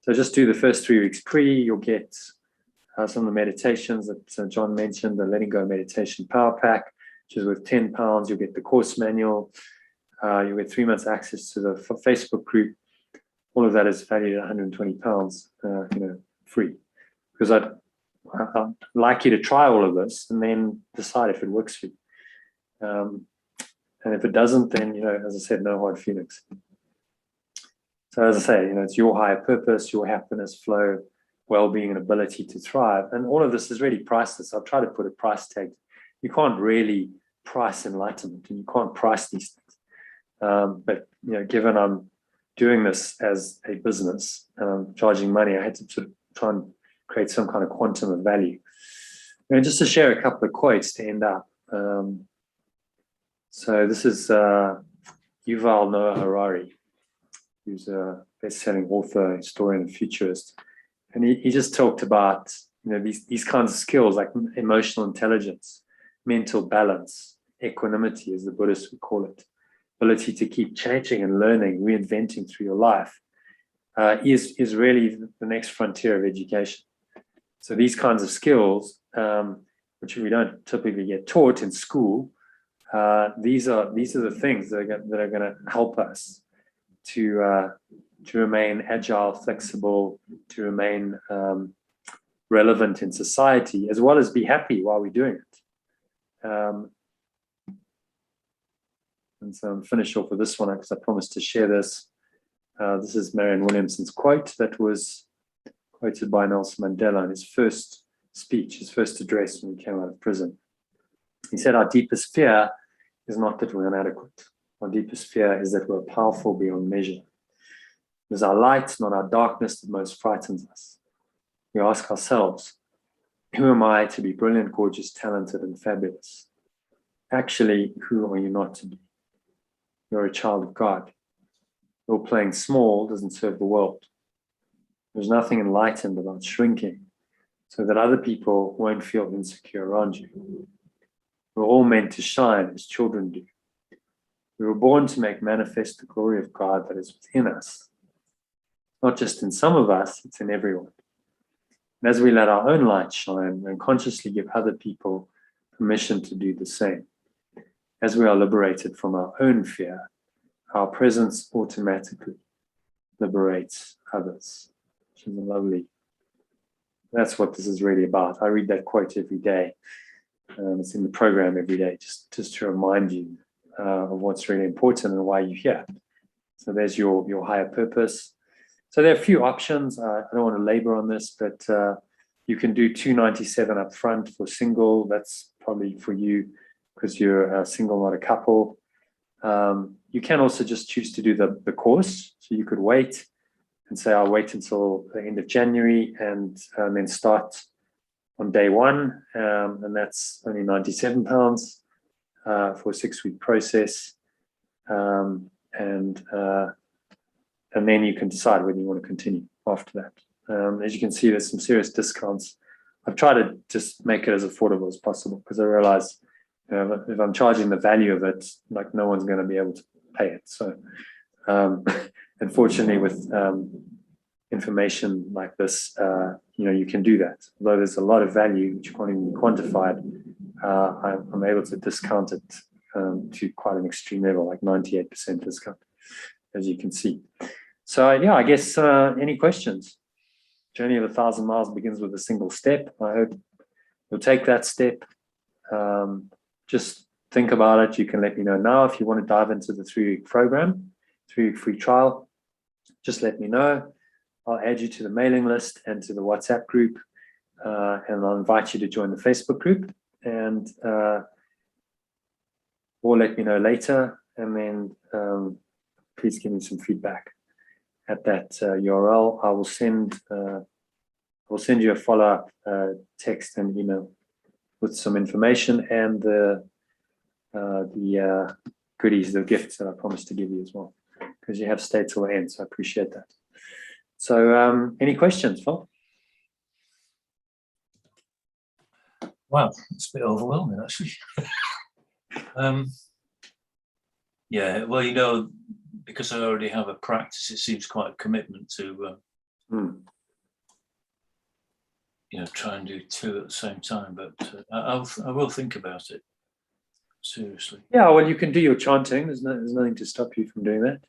So just do the first 3 weeks pre. You'll get some of the meditations that John mentioned, the Letting Go Meditation Power Pack, which is worth £10. You'll get the course manual. You'll get 3 months access to the Facebook group. All of that is valued at £120, free. Because I'd like you to try all of this and then decide if it works for you. And if it doesn't, then, as I said, no hard feelings. So as I say, it's your higher purpose, your happiness, flow, well-being, and ability to thrive. And all of this is really priceless. I'll try to put a price tag. You can't really price enlightenment, and you can't price these things. But given I'm doing this as a business and I'm charging money, I had to sort of try and create some kind of quantum of value. And just to share a couple of quotes to end up. So this is Yuval Noah Harari, who's a best-selling author, historian, and futurist. And he just talked about, you know, these kinds of skills like emotional intelligence, mental balance, equanimity, as the Buddhists would call it, ability to keep changing and learning, reinventing through your life, is really the next frontier of education. So these kinds of skills, which we don't typically get taught in school, these are the things that are going to help us to remain agile, flexible, to remain relevant in society, as well as be happy while we're doing it. And so I'm finished off with this one because I promised to share this. This is Marianne Williamson's quote that was quoted by Nelson Mandela in his first speech, his first address when he came out of prison. He said, "Our deepest fear is not that we're inadequate. Our deepest fear is that we're powerful beyond measure. It is our light, not our darkness, that most frightens us. We ask ourselves, who am I to be brilliant, gorgeous, talented, and fabulous? Actually, who are you not to be? You're a child of God. Your playing small doesn't serve the world. There's nothing enlightened about shrinking so that other people won't feel insecure around you. We're all meant to shine as children do. We were born to make manifest the glory of God that is within us. Not just in some of us, it's in everyone. And as we let our own light shine and consciously give other people permission to do the same, as we are liberated from our own fear, our presence automatically liberates others. Which is lovely. That's what this is really about. I read that quote every day. It's in the program every day, just to remind you of what's really important and why you're here. So there's your higher purpose. So there are a few options. I don't want to labor on this, but you can do $297 up front for single. That's probably for you because you're a single, not a couple. You can also just choose to do the course. So you could wait and say, I'll wait until the end of January and then start on day one. And that's only £97 for a 6-week process. And then you can decide whether you want to continue after that. As you can see, there's some serious discounts. I've tried to just make it as affordable as possible because I realize if I'm charging the value of it, like no one's going to be able to pay it. So unfortunately, with information like this, you can do that. Although there's a lot of value which can't even be quantified, I'm able to discount it to quite an extreme level, like 98% discount, as you can see. So yeah, I guess any questions? Journey of 1,000 miles begins with a single step. I hope you'll take that step. Just think about it. You can let me know now if you want to dive into the 3-week program, 3-week free trial. Just let me know. I'll add you to the mailing list and to the WhatsApp group, and I'll invite you to join the Facebook group, and or let me know later, and then please give me some feedback at that URL. I will send you a follow-up text and email with some information and the goodies, the gifts that I promised to give you as well, because you have stayed till the end, so I appreciate that. So any questions, Phil? Wow, it's a bit overwhelming, actually. Yeah, well, because I already have a practice, it seems quite a commitment to, try and do 2 at the same time. But I will think about it seriously. Yeah, well, you can do your chanting. There's nothing to stop you from doing that.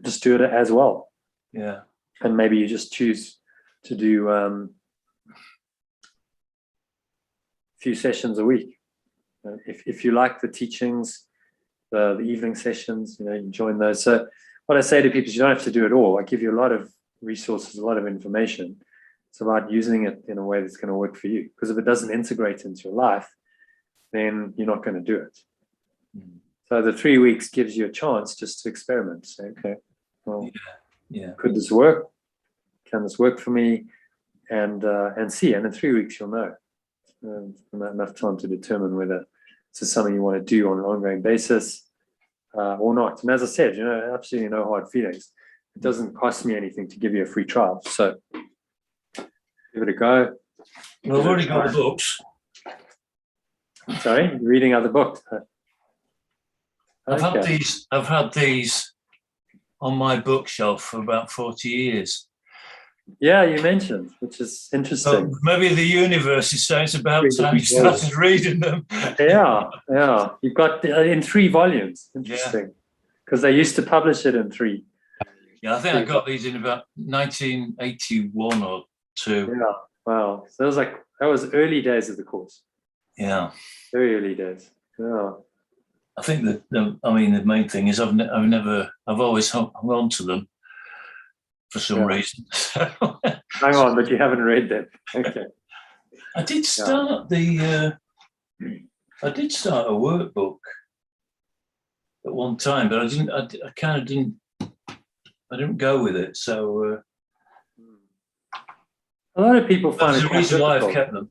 Just do it as well. Yeah. And maybe you just choose to do a few sessions a week. If you like the teachings, the evening sessions, you join those. So what I say to people is you don't have to do it all. I give you a lot of resources, a lot of information. It's about using it in a way that's going to work for you. Because if it doesn't integrate into your life, then you're not going to do it. So the 3 weeks gives you a chance just to experiment. Say, okay, well, could this work? Can this work for me? And see. And in 3 weeks, you'll know. Enough time to determine whether this is something you want to do on an ongoing basis or not. And as I said, absolutely no hard feelings. It doesn't cost me anything to give you a free trial. So give it a go. Well, I've already got the books. Sorry, reading other books. I've had these on my bookshelf for about 40 years. Yeah, you mentioned, which is interesting. So maybe the universe is saying it's about time you started reading them. Yeah. You've got in 3 volumes. Interesting. Because they used to publish it in 3. Yeah, I think I got these in about 1981 or 2. Yeah. Wow. So that was early days of the course. Yeah. Very early days. Yeah. I think that the main thing is I've always hung on to them for some reason. Hang on, but you haven't read them. Okay. I did start a workbook at one time, but I didn't go with it. So a lot of people find that's it the quite reason why I've difficult. kept them.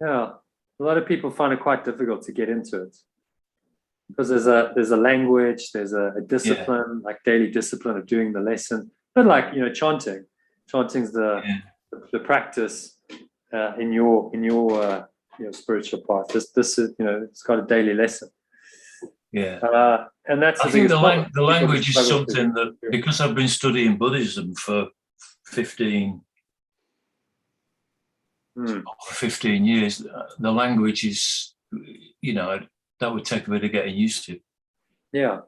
Yeah, a lot of people find it quite difficult to get into it because there's a language, there's a discipline, like daily discipline of doing the lesson. But like chanting's the practice in your spiritual path. This is it's got a daily lesson. Yeah, and that's I think the language is something that, because I've been studying Buddhism for 15 years, the language is, that would take a bit of getting used to. Yeah.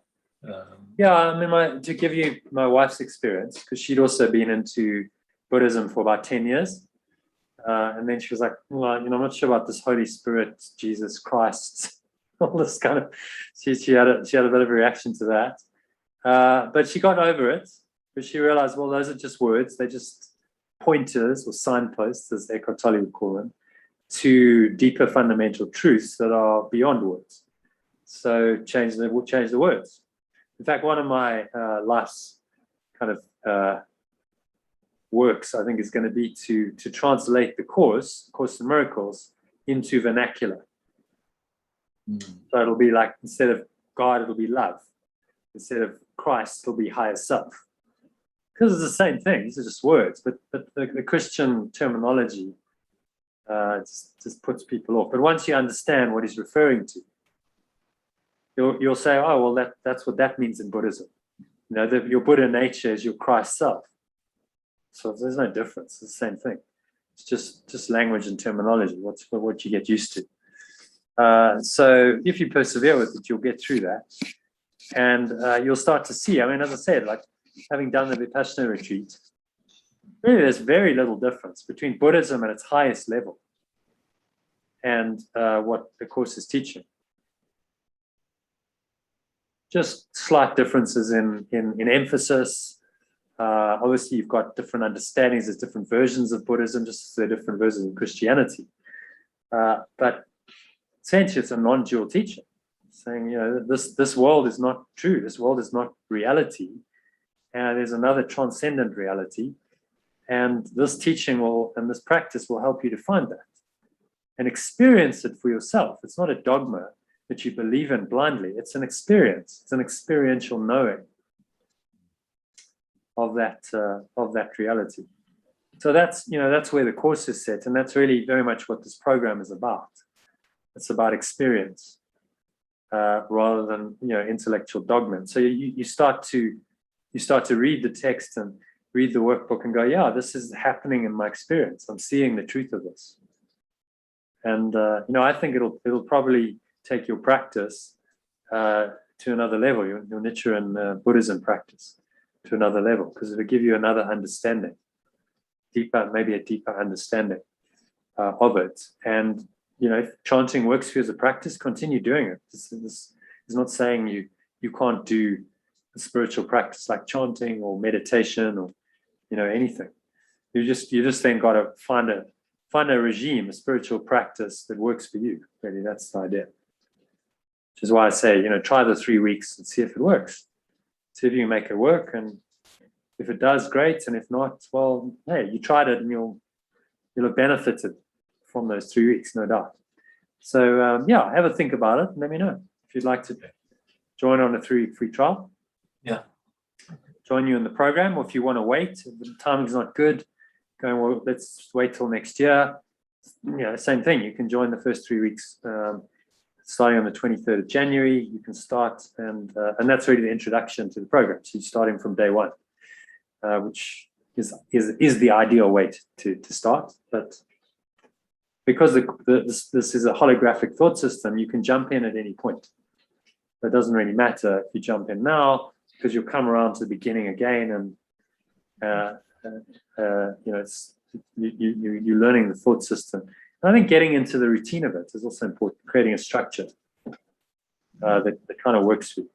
I mean, to give you my wife's experience, because she'd also been into Buddhism for about 10 years. And then she was like, well, I'm not sure about this Holy Spirit, Jesus Christ, all this kind of, she had a bit of a reaction to that. But she got over it, but she realized, well, those are just words. They're just pointers or signposts, as Eckhart Tolle would call them, to deeper fundamental truths that are beyond words. So change the words. In fact, one of my life's kind of works, I think, is going to be to translate the Course in Miracles, into vernacular. So it'll be like, instead of God, it'll be love. Instead of Christ, it'll be higher self. Because it's the same thing. These are just words, but the Christian terminology just puts people off. But once you understand what he's referring to, you'll say, oh, well, that's what that means in Buddhism. Your Buddha nature is your Christ self. So there's no difference. It's the same thing. It's just language and terminology. What you get used to. So if you persevere with it, you'll get through that, and you'll start to see. I mean, as I said, like having done the Vipassana retreat, really, there's very little difference between Buddhism at its highest level and what the Course is teaching. Just slight differences in emphasis. Obviously, you've got different understandings. There's different versions of Buddhism, just as there are different versions of Christianity. But essentially, it's a non-dual teaching, saying, this world is not true. This world is not reality. And there's another transcendent reality. And this teaching and this practice will help you to find that and experience it for yourself. It's not a dogma that you believe in blindly. It's an experience. It's an experiential knowing of that reality. So that's where the Course is set, and that's really very much what this program is about. It's about experience rather than intellectual dogma. So you start to read the text and read the workbook and go, yeah, this is happening in my experience. I'm seeing the truth of this, and I think it'll probably take your practice to another level, your Nichiren Buddhism practice to another level, because it'll give you another understanding, maybe a deeper understanding of it. And if chanting works for you as a practice, continue doing it. This is not saying you can't do a spiritual practice like chanting or meditation or anything. You just then got to find a regime, a spiritual practice that works for you. Really, that's the idea. Which is why I say, try the 3 weeks and see if it works. See if you can make it work, and if it does, great. And if not, well, hey, you tried it, and you'll have benefited from those 3 weeks, no doubt. So yeah, have a think about it and let me know if you'd like to join on a 3-week free trial. Yeah. Join you in the program, or if you want to wait, if the timing's not good, going, well, let's wait till next year. Same thing. You can join the first 3 weeks, starting on the 23rd of January. You can start, and that's really the introduction to the program. So you're starting from day one, which is the ideal way to start. But because this is a holographic thought system, you can jump in at any point. It doesn't really matter if you jump in now, because you'll come around to the beginning again, and you're learning the thought system. And I think getting into the routine of it is also important. Creating a structure that kind of works for you.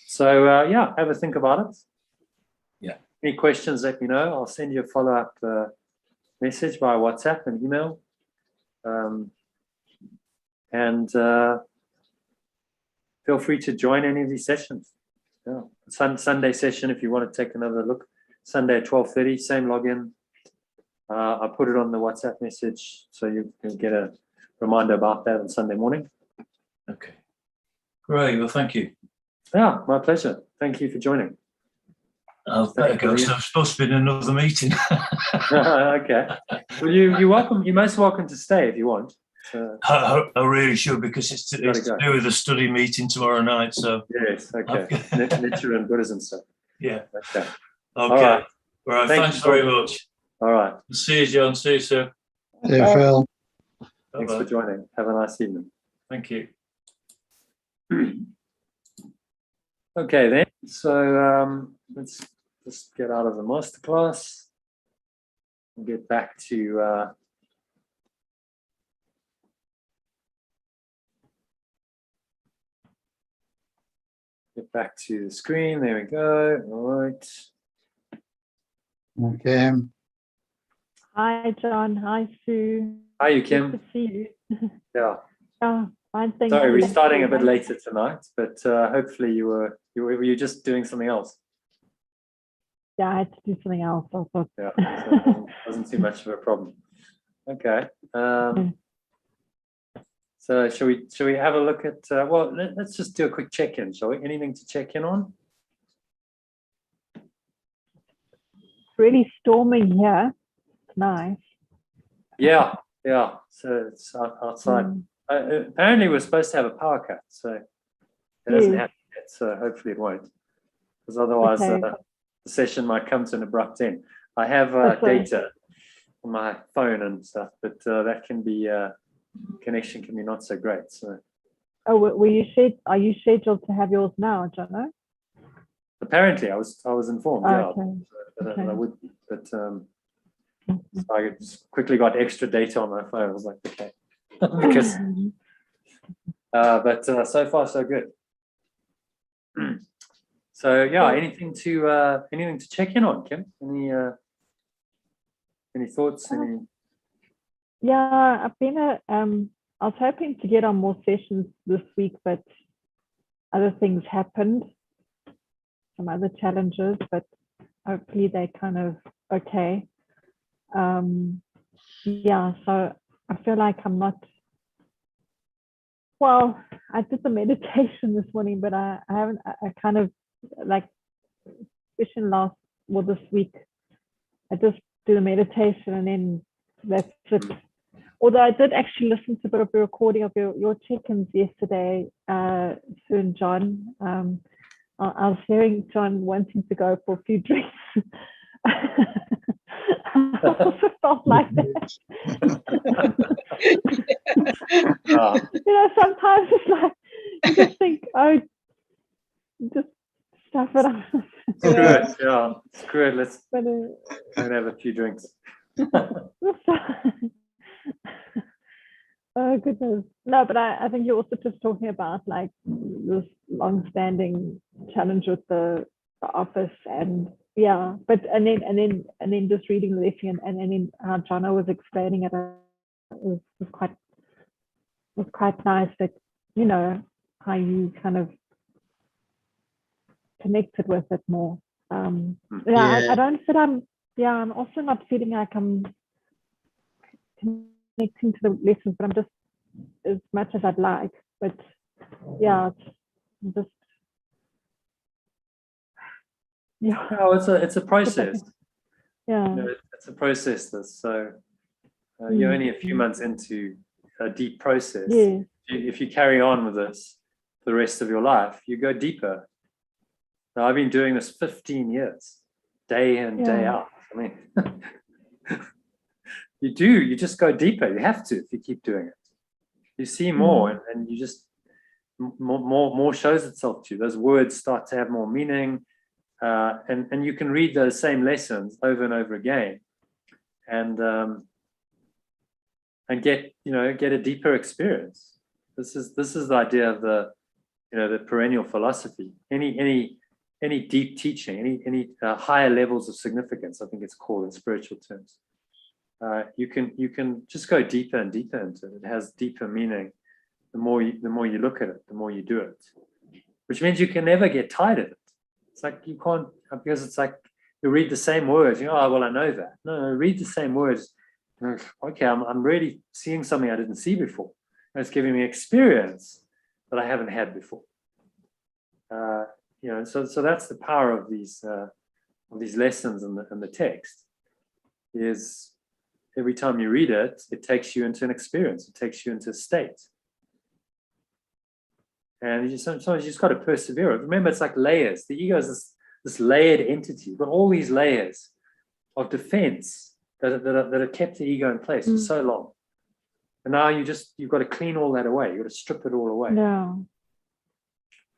So yeah, have a think about it. Yeah. Any questions, let me know. I'll send you a follow-up message via WhatsApp and email. And feel free to join any of these sessions. Yeah. Sunday session, if you want to take another look. Sunday at 12:30, same login. I put it on the WhatsApp message, so you can get a reminder about that on Sunday morning. Okay. Great. Well, thank you. Yeah, my pleasure. Thank you for joining. I'll better go. So I'm supposed to be in another meeting. Okay. Well, you're welcome. You're most welcome to stay if you want. I really should, because it's to do with a study meeting tomorrow night. So yes, okay. Nature and Buddhism stuff. Yeah. Okay. Okay. All right. Thanks very much. All right. See you, John. See you, sir. Hey, Phil. Thanks for joining. Have a nice evening. Thank you. Okay, then. So let's just get out of the masterclass and get back to the screen. There we go. All right. Okay. Hi, John. Hi, Sue. Hi, you, Good Kim. to see you. Yeah. Oh, fine. Thank Sorry, you. we're starting a bit later tonight, but hopefully you were just doing something else. Yeah, I had to do something else. I thought. Yeah, so it wasn't too much of a problem. Okay. So shall we have a look at? Well, let's just do a quick check-in, shall we? Anything to check in on? It's really storming here. It's nice. Yeah. So it's outside. Apparently, we're supposed to have a power cut, so it hasn't happened yet. So hopefully it won't, because otherwise the session might come to an abrupt end. I have data on my phone and stuff, but that can be connection can be not so great. So. Oh, are you scheduled to have yours now, John? Apparently, I was informed. Okay. I would be, but so I just quickly got extra data on my phone. I was like, okay, because. But so far so good. So yeah, anything to check in on, Kim? Any thoughts? Yeah, I've been I was hoping to get on more sessions this week, but other things happened, some other challenges, but hopefully they're kind of okay. Yeah, so I feel like I'm not. Well, I did the meditation this morning, but I haven't. I kind of like, especially this week, I just do the meditation and then that's it. Although I did actually listen to a bit of the recording of your check-ins yesterday, Sue and John. I was hearing John wanting to go for a few drinks. I also felt like that. Sometimes it's like you just think, oh, just stuff it up. Screw it. Let's have a few drinks. Oh goodness. No, but I think you're also just talking about like this long-standing challenge with the office, and yeah, but and then just reading the lesson and then how Jono was explaining it was quite nice, that how you kind of connected with it more. I don't feel I'm also not feeling like I'm connecting to the lessons, but I'm just as much as I'd like. But yeah, it's just yeah. No, it's a process. Yeah. You know, it's a process. So you're only a few months into a deep process. Yeah. If you carry on with this for the rest of your life, you go deeper. Now, I've been doing this 15 years, day in, day Yeah. out. I mean, you just go deeper. You have to if you keep doing it. You see more, and you just more shows itself to you. Those words start to have more meaning, and you can read those same lessons over and over again, and get a deeper experience. This is the idea of the perennial philosophy. Any deep teaching, any higher levels of significance, I think it's called in spiritual terms. You can just go deeper and deeper into it. It has deeper meaning. The more you look at it, the more you do it, which means you can never get tired of it. It's like you can't, because it's like you read the same words. Oh, well, I know that. No, read the same words. Okay, I'm really seeing something I didn't see before. And it's giving me experience that I haven't had before. So that's the power of these lessons in the text. Is every time you read it, it takes you into an experience. It takes you into a state. And sometimes you just got to persevere. Remember, it's like layers. The ego is this layered entity, but all these layers of defense that have kept the ego in place for so long. And now you've got to clean all that away. You've got to strip it all away. No.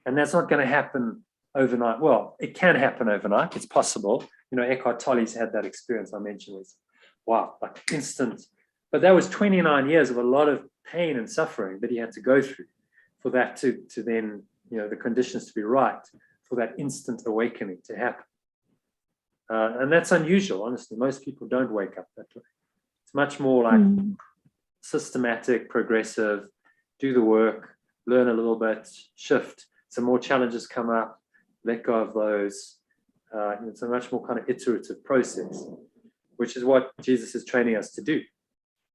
And that's not going to happen overnight. Well, it can happen overnight. It's possible. Eckhart Tolle's had that experience I mentioned. Was wow, like instant. But that was 29 years of a lot of pain and suffering that he had to go through for that to then, the conditions to be right for that instant awakening to happen. And that's unusual, honestly. Most people don't wake up that way. It's much more like systematic, progressive, do the work, learn a little bit, shift. Some more challenges come up, let go of those. It's a much more kind of iterative process, which is what Jesus is training us to do.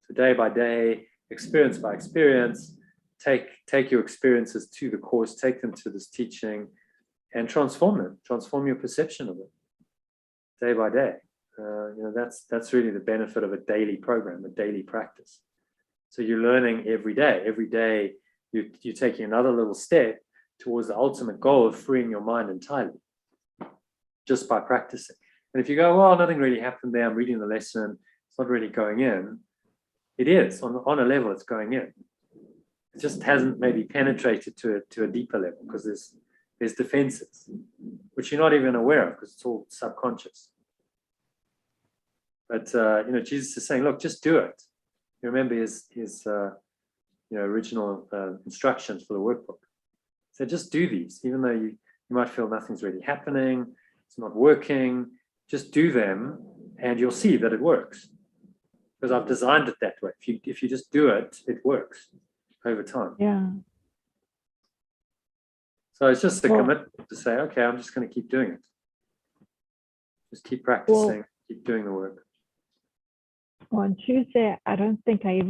So day by day, experience by experience, take your experiences to the course, take them to this teaching, and transform them. Transform your perception of it day by day. That's really the benefit of a daily program, a daily practice. So you're learning every day. Every day you're taking another little step towards the ultimate goal of freeing your mind entirely, just by practicing. And if you go, well, nothing really happened there, I'm reading the lesson, it's not really going in. It is, on a level, it's going in. It just hasn't maybe penetrated to a deeper level because there's defenses, which you're not even aware of because it's all subconscious. But Jesus is saying, look, just do it. You remember his original instructions for the workbook. So just do these, even though you might feel nothing's really happening, it's not working. Just do them, and you'll see that it works. Because I've designed it that way. If you just do it, it works over time. Yeah. So it's just a commitment to say, okay, I'm just going to keep doing it. Just keep practicing, keep doing the work. On Tuesday, I don't think I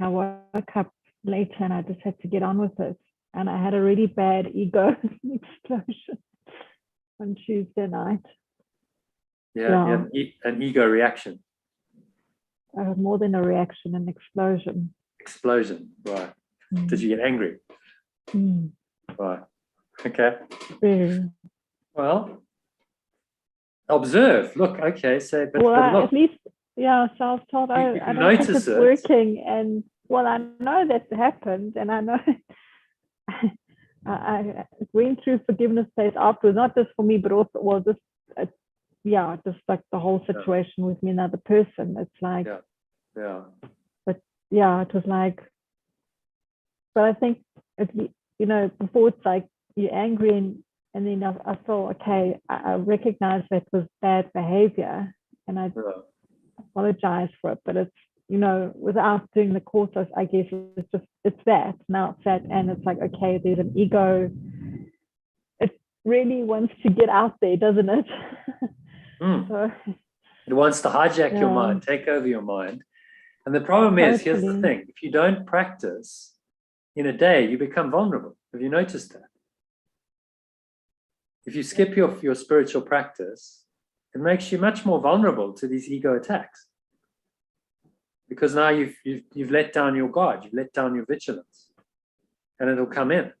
woke up later and I just had to get on with it. And I had a really bad ego explosion on Tuesday night. Yeah. An ego reaction. More than a reaction, an explosion. Explosion, right. Did you get angry? Right. Okay. Well, observe. Look, okay. So, but look, at least, yeah. So I was told I don't think it's working, and I know that happened, and I know I went through forgiveness phase afterwards, not just for me, but also just like the whole situation with me and another person. It's like, but it was like, but I think before it's like you're angry and then I thought, okay, I recognize that was bad behavior and I apologize for it, but it's, without doing the course, I guess it's that, now it's that, and it's like, okay, there's an ego. It really wants to get out there, doesn't it? So, it wants to hijack your mind, take over your mind, And the problem is, here's the Totally. thing, if you don't practice in a day, you become vulnerable. Have you noticed that? If you skip your spiritual practice, it makes you much more vulnerable to these ego attacks. Because now you've let down your guard, you've let down your vigilance, and it'll come in.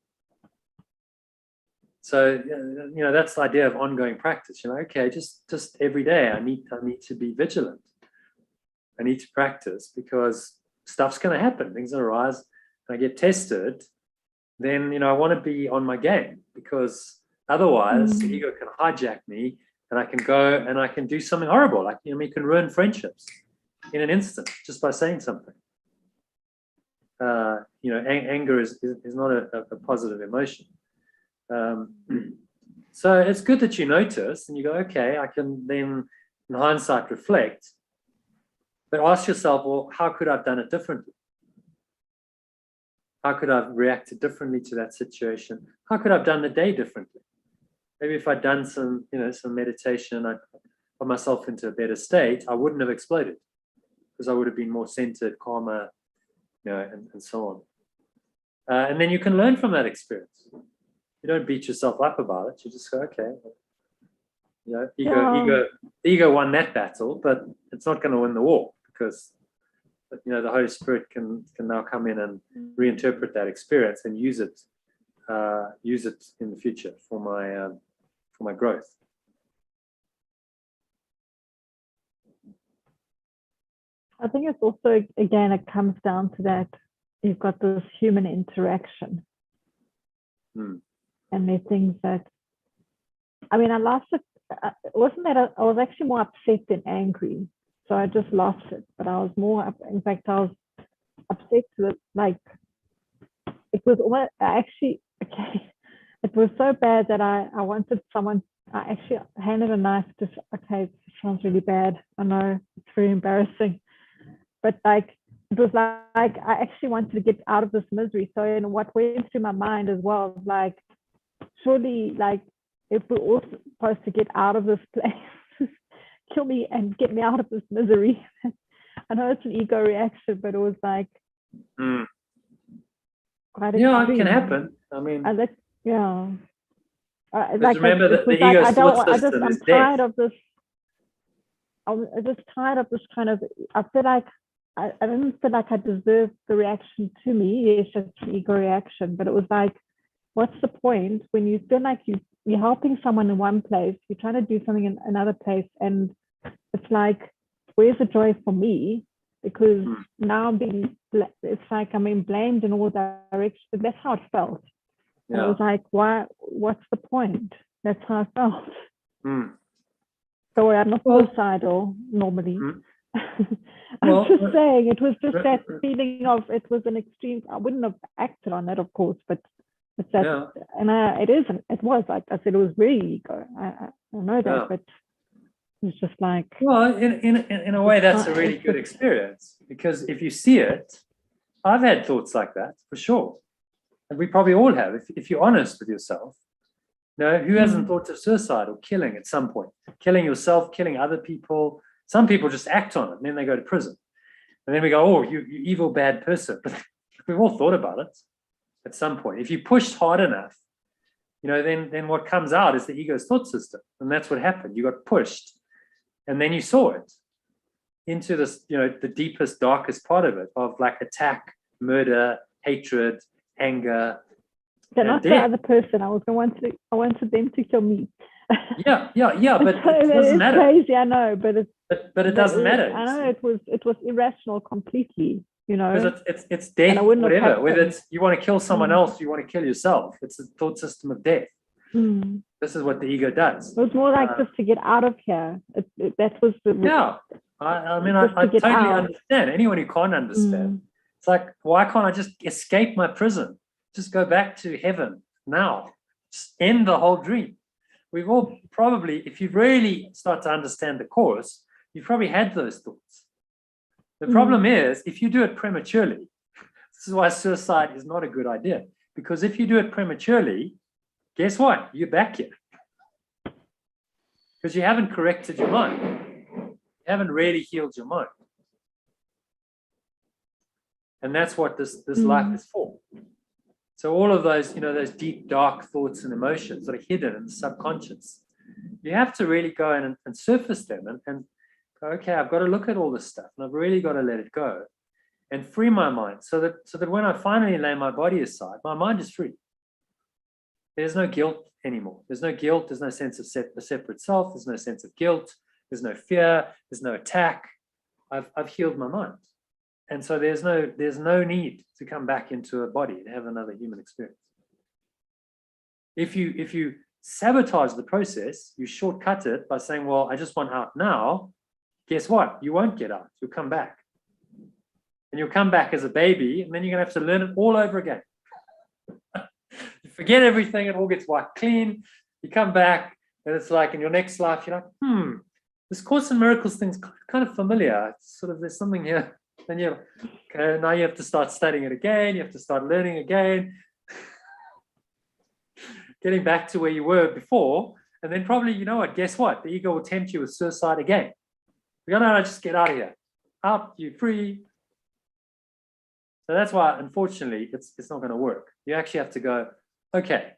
So, you know, that's the idea of ongoing practice. You know, okay, just every day I need to be vigilant. I need to practice because stuff's going to happen. Things arise, and I get tested. Then, you know, I want to be on my game, because otherwise the ego can hijack me, and I can go and I can do something horrible. Like, you know, you can ruin friendships in an instant just by saying something. You know, anger is not a positive emotion. So it's good that you notice and you go, okay, I can then in hindsight reflect, but ask yourself, well, how could I have done it differently? How could I have reacted differently to that situation? How could I have done the day differently? Maybe if I'd done some meditation, I'd put myself into a better state, I wouldn't have exploded, because I would have been more centered, calmer, you know, and so on. And then you can learn from that experience. You don't beat yourself up about it. You just go, okay, you know, the ego won that battle, but it's not going to win the war, because, you know, the Holy Spirit can now come in and reinterpret that experience and use it in the future for my growth. I think it's also, again, it comes down to that you've got this human interaction. And there are things that, I mean, I lost it. It wasn't that I was actually more upset than angry. So I just lost it. But I was more, in fact, I was upset to it. Like, it was almost, okay, it was so bad that I wanted someone, I actually handed a knife to, okay, it sounds really bad. I know, it's very embarrassing. But like, it was like, I actually wanted to get out of this misery. So, and what went through my mind as well, like, surely, like, if we're all supposed to get out of this place, kill me and get me out of this misery. I know it's an ego reaction, but it was like, quite yeah, it can happen. I mean, like, yeah. Like, remember that the ego thought system is I'm tired death. of this. I'm just tired of this kind of, I feel like, I didn't feel like I deserved the reaction to me. It's just an ego reaction, but it was like, what's the point when you feel like you're helping someone in one place, you're trying to do something in another place, and it's like, where's the joy for me? Because now it's like I'm being blamed in all directions. That's how it felt. And it was like, why? What's the point? That's how I felt. So I'm not suicidal normally. I'm just saying, it was just that feeling of, it was an extreme. I wouldn't have acted on it, of course, but it's that, and it was, like I said, it was very ego. I know that, but it's just like, well, in a way, that's a really good experience, because if you see it, I've had thoughts like that for sure, and we probably all have. If you're honest with yourself, you know, who hasn't thought of suicide or killing at some point? Killing yourself, killing other people. Some people just act on it, and then they go to prison, and then we go, "Oh, you evil, bad person." But we've all thought about it at some point. If you pushed hard enough, you know, then what comes out is the ego's thought system, and that's what happened. You got pushed, and then you saw it into this, you know, the deepest, darkest part of it, of like attack, murder, hatred, anger. They're not the other person. I wanted them to kill me. Yeah, but it doesn't matter. Crazy, I know, but it doesn't matter. I know it was irrational completely. You know, because it's death, whatever. Whether it's you want to kill someone else, you want to kill yourself. It's a thought system of death. This is what the ego does. It was more like just to get out of here. That was the I mean, I totally understand. Anyone who can't understand, it's like, why can't I just escape my prison? Just go back to heaven now. Just end the whole dream. We've all probably, if you really start to understand the course, you've probably had those thoughts. The problem is, if you do it prematurely, this is why suicide is not a good idea. Because if you do it prematurely, guess what? You're back here. Because you haven't corrected your mind. You haven't really healed your mind. And that's what this life is for. So all of those, those deep, dark thoughts and emotions that are hidden in the subconscious, you have to really go in and surface them and go, okay, I've got to look at all this stuff and I've really got to let it go and free my mind so that when I finally lay my body aside, my mind is free. There's no guilt anymore. There's no guilt. There's no sense of a separate self. There's no sense of guilt. There's no fear. There's no attack. I've healed my mind. And so there's no need to come back into a body and have another human experience. If you sabotage the process, you shortcut it by saying, well, I just want out now. Guess what? You won't get out. You'll come back. And you'll come back as a baby, and then you're going to have to learn it all over again. You forget everything, it all gets wiped clean. You come back, and it's like in your next life, you're like, this Course in Miracles thing's kind of familiar. It's sort of, there's something here. Then okay, now you have to start studying it again. You have to start learning again. Getting back to where you were before. And then probably, guess what? The ego will tempt you with suicide again. You know, just get out of here. Out, you're free. So that's why, unfortunately, it's not going to work. You actually have to go, okay,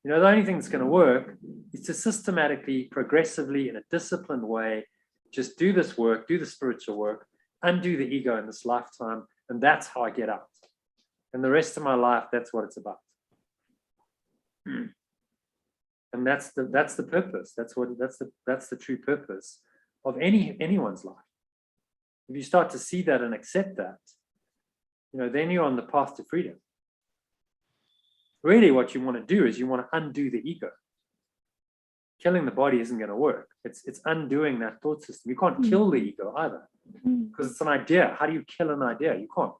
the only thing that's going to work is to systematically, progressively, in a disciplined way, just do this work, do the spiritual work, undo the ego in this lifetime, and that's how I get out. And the rest of my life, that's what it's about. And that's the purpose. That's the true purpose of anyone's life. If you start to see that and accept that, then you're on the path to freedom. Really, what you want to do is you want to undo the ego. Killing the body isn't going to work. It's undoing that thought system. You can't kill the ego either, because it's an idea. How do you kill an idea? You can't.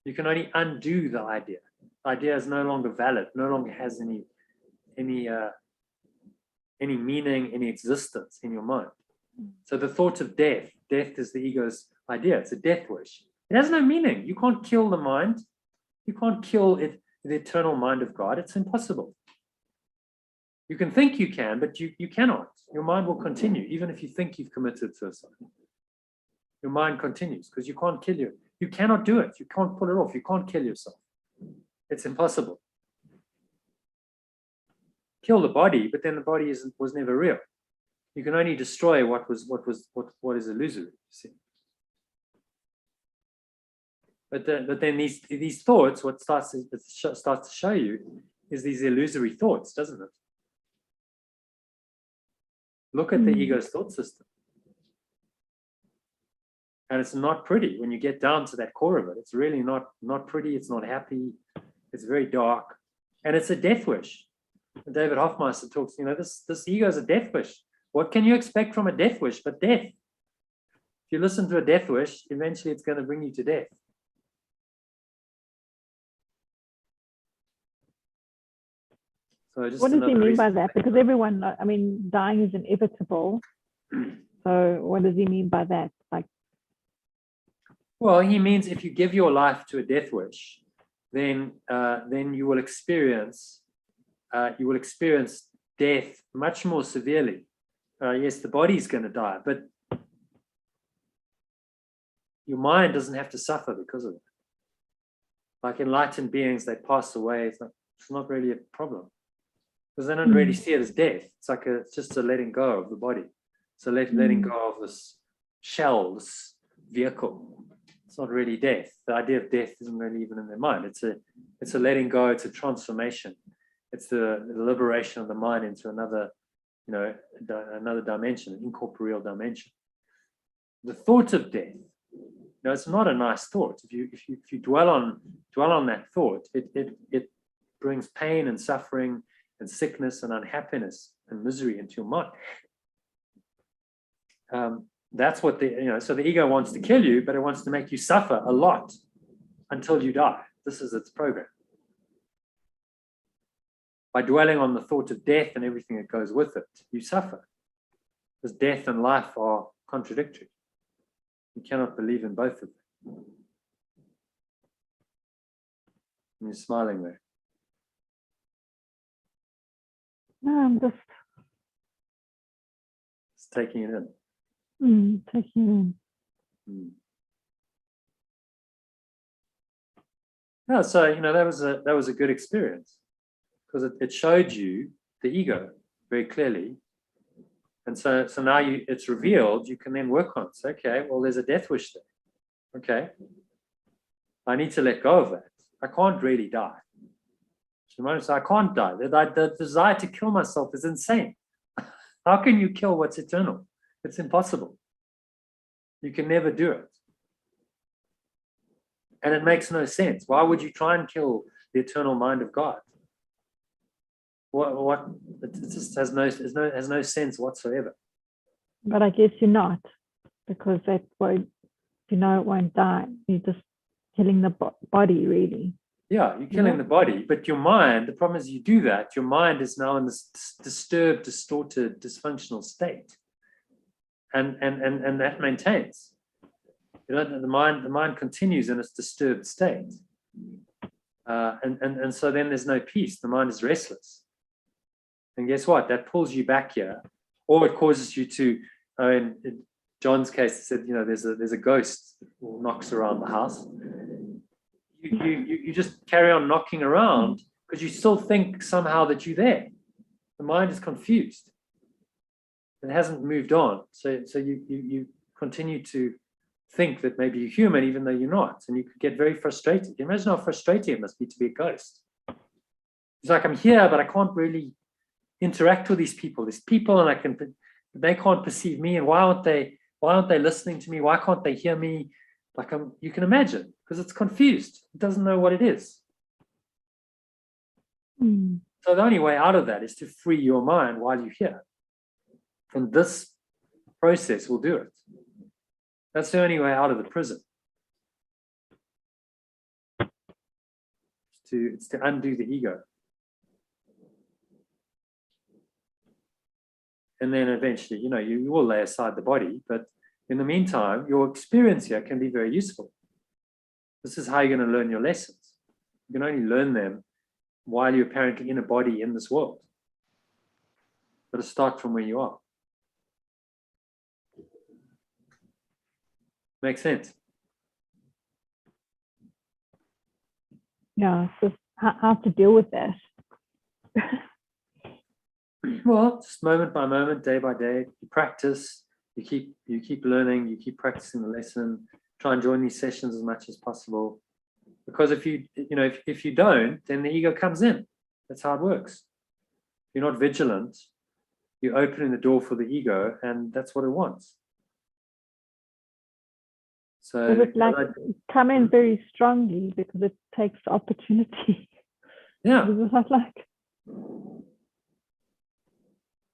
You can only undo the idea. The idea is no longer valid, no longer has any meaning, any existence in your mind. So the thought of death is the ego's idea. It's a death wish. It has no meaning. You can't kill the mind. You can't kill it, the eternal mind of God. It's impossible. You can think you can, but you cannot. Your mind will continue, even if you think you've committed suicide. Your mind continues because you can't kill you. You cannot do it. You can't pull it off. You can't kill yourself. It's impossible. Kill the body, but then the body was never real. You can only destroy what is illusory. You see. But then these thoughts, what starts to show you is these illusory thoughts, doesn't it? Look at the ego's thought system. And it's not pretty when you get down to that core of it. It's really not pretty. It's not happy. It's very dark. And it's a death wish. And David Hoffmeister talks, this ego is a death wish. What can you expect from a death wish but death? If you listen to a death wish, eventually it's going to bring you to death. So what does he mean by that? Because everyone, dying is inevitable. So what does he mean by that? Well, he means if you give your life to a death wish, then you will experience death much more severely. Yes, the body's going to die, but your mind doesn't have to suffer because of it. Like enlightened beings, they pass away. It's not really a problem because they don't really see it as death. It's just a letting go of the body. So letting go of this shell, this vehicle. It's not really death. The idea of death isn't really even in their mind. It's a letting go. It's a transformation. It's the liberation of the mind into another dimension, an incorporeal dimension. The thought of death, it's not a nice thought. If you dwell on that thought, it brings pain and suffering and sickness and unhappiness and misery into your mind. That's what so the ego wants to kill you, but it wants to make you suffer a lot until you die. This is its program. By dwelling on the thought of death and everything that goes with it, you suffer. Because death and life are contradictory. You cannot believe in both of them. And you're smiling there. No, I'm just taking it in. Taking it in. Yeah, so that was a good experience because it showed you the ego very clearly. And so now it's revealed, you can then work on it. So, okay, well, there's a death wish there. Okay. I need to let go of that. I can't really die. So I can't die. The desire to kill myself is insane. How can you kill what's eternal? It's impossible. You can never do it. And it makes no sense. Why would you try and kill the eternal mind of God? What it just has no sense whatsoever. But I guess you're not, because that won't, it won't die. You're just killing the body, really. Yeah, you're killing the body, but your mind, the problem is you do that, your mind is now in this disturbed, distorted, dysfunctional state. And that maintains. The mind continues in its disturbed state. And so then there's no peace. The mind is restless. And guess what? That pulls you back here, or it causes you to, in John's case, it said, there's a ghost that knocks around the house. You just carry on knocking around because you still think somehow that you're there. The mind is confused. It hasn't moved on. So you continue to think that maybe you're human even though you're not. And you could get very frustrated. You imagine how frustrating it must be to be a ghost. It's like, I'm here, but I can't really interact with these people. There's people and they can't perceive me. And why aren't they listening to me? Why can't they hear me? Like, you can imagine, because it's confused. It doesn't know what it is. So the only way out of that is to free your mind while you're here. And this process will do it. That's the only way out of the prison. It's to undo the ego. And then eventually, you will lay aside the body, but in the meantime, your experience here can be very useful. This is how you're going to learn your lessons. You can only learn them while you're apparently in a body in this world. But to start from where you are. Makes sense? Yeah, so how to deal with that. Well, just moment by moment, day by day, you practice, you keep learning, you keep practicing the lesson, try and join these sessions as much as possible. Because if you don't, then the ego comes in. That's how it works. If you're not vigilant, you're opening the door for the ego, and that's what it wants. So Does it come in very strongly because it takes opportunity? Yeah. Is that like?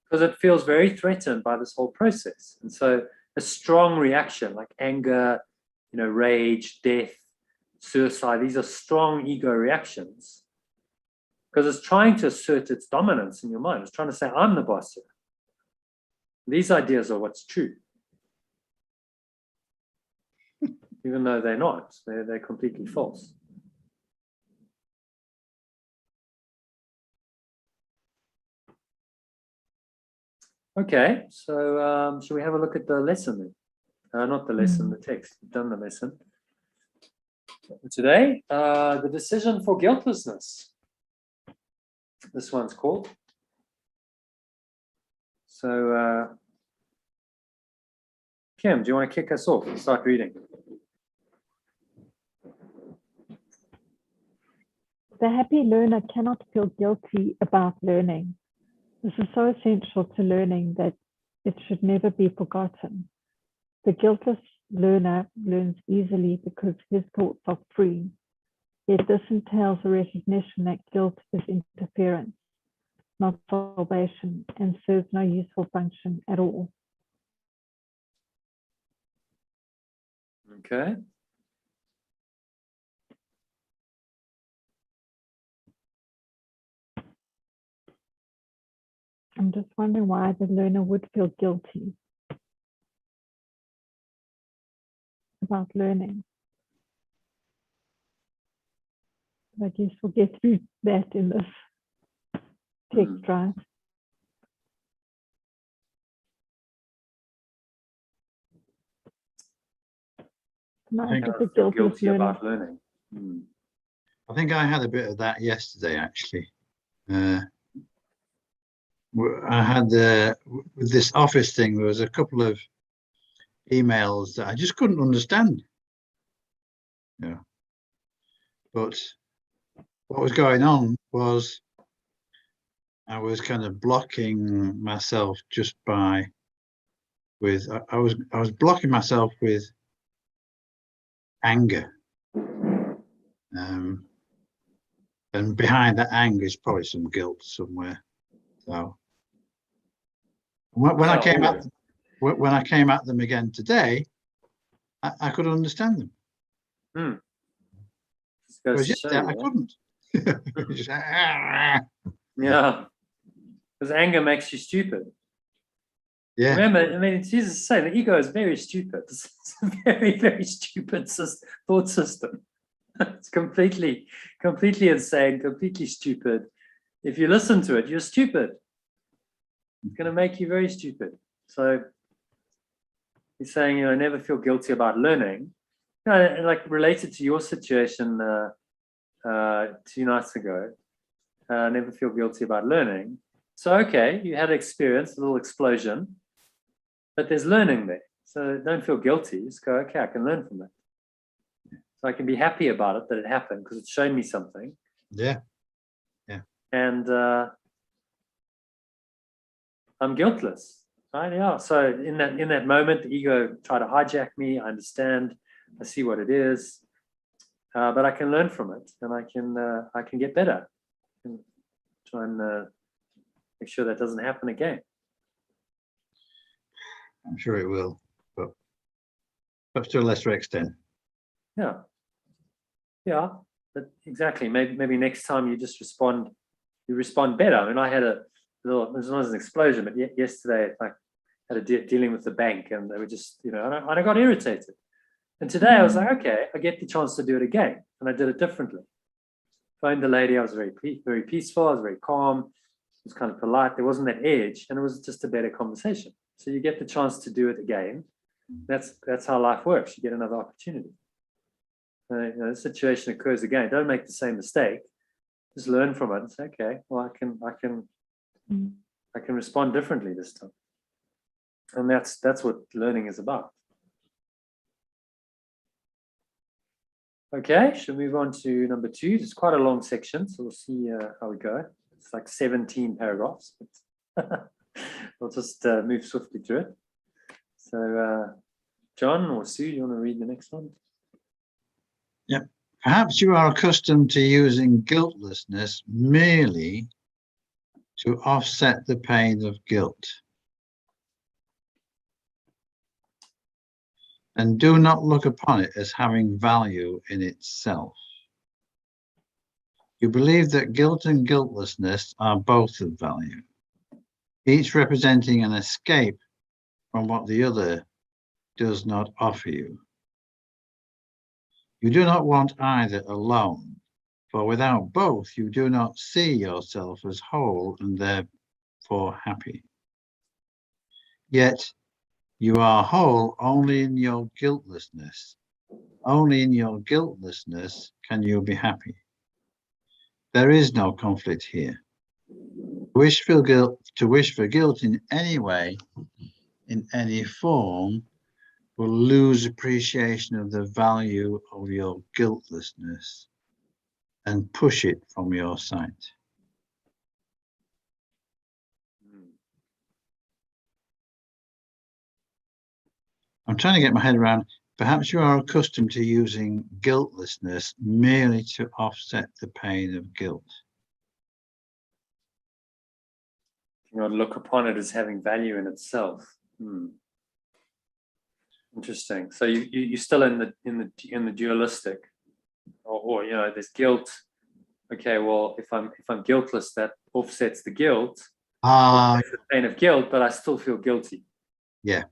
Because it feels very threatened by this whole process. And so a strong reaction like anger, rage, death, suicide, these are strong ego reactions because it's trying to assert its dominance in your mind. It's trying to say, I'm the boss here. These ideas are what's true. Even though they're not, they're completely false. Okay, so shall we have a look at the lesson then? Not the lesson, the text. We've done the lesson. Today, the decision for guiltlessness. This one's called. So, Kim, do you want to kick us off and start reading? The happy learner cannot feel guilty about learning. This is so essential to learning that it should never be forgotten. The guiltless learner learns easily because his thoughts are free. Yet this entails a recognition that guilt is interference, not salvation, and serves no useful function at all. Okay. I'm just wondering why the learner would feel guilty about learning. I guess we'll get through that in this text, right? Feel guilty about learning. I think I had a bit of that yesterday, actually. I had with this office thing, there was a couple of emails that I just couldn't understand. Yeah. But what was going on was I was kind of blocking myself just by I was blocking myself with anger. And behind that anger is probably some guilt somewhere. So when I came at them again today, I could understand them. Whereas yesterday I couldn't. Just, yeah, because anger makes you stupid. Yeah. Remember, I mean, it's easy to say the ego is very stupid. It's a very, very stupid thought system. It's completely insane, completely stupid. If you listen to it, you're stupid. It's going to make you very stupid. So he's saying, never feel guilty about learning. Like related to your situation 2 nights ago, never feel guilty about learning. So, okay, you had an experience, a little explosion, but there's learning there. So don't feel guilty. Just go, okay, I can learn from it. So I can be happy about it that it happened because it's shown me something. Yeah. Yeah. And I'm guiltless. Right? Yeah. So in that moment, the ego tried to hijack me. I understand. I see what it is. But I can learn from it, and I can get better. And try and make sure that doesn't happen again. I'm sure it will, but perhaps to a lesser extent. Yeah. Yeah. But exactly. Maybe next time you just respond. You respond better. I mean, I had it was not an explosion, but yesterday I had a dealing with the bank, and they were just, and I got irritated. And today I was like, okay, I get the chance to do it again, and I did it differently. Phoned the lady. I was very peaceful. I was very calm. It was kind of polite. There wasn't that edge, and it was just a better conversation. So you get the chance to do it again. That's how life works. You get another opportunity. The situation occurs again. Don't make the same mistake. Just learn from it and say, okay, well, I can respond differently this time. And that's what learning is about. Okay, should we move on to number 2? It's quite a long section, so we'll see how we go. It's like 17 paragraphs. But we'll just move swiftly through it. So, John or Sue, do you want to read the next one? Yeah. Perhaps you are accustomed to using guiltlessness merely to offset the pain of guilt. And do not look upon it as having value in itself. You believe that guilt and guiltlessness are both of value, each representing an escape from what the other does not offer you. You do not want either alone, for without both you do not see yourself as whole and therefore happy. Yet you are whole only in your guiltlessness. Only in your guiltlessness can you be happy. There is no conflict here. To wish for guilt in any way, in any form, will lose appreciation of the value of your guiltlessness and push it from your sight. I'm trying to get my head around, perhaps you are accustomed to using guiltlessness merely to offset the pain of guilt. Look upon it as having value in itself. Interesting. So you're still in the dualistic, or there's guilt. Okay, well, if I'm guiltless, that offsets the guilt, the pain of guilt, but I still feel guilty. Yeah.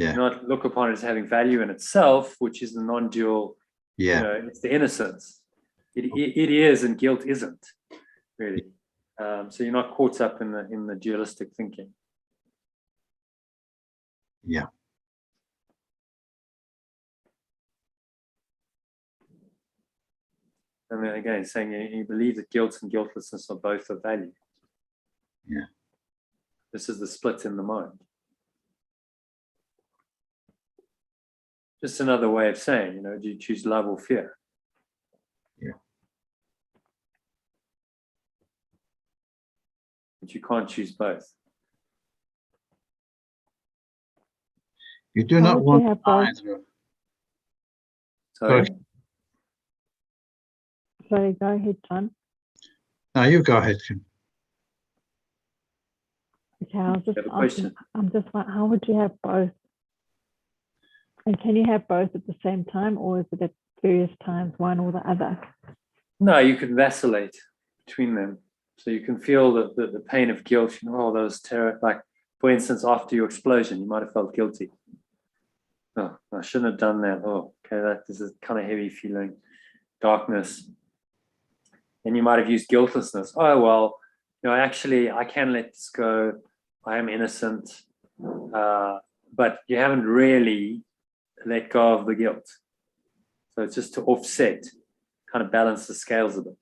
Not look upon it as having value in itself, which is the non-dual. Yeah. It's the innocence. It is, and guilt isn't really. So you're not caught up in the dualistic thinking. Yeah. And then again, saying you believe that guilt and guiltlessness are both of value. Yeah. This is the split in the mind. Just another way of saying, you know, do you choose love or fear? Yeah. But you can't choose both. You do How not would you want have both? either. Sorry. Sorry, go ahead, John. No, you go ahead, Kim. Okay, I was just You have a asking, question? I'm just wondering, how would you have both? And can you have both at the same time, or is it at various times, one or the other? No, you can vacillate between them. So you can feel the pain of guilt, you know, oh, those terror, like, for instance, after your explosion, you might have felt guilty. Oh, I shouldn't have done that. Oh, okay, that is a kind of heavy feeling, darkness. And you might have used guiltlessness. Oh, well, you know, actually, I can let this go. I am innocent. But you haven't really let go of the guilt. So it's just to offset, kind of balance the scales a bit.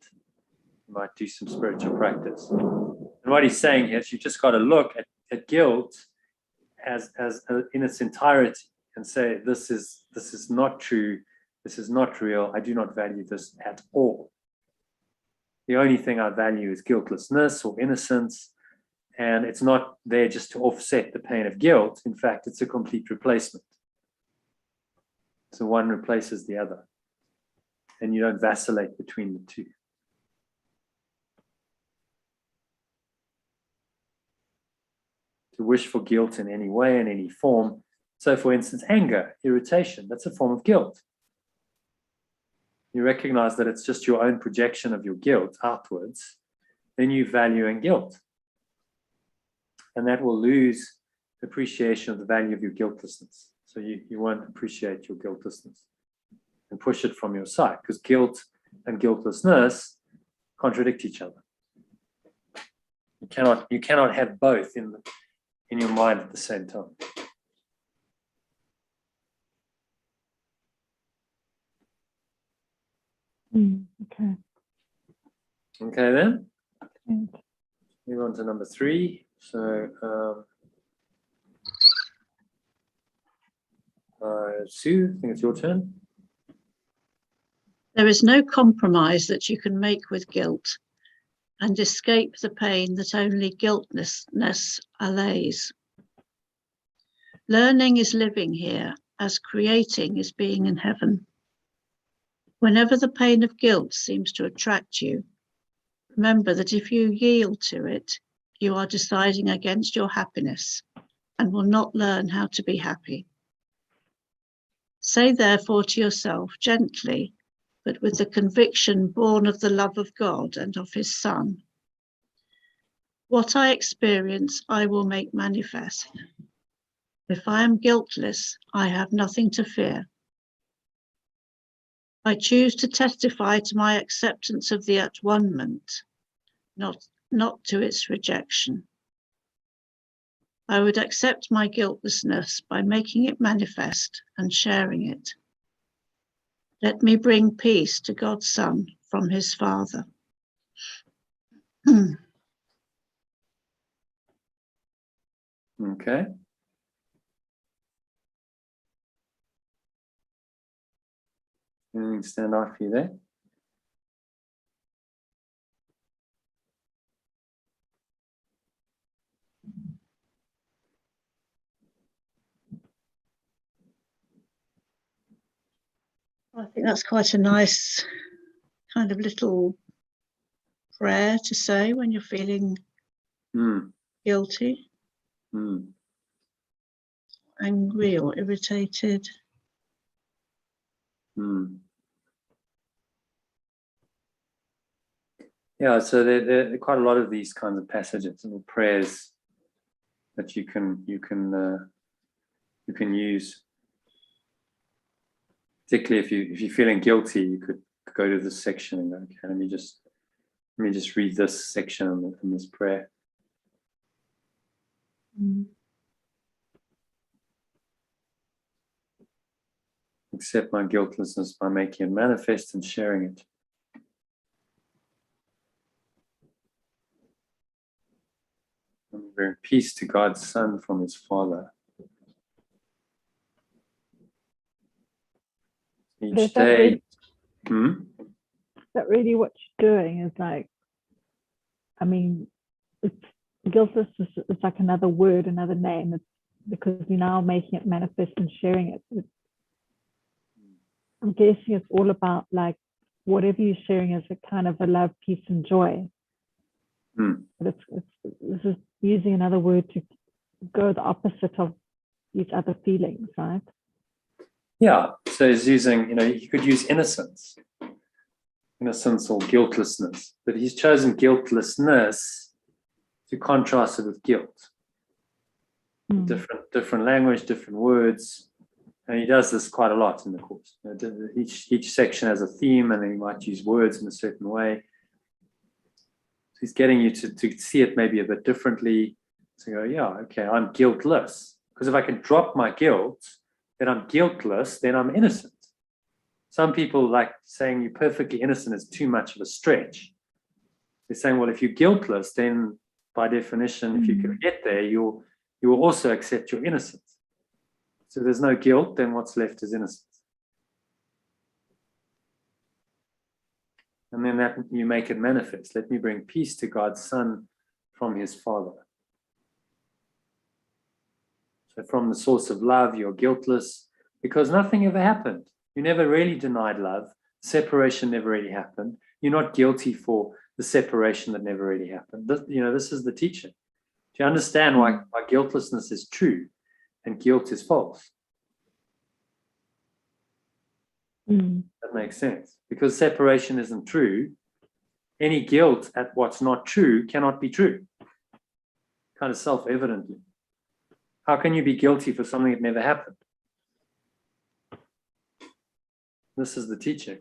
You might do some spiritual practice. And what he's saying here is you just got to look at guilt as in its entirety and say, this is not true. This is not real. I do not value this at all. The only thing I value is guiltlessness or innocence. And it's not there just to offset the pain of guilt. In fact, it's a complete replacement. So one replaces the other. And you don't vacillate between the two. To wish for guilt in any way, in any form. So for instance, anger, irritation, that's a form of guilt. You recognize that it's just your own projection of your guilt outwards, then you value in guilt. And that will lose appreciation of the value of your guiltlessness. So you won't appreciate your guiltlessness and push it from your side, because guilt and guiltlessness contradict each other. You cannot have both in your mind at the same time. Okay. Okay then. Good. Move on to number 3. So Sue, I think it's your turn. There is no compromise that you can make with guilt and escape the pain that only guiltlessness allays. Learning is living here, as creating is being in heaven. Whenever the pain of guilt seems to attract you, remember that if you yield to it, you are deciding against your happiness and will not learn how to be happy. Say therefore to yourself gently, but with the conviction born of the love of God and of his Son, what I experience, I will make manifest. If I am guiltless, I have nothing to fear. I choose to testify to my acceptance of the at-one-ment, not to its rejection. I would accept my guiltlessness by making it manifest and sharing it. Let me bring peace to God's Son from his Father. Okay. Anything stand out for you there? I think that's quite a nice kind of little prayer to say when you're feeling guilty, angry or irritated. Yeah, so there are quite a lot of these kinds of passages and prayers that you can use. Particularly if you're feeling guilty, you could go to this section and go, okay, let me just read this section in this prayer. Accept my guiltlessness by making it manifest and sharing it. peace to God's Son from his Father. But Each is that day. really, Hmm? is that really what you're doing? Is like, I mean, it's guiltless is like another word, another name. It's because you're now making it manifest and sharing it. I'm guessing it's all about like whatever you're sharing is a kind of a love, peace, and joy. But this is using another word to go the opposite of these other feelings, right? Yeah, so he's using, you could use innocence or guiltlessness, but he's chosen guiltlessness to contrast it with guilt. Different language, different words, and he does this quite a lot in the course. Each section has a theme, and then he might use words in a certain way. So he's getting you to see it maybe a bit differently, to go, yeah, okay, I'm guiltless, because if I can drop my guilt, then I'm guiltless, then I'm innocent. Some people like saying you're perfectly innocent is too much of a stretch. They're saying, well, if you're guiltless, then by definition, if you can get there, you will also accept your innocence. So there's no guilt, then what's left is innocence. And then that you make it manifest. Let me bring peace to God's Son from his Father. So from the source of love, you're guiltless because nothing ever happened. You never really denied love. Separation never really happened. You're not guilty for the separation that never really happened. This is the teaching. Do you understand why guiltlessness is true and guilt is false? That makes sense. Because separation isn't true, any guilt at what's not true cannot be true. Kind of self-evidently. How can you be guilty for something that never happened? This is the teaching.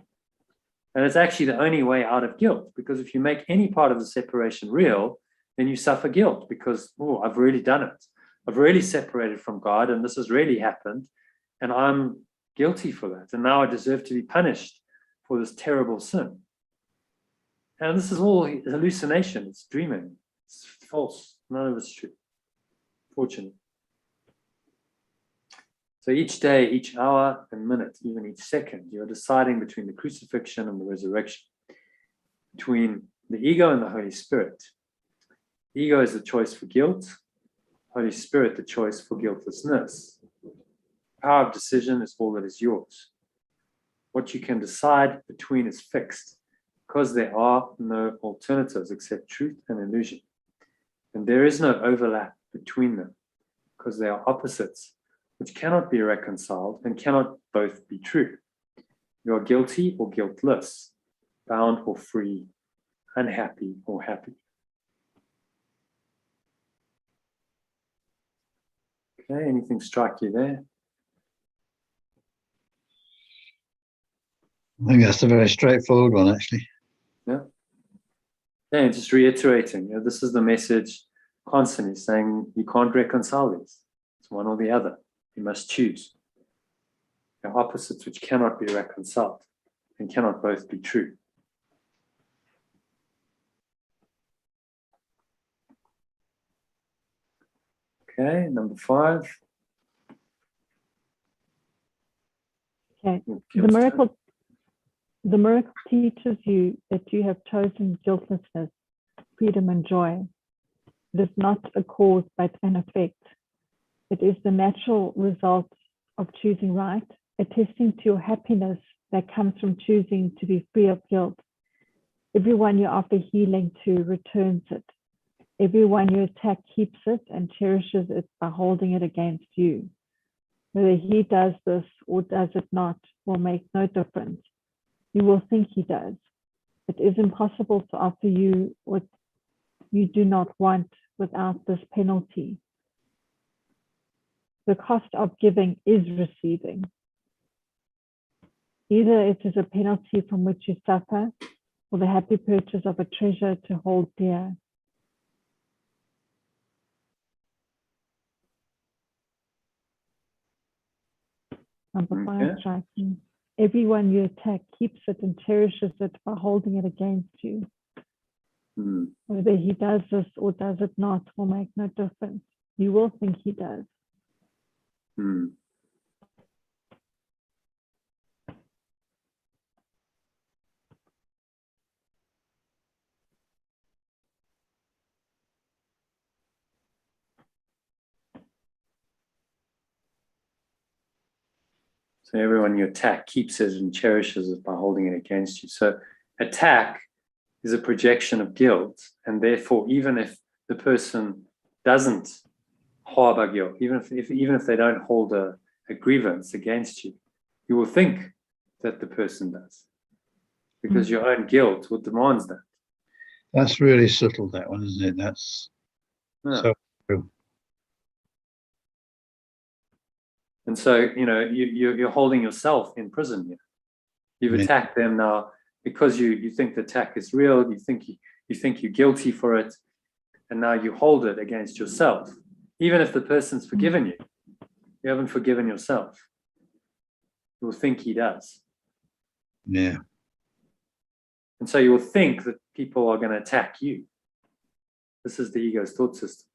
And it's actually the only way out of guilt, because if you make any part of the separation real, then you suffer guilt because, I've really done it. I've really separated from God, and this has really happened, and I'm guilty for that. And now I deserve to be punished for this terrible sin. And this is all hallucination. It's dreaming. It's false. None of it's true, fortunately. So each day, each hour and minute, even each second, you're deciding between the crucifixion and the resurrection, between the ego and the Holy Spirit. The ego is the choice for guilt. Holy Spirit, the choice for guiltlessness. Power of decision is all that is yours. What you can decide between is fixed, because there are no alternatives except truth and illusion. And there is no overlap between them, because they are opposites, which cannot be reconciled and cannot both be true. You are guilty or guiltless, bound or free, unhappy or happy. Okay, anything strike you there? I think that's a very straightforward one, actually. Yeah. Yeah, just reiterating, this is the message constantly saying you can't reconcile these. It's one or the other. You must choose. They're opposites which cannot be reconciled and cannot both be true. Okay, number 5. Okay. The miracle teaches you that you have chosen guiltlessness, freedom, and joy. It is not a cause but an effect. It is the natural result of choosing right, attesting to your happiness that comes from choosing to be free of guilt. Everyone you offer healing to returns it. Everyone you attack keeps it and cherishes it by holding it against you. Whether he does this or does it not will make no difference. You will think he does. It is impossible to offer you what you do not want without this penalty. The cost of giving is receiving. Either it is a penalty from which you suffer, or the happy purchase of a treasure to hold dear. Number 5 strikes me. Everyone you attack keeps it and cherishes it by holding it against you. Hmm. Whether he does this or does it not will make no difference. You will think he does. Hmm. So everyone you attack keeps it and cherishes it by holding it against you. So attack is a projection of guilt, and therefore, even if the person doesn't harbor guilt, even if they don't hold a grievance against you, you will think that the person does, because your own guilt will demands that. That's really subtle, that one, isn't it? That's Yeah. so true. And so, you're holding yourself in prison here. You've Yeah. attacked them now because you think the attack is real. You think you're guilty for it, and now you hold it against yourself. Even if the person's forgiven you, you haven't forgiven yourself. You will think he does, Yeah. and so you will think that people are going to attack you. This is the ego's thought system.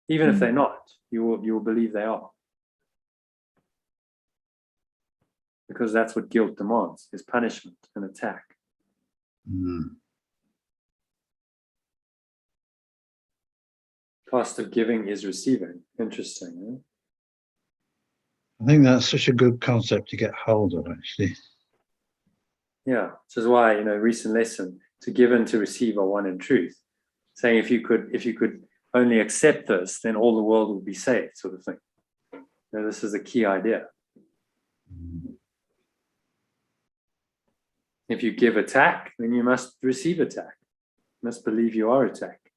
Even if they're not, you will believe they are. Because that's what guilt demands, is punishment and attack. Mm. Cost of giving is receiving. Interesting, eh? I think that's such a good concept to get hold of, actually. Yeah, which is why, recent lesson, to give and to receive are one in truth. Saying if you could only accept this, then all the world will be saved, sort of thing. This is a key idea. If you give attack, then you must receive attack. You must believe you are attacked.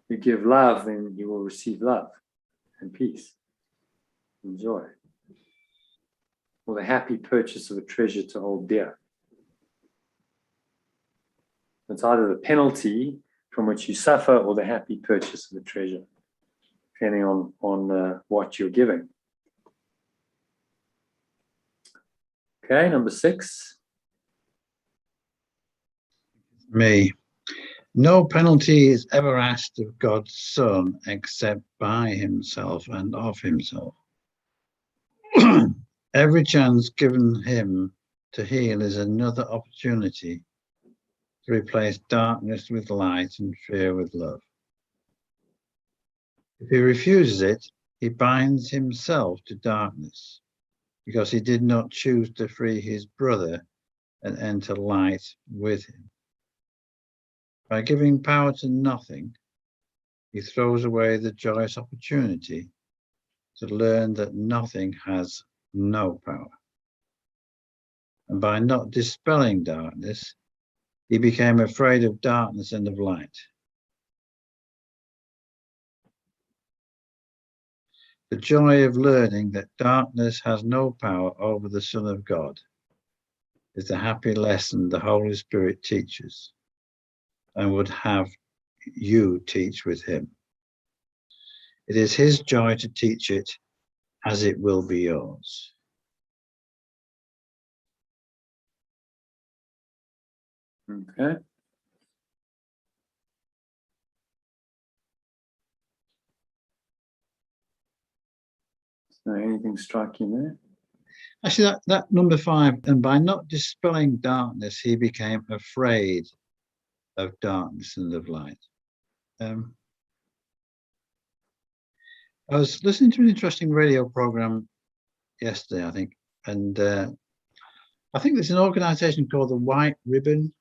You give love, then you will receive love and peace and joy. Or the happy purchase of a treasure to hold dear. It's either the penalty from which you suffer or the happy purchase of a treasure, depending on what you're giving. Okay, number 6. Me. No penalty is ever asked of God's Son except by himself and of himself. Every chance given him to heal is another opportunity to replace darkness with light and fear with love. If he refuses it, he binds himself to darkness because he did not choose to free his brother and enter light with him. By giving power to nothing, he throws away the joyous opportunity to learn that nothing has no power. And by not dispelling darkness, he became afraid of darkness and of light. The joy of learning that darkness has no power over the Son of God is the happy lesson the Holy Spirit teaches and would have you teach with him. It is his joy to teach it, as it will be yours. Okay. So anything striking there? Actually, that number 5, and by not dispelling darkness, he became afraid of darkness and of light. I was listening to an interesting radio program yesterday, I think, and I think there's an organization called the White Ribbon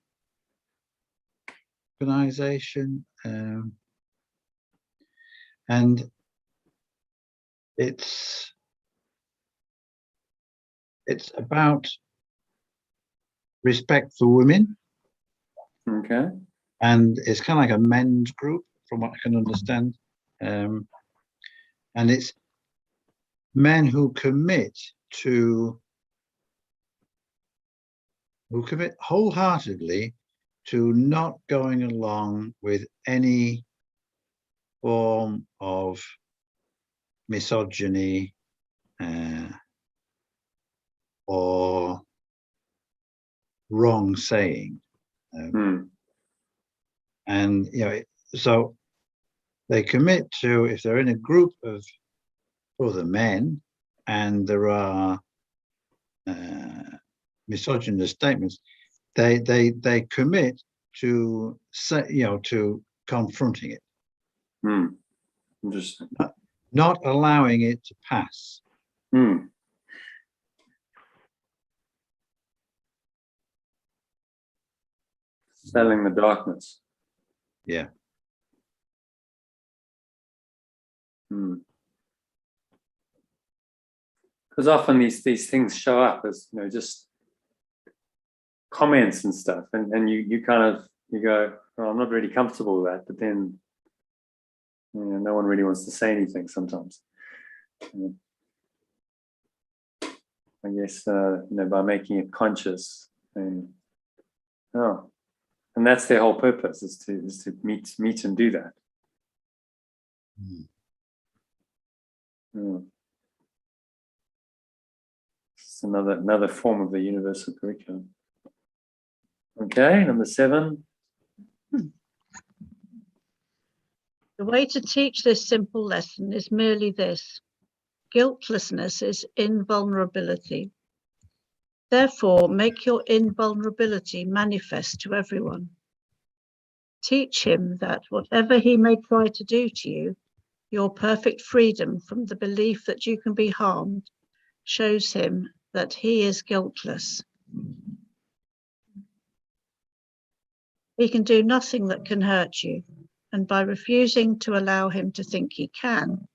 Organization, and it's about respect for women, Okay. and it's kind of like a men's group, from what I can understand, and it's men who commit wholeheartedly to not going along with any form of misogyny or wrong saying. And, so they commit to, if they're in a group of other men and there are misogynist statements, they commit to to confronting it, Interesting. not allowing it to pass. Selling the darkness. Yeah. Because often these things show up as just comments and stuff, and you kind of go, oh, I'm not really comfortable with that, but then no one really wants to say anything sometimes. I guess by making it conscious, and that's their whole purpose, is to meet and do that. It's another form of the universal curriculum. Okay, number 7. The way to teach this simple lesson is merely this: guiltlessness is invulnerability. Therefore, make your invulnerability manifest to everyone. Teach him that whatever he may try to do to you, your perfect freedom from the belief that you can be harmed shows him that he is guiltless. He can do nothing that can hurt you, and by refusing to allow him to think he can,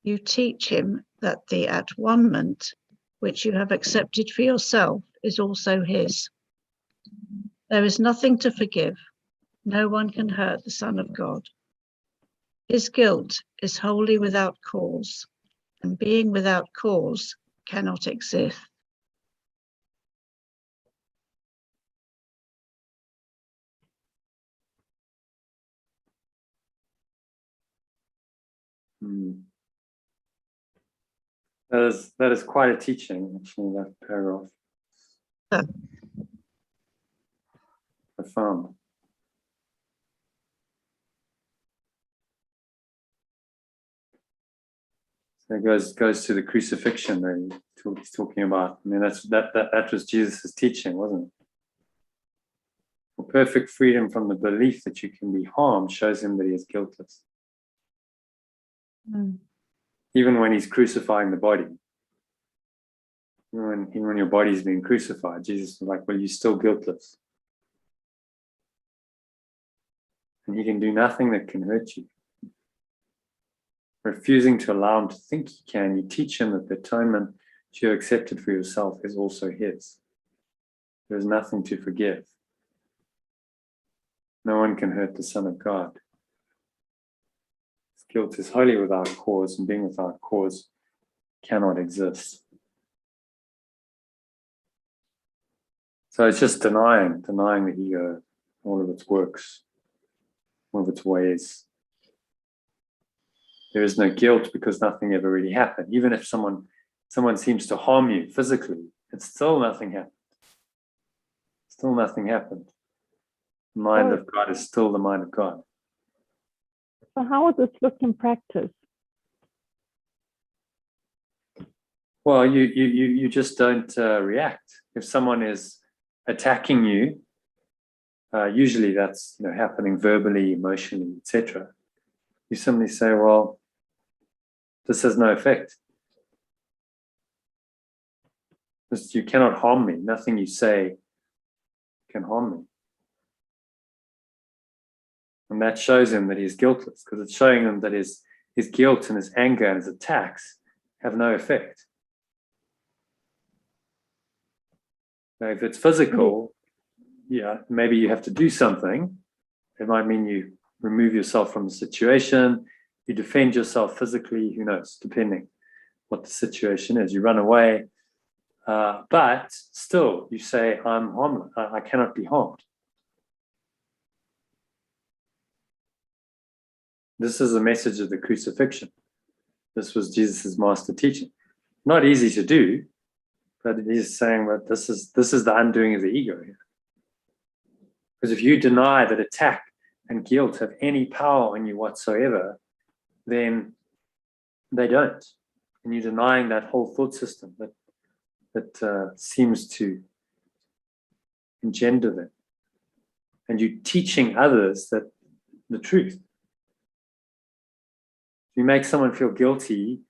you teach him that the at-one-ment which you have accepted for yourself is also his. There is nothing to forgive. No one can hurt the Son of God. His guilt is wholly without cause, and being without cause cannot exist. That is quite a teaching, actually, that paragraph. Profound. So it goes to the crucifixion that he's talking about. I mean, that was Jesus' teaching, wasn't it? For perfect freedom from the belief that you can be harmed shows him that he is guiltless. Even when he's crucifying the body. Even when your body's being crucified, Jesus was like, well, you're still guiltless. And he can do nothing that can hurt you. Refusing to allow him to think he can, you teach him that the atonement that you have accepted for yourself is also his. There is nothing to forgive. No one can hurt the Son of God. His guilt is wholly without cause, and being without cause cannot exist. So it's just denying the ego, all of its works, all of its ways. There is no guilt because nothing ever really happened. Even if someone seems to harm you physically, it's still nothing happened. Still nothing happened. The mind of God is still the mind of God. So how would this look in practice? Well, you just don't react. If someone is attacking you, usually that's happening verbally, emotionally, etc. You simply say, well, this has no effect. You cannot harm me. Nothing you say can harm me. And that shows him that he's guiltless, because it's showing him that his guilt and his anger and his attacks have no effect. Now, if it's physical, maybe you have to do something. It might mean you remove yourself from the situation, you defend yourself physically, who knows, depending what the situation is. You run away, but still you say, I'm harmless, I cannot be harmed. This is the message of the crucifixion. This was Jesus' master teaching. Not easy to do, but he's saying that this is the undoing of the ego here. Because if you deny that attack and guilt have any power on you whatsoever, then they don't. And you're denying that whole thought system that seems to engender them. And you're teaching others that the truth. If you make someone feel guilty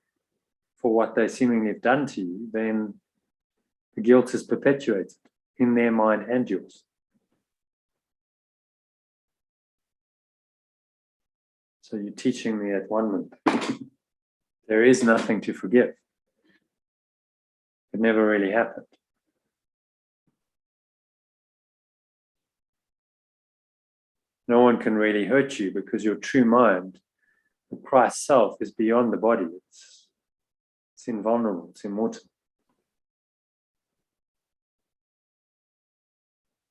for what they seemingly have done to you, then the guilt is perpetuated in their mind and yours. So you're teaching the at-one-ment. There is nothing to forgive. It never really happened. No one can really hurt you because your true mind, the Christ self, is beyond the body. It's invulnerable, it's immortal.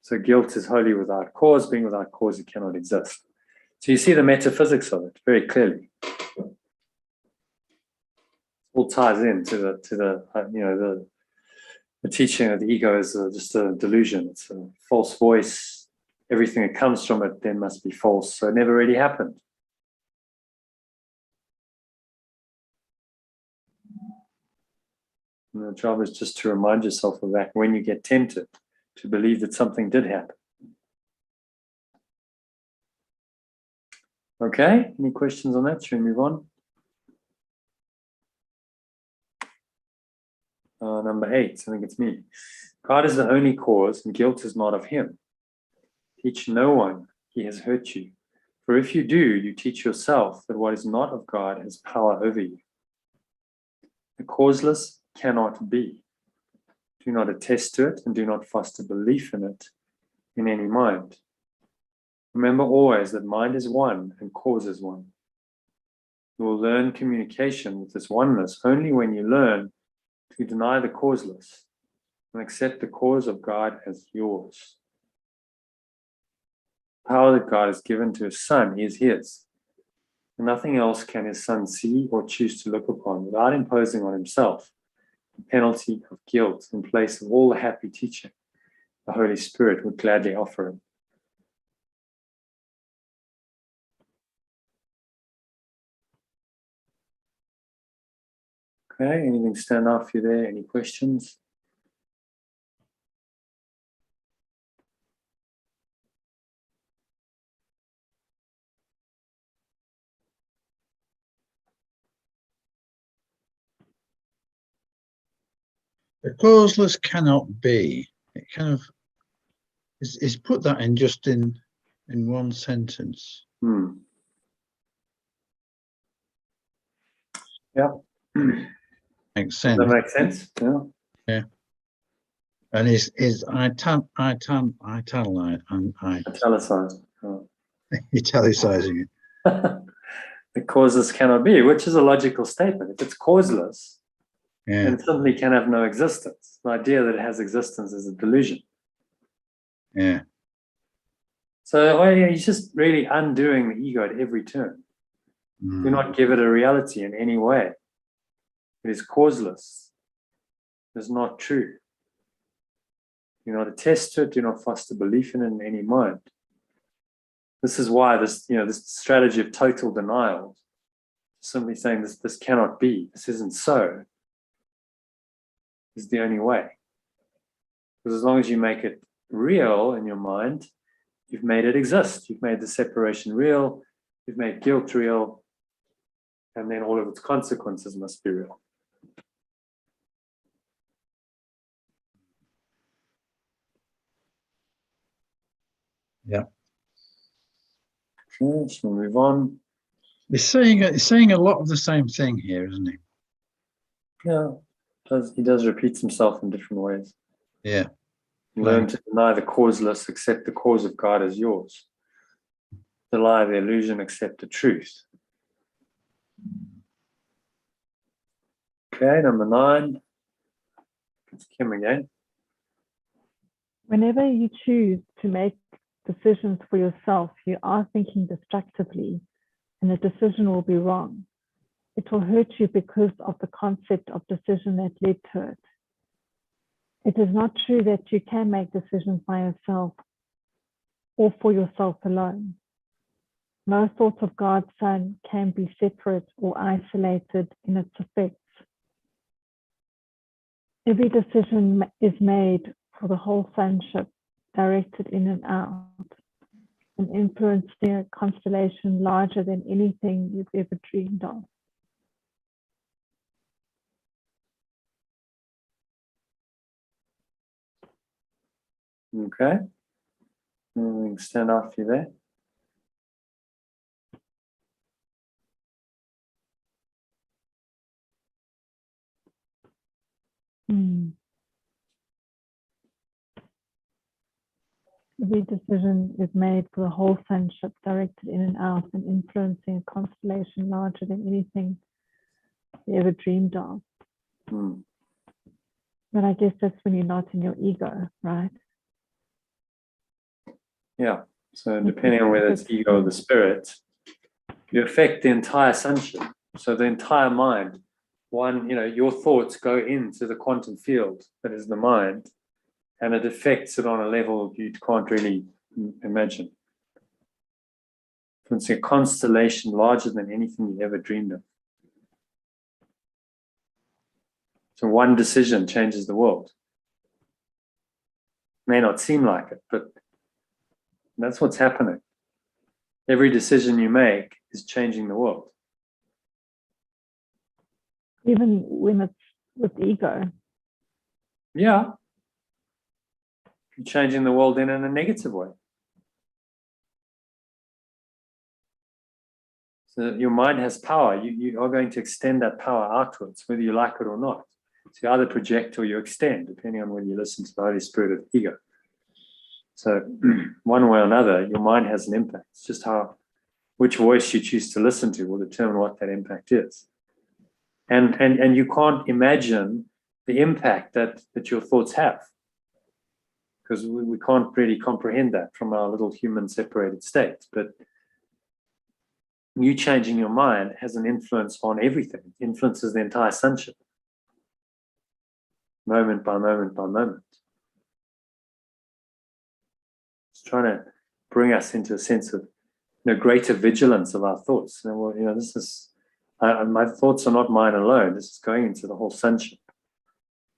So guilt is wholly without cause. Being without cause, it cannot exist. So you see the metaphysics of it very clearly. It all ties into the teaching of the ego is just a delusion. It's a false voice. Everything that comes from it then must be false. So it never really happened. And the job is just to remind yourself of that when you get tempted to believe that something did happen. Okay, any questions on that? Should we move on? Number 8, I think it's me. God is the only cause, and guilt is not of him. Teach no one he has hurt you. For if you do, you teach yourself that what is not of God has power over you. The causeless cannot be. Do not attest to it, and do not foster belief in it in any mind. Remember always that mind is one and cause is one. You will learn communication with this oneness only when you learn to deny the causeless and accept the cause of God as yours. The power that God has given to his Son is his. And nothing else can his Son see or choose to look upon without imposing on himself the penalty of guilt in place of all the happy teaching the Holy Spirit would gladly offer him. Okay, anything stand out for you there? Any questions? The causeless cannot be. It kind of is put that in just in one sentence. Yeah. Makes Does sense. that make sense? Yeah. Yeah. And is italicizing it. The causeless cannot be, which is a logical statement. If it's causeless, Yeah. then it simply can have no existence. The idea that it has existence is a delusion. Yeah. So he's just really undoing the ego at every turn. Do not give it a reality in any way. It is causeless. It is not true. Do not attest to it. Do not foster belief in it in any mind. This is why this strategy of total denial, simply saying this cannot be, this isn't so, is the only way. Because as long as you make it real in your mind, you've made it exist. You've made the separation real. You've made guilt real. And then all of its consequences must be real. Yeah. Okay, shall we move on? He's saying a lot of the same thing here, isn't he? Yeah, he does repeat himself in different ways. Yeah. Learn to deny the causeless, accept the cause of God as yours. Deny the illusion, accept the truth. Okay, number 9. It's Kim again. Whenever you choose to make decisions for yourself, you are thinking destructively, and the decision will be wrong. It will hurt you because of the concept of decision that led to it. It is not true that you can make decisions by yourself or for yourself alone. No thought of God's Son can be separate or isolated in its effects. Every decision is made for the whole sonship, directed in and out, and influencing a constellation larger than anything you've ever dreamed of. Okay. We can stand after you there. Every decision is made for the whole sonship, directed in and out, and influencing a constellation larger than anything you ever dreamed of. But I guess that's when you're not in your ego, right? Yeah. So depending on whether it's ego or the spirit, you affect the entire sonship. So the entire mind. One, your thoughts go into the quantum field that is the mind, and it affects it on a level you can't really imagine. It's a constellation larger than anything you ever dreamed of. So one decision changes the world. May not seem like it, but that's what's happening. Every decision you make is changing the world. Even when it's with ego. Yeah. You're changing the world in a negative way. So your mind has power. You are going to extend that power outwards, whether you like it or not. So you either project or you extend, depending on whether you listen to the Holy Spirit or the ego. So one way or another, your mind has an impact. It's just which voice you choose to listen to will determine what that impact is. And you can't imagine the impact that your thoughts have, because we can't really comprehend that from our little human separated state. But you changing your mind has an influence on everything. It influences the entire sonship, moment by moment by moment. It's trying to bring us into a sense of greater vigilance of our thoughts. And well, this is my thoughts are not mine alone. This is going into the whole sonship,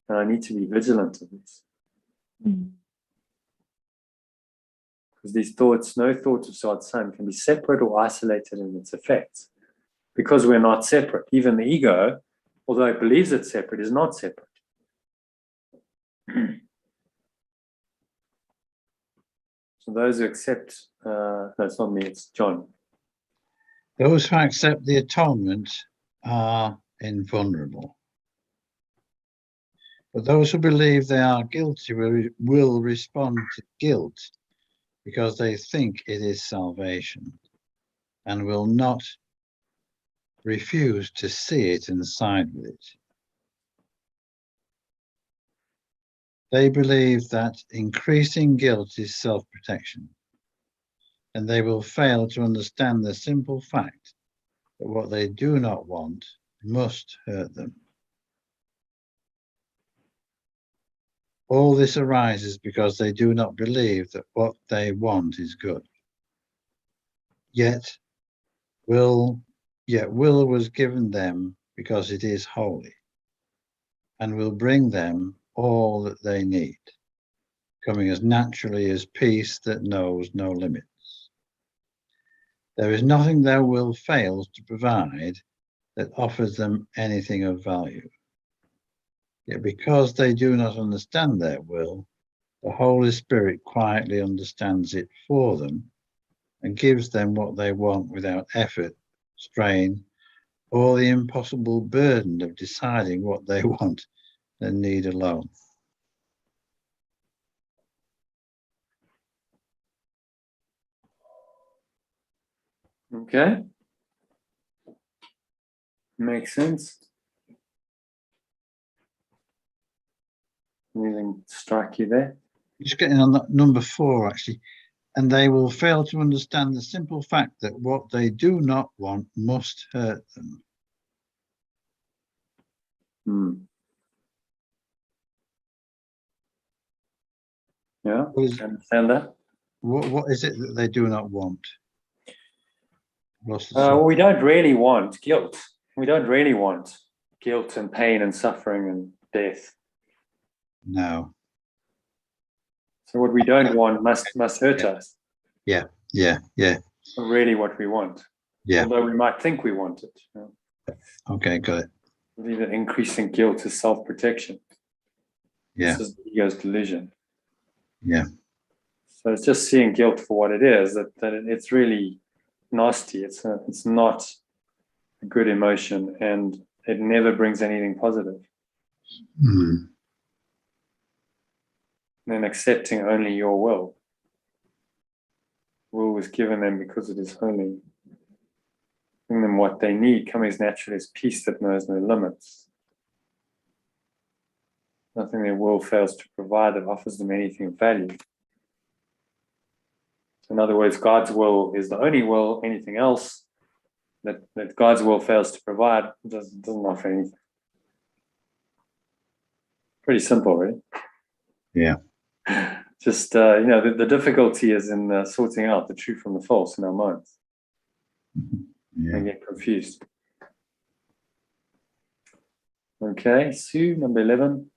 and I need to be vigilant of this. Because these thoughts, no thought of God's Son can be separate or isolated in its effects, because we're not separate. Even the ego, although it believes it's separate, is not separate. So those who accept, no, it's not me, it's John. Those who accept the atonement are invulnerable. But those who believe they are guilty will respond to guilt because they think it is salvation, and will not refuse to see it and side with it. They believe that increasing guilt is self-protection, and they will fail to understand the simple fact that what they do not want must hurt them. All this arises because they do not believe that what they want is good. Yet will was given them because it is holy, and will bring them all that they need, coming as naturally as peace that knows no limits. There is nothing their will fails to provide that offers them anything of value. Yet because they do not understand their will, the Holy Spirit quietly understands it for them and gives them what they want without effort, strain, or the impossible burden of deciding what they want and need alone. Okay. Makes sense. Anything strike you there? Just getting on that number 4, actually. And they will fail to understand the simple fact that what they do not want must hurt them. Yeah, understand that? What is it that they do not want? lost the soul. We don't really want guilt. We don't really want guilt and pain and suffering and death. No. So what we don't want must hurt us. Yeah. Not really what we want. Yeah. Although we might think we want it. Okay, got it. I believe that increasing guilt is self-protection. Yeah. This is the ego's delusion. Yeah. So it's just seeing guilt for what it is, that it's really nasty. It's not a good emotion, and it never brings anything positive. Mm. And then accepting only your will. Will was given them because it is holy. Giving them what they need, coming as naturally as peace that knows no limits. Nothing their will fails to provide that offers them anything of value. So in other words, God's will is the only will. Anything else that God's will fails to provide doesn't offer anything. Pretty simple, really. Yeah. Just, the difficulty is in sorting out the true from the false in our minds. Yeah. I get confused. Okay, Sue, number 11.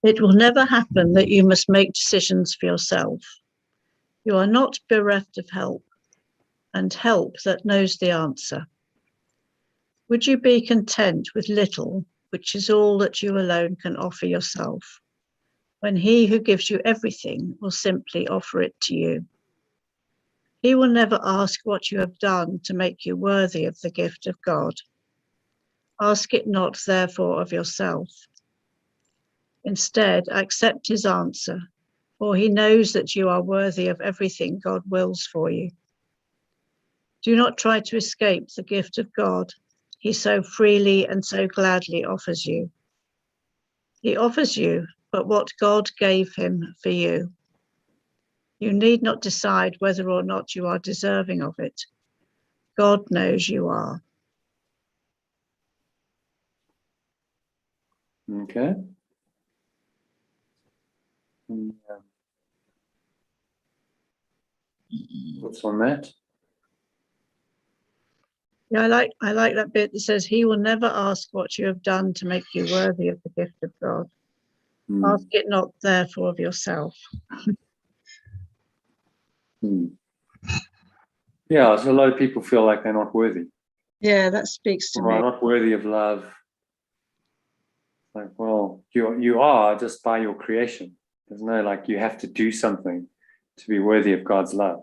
It will never happen that you must make decisions for yourself. You are not bereft of help, and help that knows the answer. Would you be content with little, which is all that you alone can offer yourself, when he who gives you everything will simply offer it to you? He will never ask what you have done to make you worthy of the gift of God. Ask it not, therefore, of yourself. Instead, accept his answer, for he knows that you are worthy of everything God wills for you. Do not try to escape the gift of God he so freely and so gladly offers you. He offers you but what God gave him for you. You need not decide whether or not you are deserving of it. God knows you are. Okay. And, what's on that? Yeah, I like that bit that says he will never ask what you have done to make you worthy of the gift of God. Ask it not, therefore, of yourself. Yeah, so a lot of people feel like they're not worthy. Yeah, that speaks to Or me. not worthy of love. Like, well, you are just by your creation. There's no like you have to do something to be worthy of God's love.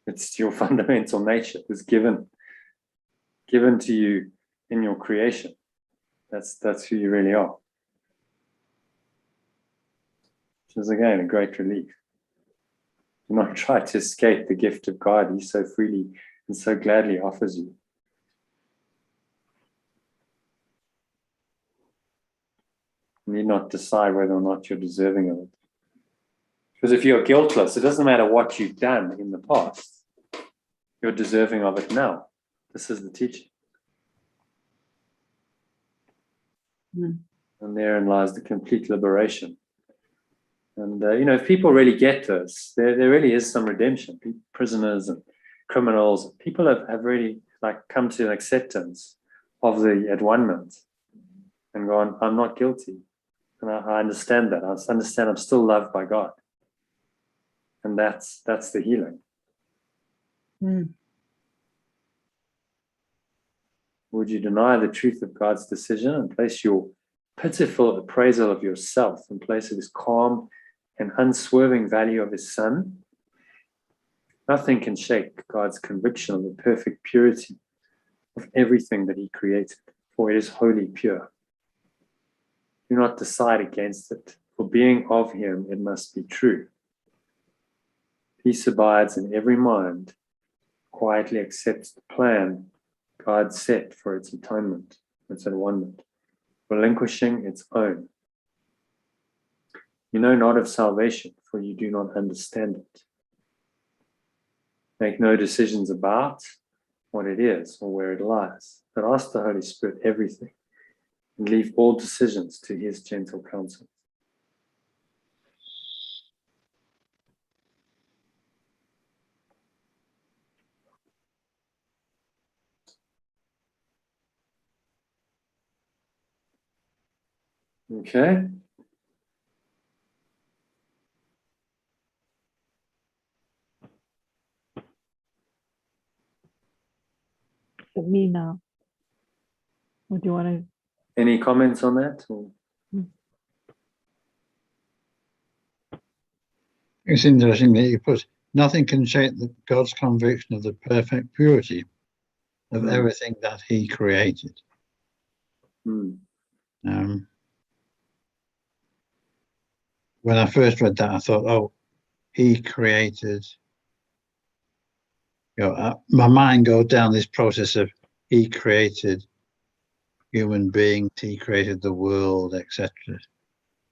It's your fundamental nature. It was given to you in your creation. That's who you really are. Which is again a great relief. Do not try to escape the gift of God he so freely and so gladly offers you. You need not decide whether or not you're deserving of it. Because if you're guiltless, it doesn't matter what you've done in the past. You're deserving of it now. This is the teaching. And therein lies the complete liberation. And, if people really get this, there really is some redemption. Prisoners and criminals, people have really come to an acceptance of the at-one-ment and gone, I'm not guilty. And I understand that. I understand I'm still loved by God. And that's the healing. Would you deny the truth of God's decision and place your pitiful appraisal of yourself in place of his calm and unswerving value of his Son? Nothing can shake God's conviction of the perfect purity of everything that he created, for it is wholly pure. Do not decide against it, for being of him, it must be true. Peace abides in every mind, quietly accepts the plan God set for its atonement, its at-one-ment, relinquishing its own. You know not of salvation, for you do not understand it. Make no decisions about what it is or where it lies, but ask the Holy Spirit everything, and leave all decisions to his gentle counsel. Okay. But me now. Or do you want to? Any comments on that? Or? It's interesting that you put, nothing can shake God's conviction of the perfect purity of everything that he created. Mm. When I first read that, I thought, oh, he created, my mind goes down this process of he created human beings, he created the world, etc.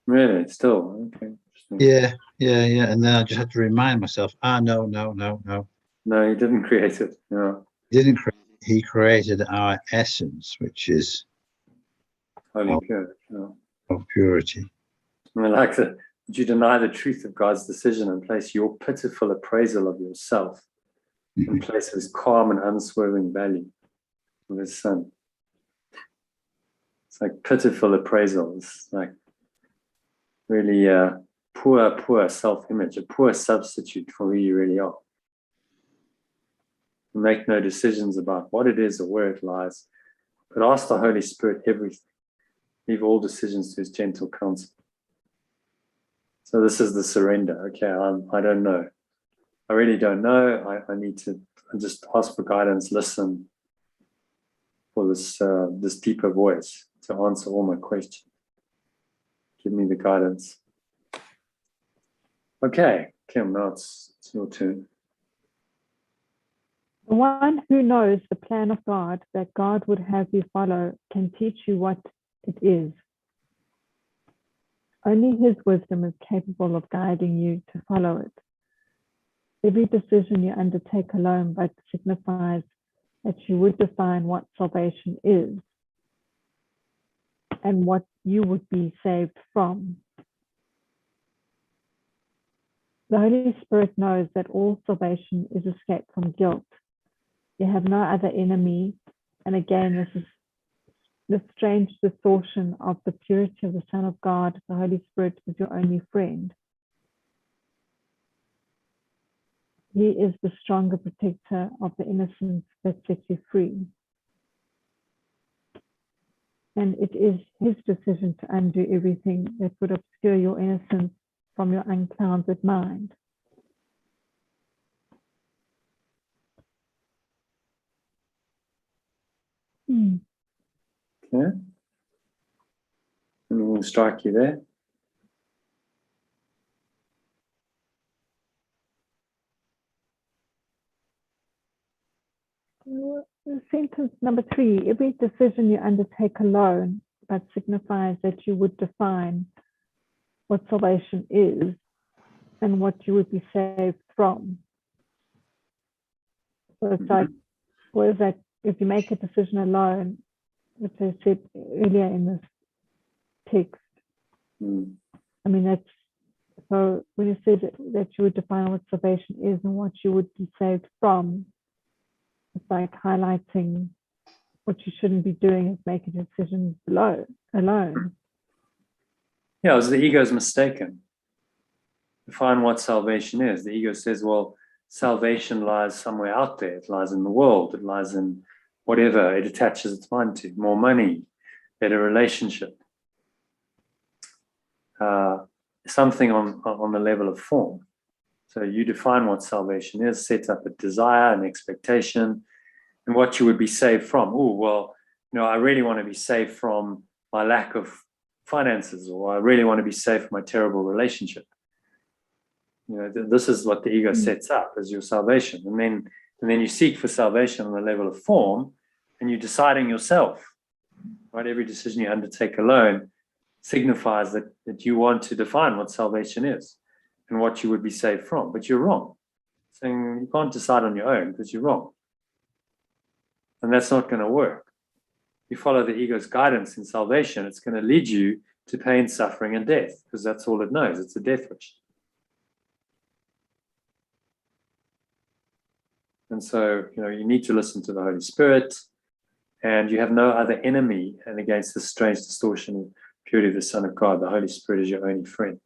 Really? Still? Okay. Yeah. And then I just had to remind myself, no. No, he didn't create it. No. He didn't create it. He created our essence, which is Holy pure. No. of purity. I like that. Would you deny the truth of God's decision and place your pitiful appraisal of yourself in place of his calm and unswerving value of his son? It's like pitiful appraisal. It's like really poor self-image, a poor substitute for who you really are. You make no decisions about what it is or where it lies, but ask the Holy Spirit everything. Leave all decisions to his gentle counsel. So this is the surrender. Okay, I don't know. I really don't know. I need to just ask for guidance, listen for this deeper voice to answer all my questions. Give me the guidance. Okay, Kim, now it's your turn. The one who knows the plan of God that God would have you follow can teach you what it is. Only his wisdom is capable of guiding you to follow it. Every decision you undertake alone but signifies that you would define what salvation is and what you would be saved from. The Holy Spirit knows that all salvation is escape from guilt. You have no other enemy, and again, this is the strange distortion of the purity of the Son of God. The Holy Spirit is your only friend. He is the stronger protector of the innocence that sets you free. And it is his decision to undo everything that would obscure your innocence from your unclouded mind. Okay. And we'll strike you there. Sentence number 3, every decision you undertake alone, but signifies that you would define what salvation is and what you would be saved from. So it's like, what is that? If you make a decision alone, which I said earlier in this text, I mean, that's, so when you said that you would define what salvation is and what you would be saved from, it's like highlighting what you shouldn't be doing is making decisions alone. Yeah, the ego is mistaken. Define what salvation is. The ego says, well, salvation lies somewhere out there. It lies in the world. It lies in whatever it attaches its mind to. More money, better relationship. Something on the level of form. So you define what salvation is, set up a desire, an expectation, and what you would be saved from. Oh, well, I really want to be saved from my lack of finances, or I really want to be saved from my terrible relationship. This is what the ego sets up as your salvation. And then you seek for salvation on the level of form, and you're deciding yourself, right? Every decision you undertake alone signifies that you want to define what salvation is and what you would be saved from, but you're wrong. Saying you can't decide on your own because you're wrong. And that's not going to work. You follow the ego's guidance in salvation, it's going to lead you to pain, suffering, and death, because that's all it knows. It's a death wish. And so, you need to listen to the Holy Spirit, and you have no other enemy and against this strange distortion of purity of the Son of God. The Holy Spirit is your only friend.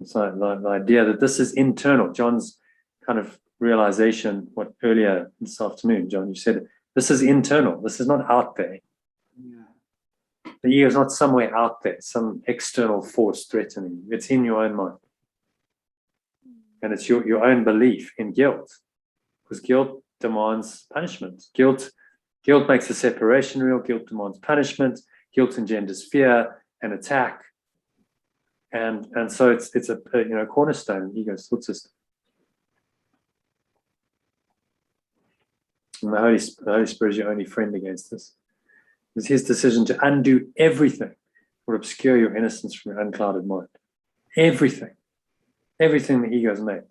It's like the idea that this is internal. John's kind of realization, what earlier this afternoon, John, you said, this is internal. This is not out there. The ego is not somewhere out there, some external force threatening you. It's in your own mind. And it's your own belief in guilt. Because guilt demands punishment. Guilt makes a separation real. Guilt demands punishment. Guilt engenders fear and attack. And so it's a cornerstone of the ego's thought system. And the Holy Spirit is your only friend against this. It's his decision to undo everything or obscure your innocence from your unclouded mind. Everything the ego has made.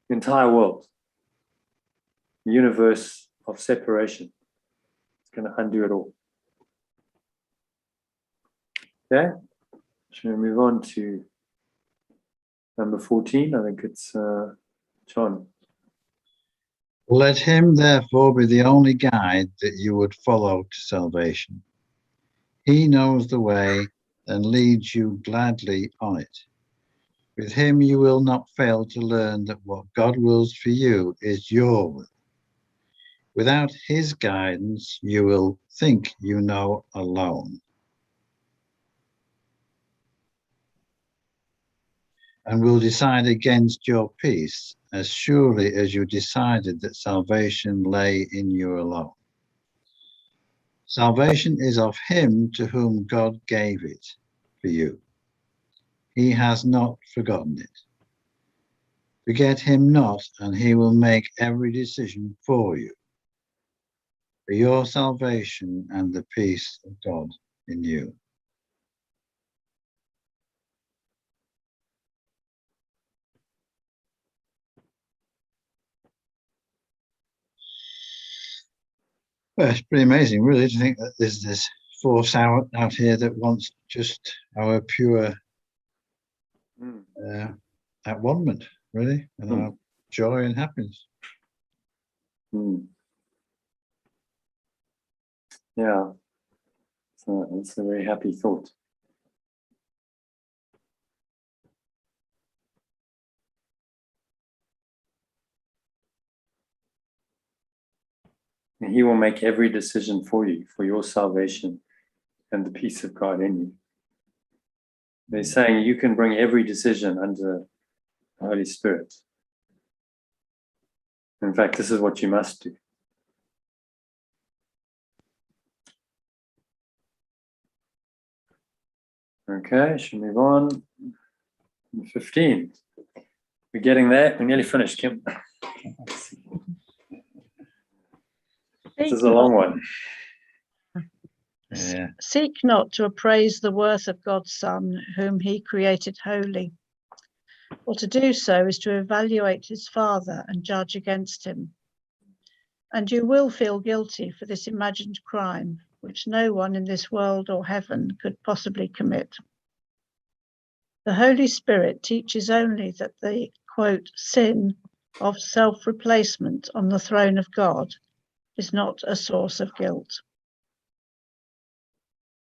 The entire world. The universe of separation. It's going to undo it all. Okay? Shall we move on to number 14? I think it's John. Let him therefore be the only guide that you would follow to salvation. He knows the way and leads you gladly on it. With him you will not fail to learn that what God wills for you is your will. Without his guidance, you will think you know alone. And will decide against your peace as surely as you decided that salvation lay in you alone. Salvation is of him to whom God gave it for you. He has not forgotten it. Forget him not, and he will make every decision for you, for your salvation and the peace of God in you. Well, it's pretty amazing, really, to think that there's this force out here that wants just our pure at one-ment, really, and our joy and happiness. Yeah, so it's a very happy thought. And he will make every decision for you, for your salvation and the peace of God in you. They're saying you can bring every decision under the Holy Spirit. In fact, this is what you must do. Okay, should we move on. 15. We're getting there. We're nearly finished, Kim. This is a long one. Yeah. Seek not to appraise the worth of God's Son, whom he created holy. For to do so is to evaluate his Father and judge against him. And you will feel guilty for this imagined crime, which no one in this world or heaven could possibly commit. The Holy Spirit teaches only that the, quote, sin of self-replacement on the throne of God is not a source of guilt.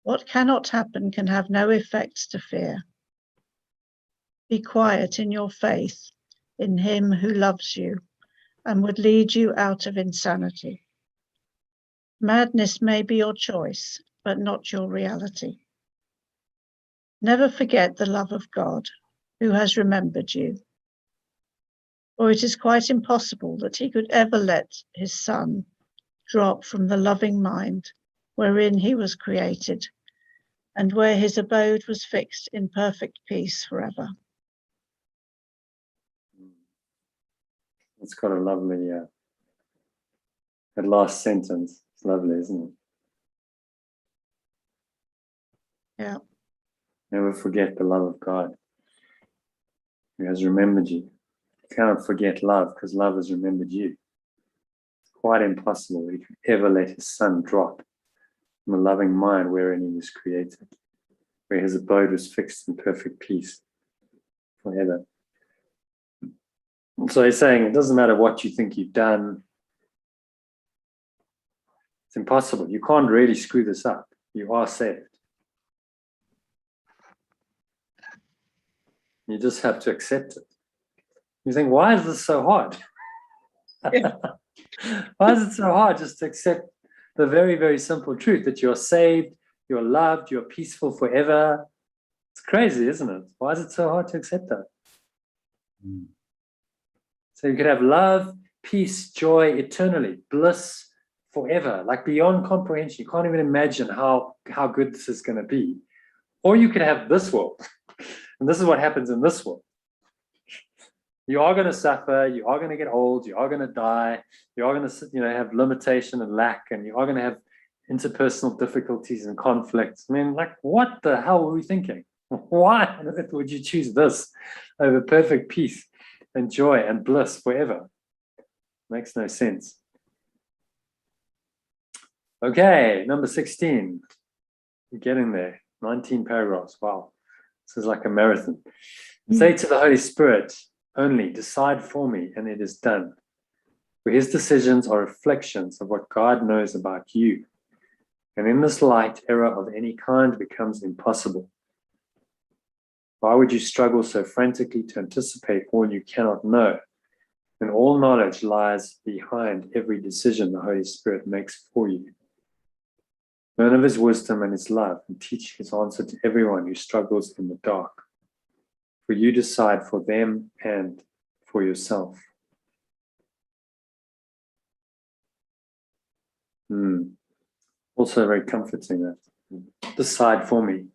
What cannot happen can have no effects to fear. Be quiet in your faith in him who loves you and would lead you out of insanity. Madness may be your choice, but not your reality. Never forget the love of God, who has remembered you. For it is quite impossible that he could ever let his Son drop from the loving mind wherein he was created, and where his abode was fixed in perfect peace forever. It's got a lovely, that last sentence. It's lovely, isn't it? Yeah. Never forget the love of God, who has remembered you. You cannot forget love, because love has remembered you. It's quite impossible that he could ever let his Son drop from the loving mind wherein he was created, where his abode was fixed in perfect peace forever. So he's saying it doesn't matter what you think you've done. It's impossible. You can't really screw this up. You are saved. You just have to accept it. You think, why is this so hard? Yeah. Why is it so hard just to accept the very, very simple truth that you're saved, you're loved, you're peaceful forever? It's crazy, isn't it? Why is it so hard to accept that? Mm. So you could have love, peace, joy eternally, bliss forever, like beyond comprehension. You can't even imagine how good this is going to be. Or you could have this world. And this is what happens in this world. You are going to suffer, you are going to get old, you are going to die, you are going to have limitation and lack, and you are going to have interpersonal difficulties and conflicts. I mean, like, what the hell were we thinking? Why on earth would you choose this over perfect peace and joy and bliss forever? Makes no sense. Okay, number 16. We're getting there. 19 paragraphs. Wow. This is like a marathon. Say to the Holy Spirit, only decide for me, and it is done. For his decisions are reflections of what God knows about you. And in this light, error of any kind becomes impossible. Why would you struggle so frantically to anticipate all you cannot know, when all knowledge lies behind every decision the Holy Spirit makes for you? Learn of his wisdom and his love, and teach his answer to everyone who struggles in the dark. For you decide for them and for yourself. Also very comforting that. Decide for me.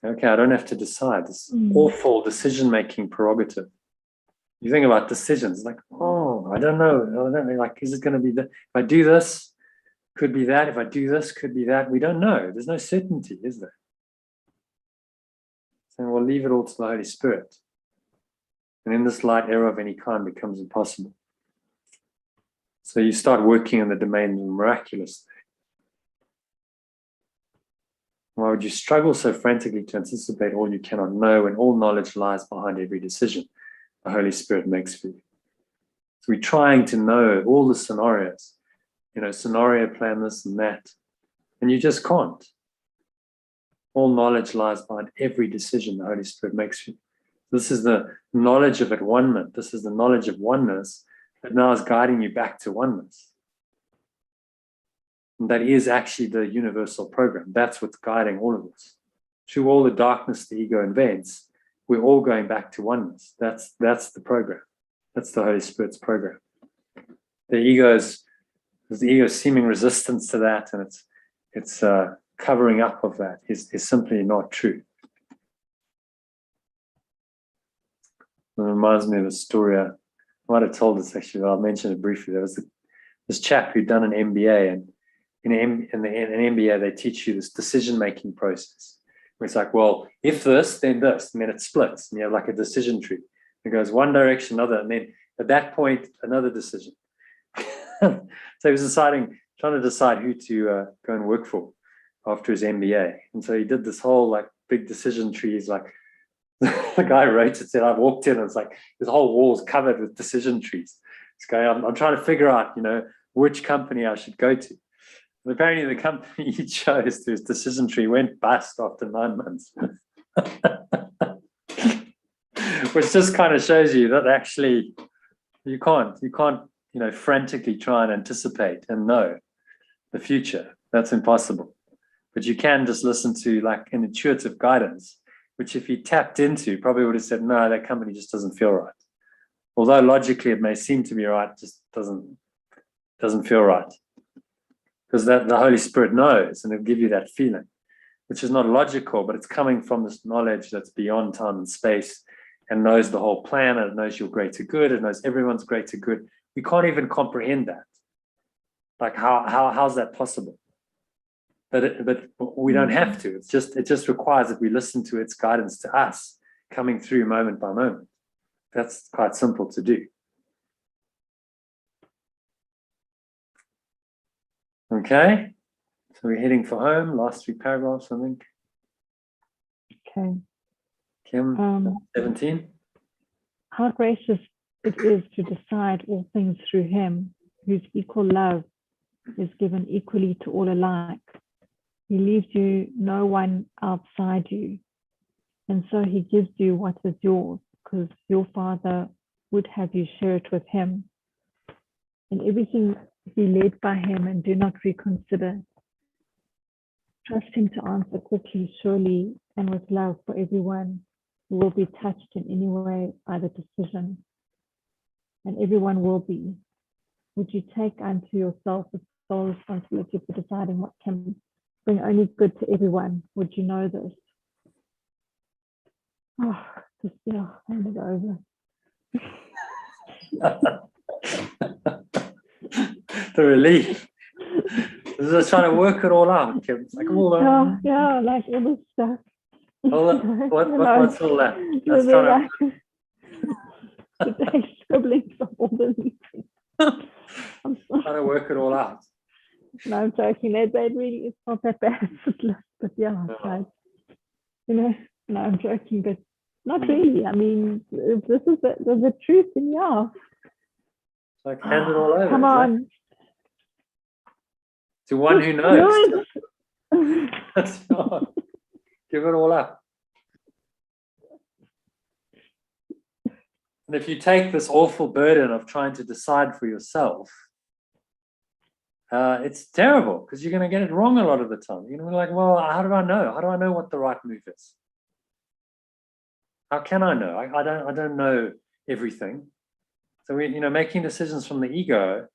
Okay, I don't have to decide. This awful decision-making prerogative. You think about decisions, like, oh, I don't know. Like, is it going to be that? If I do this, could be that. If I do this, could be that. We don't know. There's no certainty, is there? So we'll leave it all to the Holy Spirit. And in this light, error of any kind becomes impossible. So you start working in the domain of the miraculous. Why would you struggle so frantically to anticipate all you cannot know, when all knowledge lies behind every decision the Holy Spirit makes for you? So we're trying to know all the scenarios, scenario plan this and that, and you just can't. All knowledge lies behind every decision the Holy Spirit makes for you. This is the knowledge of at one-ment. This is the knowledge of oneness that now is guiding you back to oneness. And that is actually the universal program. That's what's guiding all of us. Through all the darkness the ego invents, we're all going back to oneness. That's the program. That's the Holy Spirit's program. The ego's seeming resistance to that, and its covering up of that is simply not true. It reminds me of a story. I might have told this actually, but I'll mention it briefly. There was this chap who'd done an MBA, and in an MBA, they teach you this decision-making process. Where it's like, well, if this, then this, and then it splits, and you have like a decision tree. It goes one direction, another, and then at that point, another decision. So he was trying to decide who to go and work for after his MBA. And so he did this whole like big decision tree. He's like, the guy wrote it, said, I walked in, and it's like, this whole wall's covered with decision trees. This guy, I'm trying to figure out, which company I should go to. And apparently the company he chose to his decision tree went bust after 9 months. Which just kind of shows you that actually you can't, frantically try and anticipate and know the future. That's impossible. But you can just listen to like an intuitive guidance, which if he tapped into, probably would have said, no, that company just doesn't feel right. Although logically it may seem to be right, it just doesn't feel right. Because that the Holy Spirit knows, and it'll give you that feeling, which is not logical, but it's coming from this knowledge that's beyond time and space, and knows the whole plan, and it knows your greater good, it knows everyone's greater good. We can't even comprehend that. Like how's that possible? But we don't have to. It just requires that we listen to its guidance to us, coming through moment by moment. That's quite simple to do. Okay, so we're heading for home. Last 3 paragraphs, I think. Okay. Kim, 17. How gracious it is to decide all things through him, whose equal love is given equally to all alike. He leaves you no one outside you. And so he gives you what is yours, because your Father would have you share it with him. And everything be led by him, and do not reconsider. Trust him to answer quickly, surely, and with love for everyone who will be touched in any way by the decision. And everyone will be. Would you take unto yourself the sole responsibility for deciding what can bring only good to everyone? Would you know this? Oh, just, yeah, hand it over. The relief. Just trying to work it all out, Kim. It's like all yeah, like all this stuff. what's all that? That's trying today scribbling from all the meetings. I'm trying to work it all out. No, I'm joking. That really, it's not that bad, but yeah, it's like, you know, no, I'm joking, but not really. I mean, if this is the truth, then yeah. It's like hand it all over. Come on. To one who knows. That's not. Give it all up. And if you take this awful burden of trying to decide for yourself, it's terrible, because you're going to get it wrong a lot of the time. You're going to be like, well, how do I know? How do I know what the right move is? How can I know? I don't know everything. So making decisions from the ego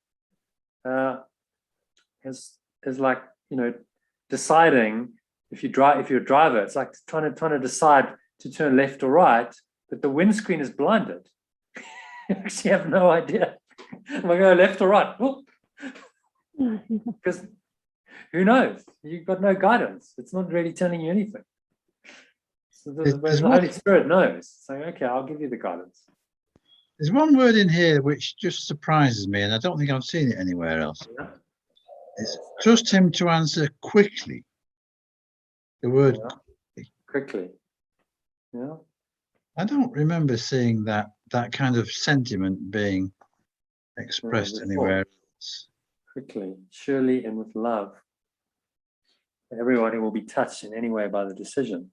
is like, deciding if you're a driver. It's like trying to decide to turn left or right, but the windscreen is blinded. You actually have no idea. Am I going left or right? Because who knows? You've got no guidance. It's not really telling you anything. So the Holy Spirit knows. So, okay, I'll give you the guidance. There's one word in here which just surprises me, and I don't think I've seen it anywhere else. Yeah. It's trust him to answer quickly. The word quickly. Yeah. I don't remember seeing that kind of sentiment being expressed anywhere else. Quickly, surely, and with love. Everyone will be touched in any way by the decision.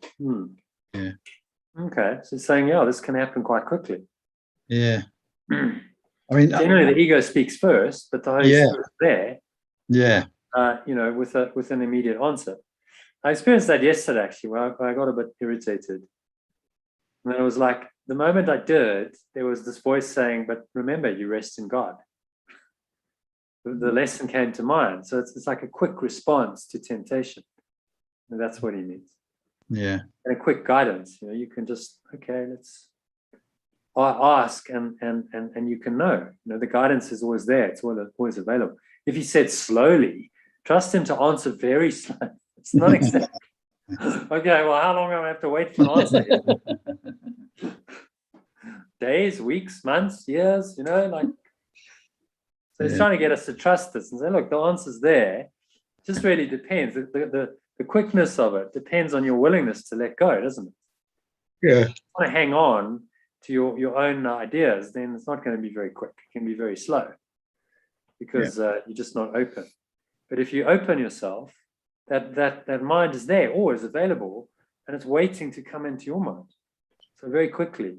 Yeah. Okay, so it's saying, this can happen quite quickly. Yeah. I mean, generally the ego speaks first, but the Holy Spirit is there. Yeah. With an immediate answer. I experienced that yesterday, actually, where I got a bit irritated. And then it was like, the moment I did, there was this voice saying, but remember, you rest in God. The lesson came to mind. So it's like a quick response to temptation. And that's what he means. Yeah. And a quick guidance. You can just, okay, let's ask and you can know. The guidance is always there. It's always available. If he said slowly, trust him to answer very slowly. It's not exactly. Okay, well, how long do I have to wait for an answer? Days, weeks, months, years, So he's trying to get us to trust this and say, look, the answer's there. It just really depends. The quickness of it depends on your willingness to let go, doesn't it? Yeah. If you want to hang on to your own ideas, then it's not going to be very quick. It can be very slow because you're just not open. But if you open yourself, that mind is there, always available, and it's waiting to come into your mind. So very quickly,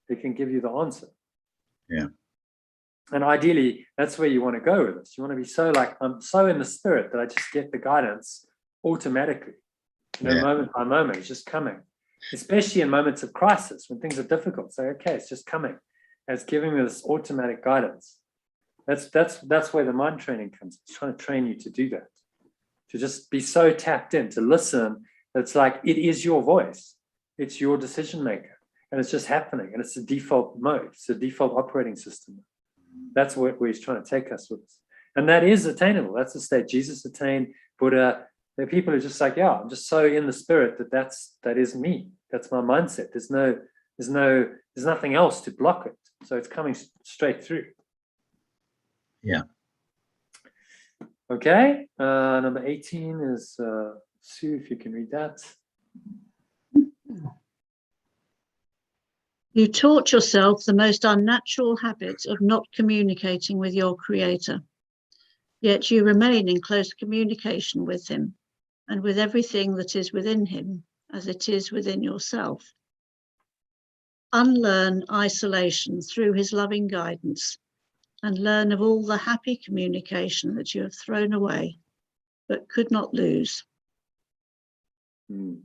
it can give you the answer. Yeah. And ideally, that's where you want to go with this. You want to be so like, I'm so in the spirit that I just get the guidance automatically. Moment by moment, it's just coming. Especially in moments of crisis, when things are difficult. So, okay, it's just coming. And it's giving me this automatic guidance. That's where the mind training comes. It's trying to train you to do that. To just be so tapped in, to listen. It's like, it is your voice. It's your decision maker. And it's just happening. And it's the default mode. It's the default operating system. That's where he's trying to take us with us. And that is attainable. That's the state Jesus attained, Buddha. There are people who are just like, I'm just so in the spirit that is me. That's my mindset. There's nothing else to block it. So it's coming straight through. Yeah. Okay. Number 18 is Sue, if you can read that. You taught yourself the most unnatural habit of not communicating with your Creator, yet you remain in close communication with him and with everything that is within him as it is within yourself. unlearn isolation through his loving guidance and learn of all the happy communication that you have thrown away but could not lose. Mm.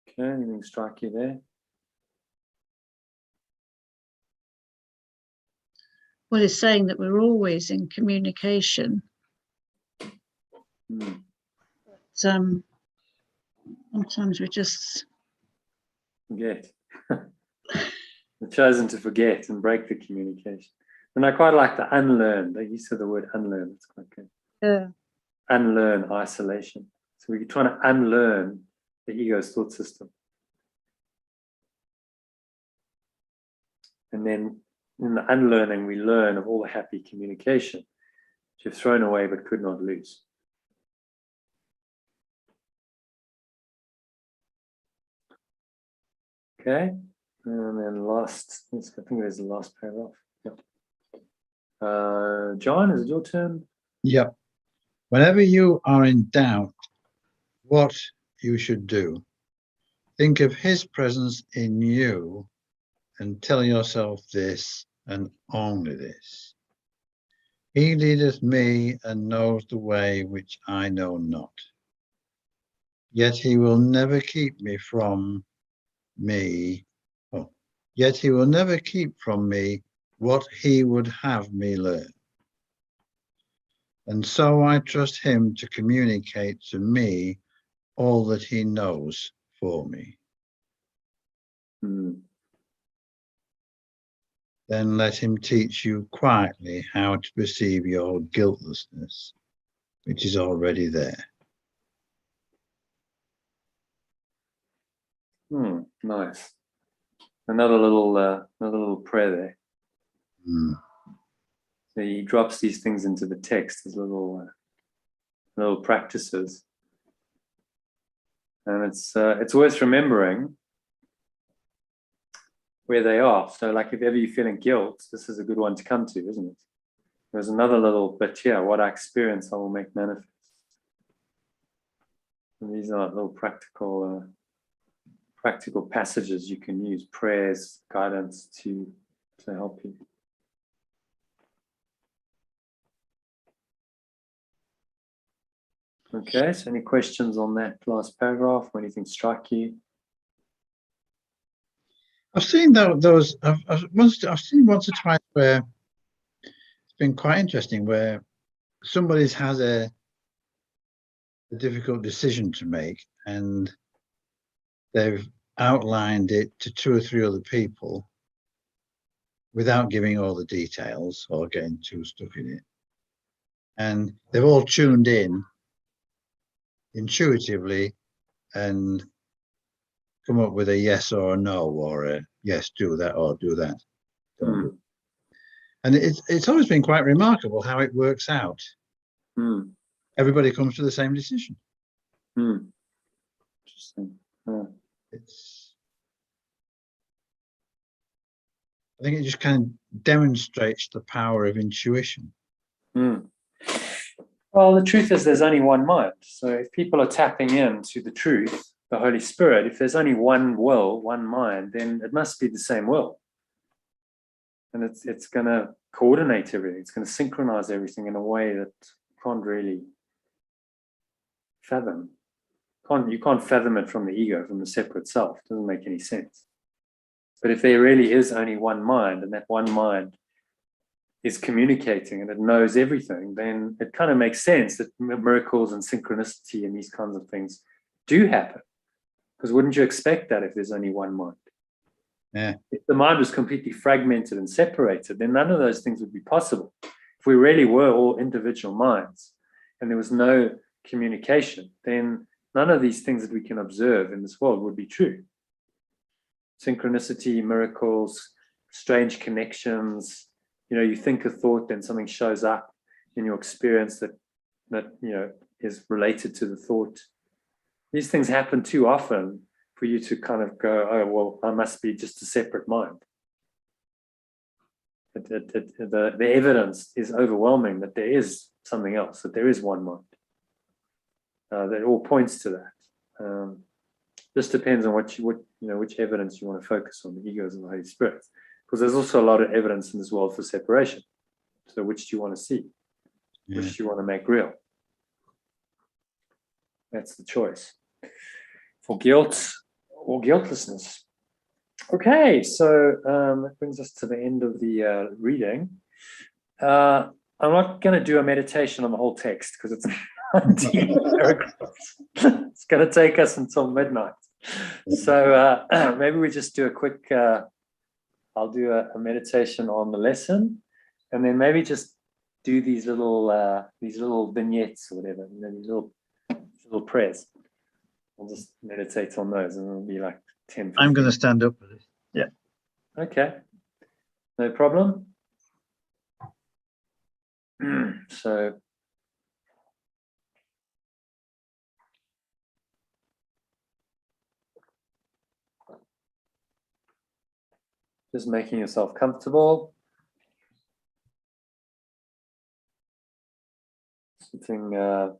Okay, anything strike you there? Well, it's saying that we're always in communication. Mm. Sometimes we just Forget. We've chosen to forget and break the communication. And I quite like the unlearn. You said the word unlearn. It's quite good. Unlearn isolation. So we're trying to unlearn the ego's thought system. And then in the unlearning, we learn of all the happy communication which you've thrown away but could not lose. Okay, and then last, I think there's the last paragraph. Yep. John, is it your turn? Yep. Whenever you are in doubt what you should do, think of his presence in you and tell yourself this and only this. He leadeth me and knows the way which I know not. Yet he will never keep me from me. Yet he will never keep from me what he would have me learn. And so I trust him to communicate to me all that he knows for me. Hmm. Then let him teach you quietly how to perceive your guiltlessness, which is already there. Nice. Another little prayer there. So he drops these things into the text as little practices, and it's worth remembering where they are. So, like if ever you're feeling guilt, this is a good one to come to, isn't it? There's another little bit here. What I experience, I will make manifest. And these are little practical passages you can use, prayers, guidance to help you. Okay, so any questions on that last paragraph? Or anything strike you? I've seen those. I've seen once or twice where it's been quite interesting, where somebody's has a difficult decision to make, and they've outlined it to 2 or 3 other people without giving all the details or getting too stuck in it, and they've all tuned in intuitively and come up with a yes or a no, or a yes, do that, or do that. Don't do it. And it's always been quite remarkable how it works out. Everybody comes to the same decision. Interesting. I think it just kind of demonstrates the power of intuition. Well, the truth is there's only one mind. So if people are tapping into the truth, the Holy Spirit, if there's only one will, one mind, then it must be the same will. And it's going to coordinate everything. It's going to synchronize everything in a way that you can't really fathom. You can't fathom it from the ego, from the separate self. It doesn't make any sense. But if there really is only one mind, and that one mind is communicating and it knows everything, then it kind of makes sense that miracles and synchronicity and these kinds of things do happen. Because wouldn't you expect that if there's only one mind? Yeah. If the mind was completely fragmented and separated, then none of those things would be possible. If we really were all individual minds and there was no communication, then none of these things that we can observe in this world would be true. Synchronicity, miracles, strange connections. You think a thought, then something shows up in your experience that is related to the thought. These things happen too often for you to kind of go, oh, well, I must be just a separate mind. The evidence is overwhelming that there is something else, that there is one mind. That all points to that. This depends on which evidence you want to focus on, the egos and the Holy Spirit, because there's also a lot of evidence in this world for separation. So which do you want to see? Yeah. Which do you want to make real? That's the choice. For guilt or guiltlessness. Okay, so that brings us to the end of the reading. I'm not going to do a meditation on the whole text because it's 19 paragraphs. It's going to take us until midnight. So maybe we just do a quick, I'll do a meditation on the lesson, and then maybe just do these little vignettes or whatever, these little prayers. I'll just meditate on those, and it'll be like 10. I'm going to stand up for this. Yeah. Okay. No problem. So just making yourself comfortable. Sitting to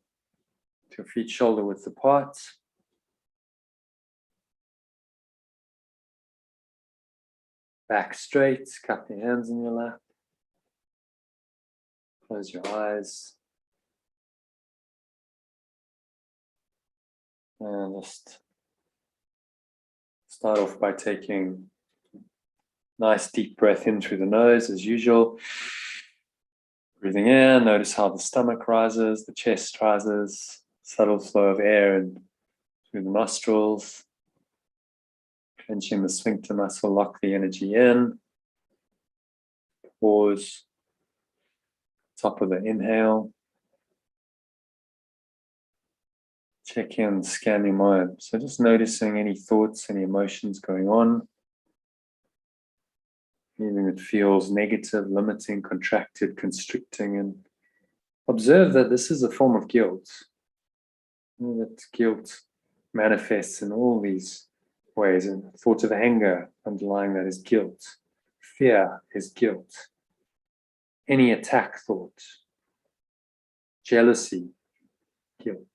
your feet shoulder width apart. Back straight, cup your hands in your lap. Close your eyes. And just start off by taking a nice deep breath in through the nose as usual. Breathing in, notice how the stomach rises, the chest rises, subtle flow of air in through the nostrils. Clenching the sphincter muscle, lock the energy in. Pause. Top of the inhale. Check in, scan your mind. So just noticing any thoughts, any emotions going on. Anything that feels negative, limiting, contracted, constricting, and observe that this is a form of guilt. That guilt manifests in all these ways, and thought of anger underlying that is guilt. Fear is guilt. Any attack thought. Jealousy, guilt.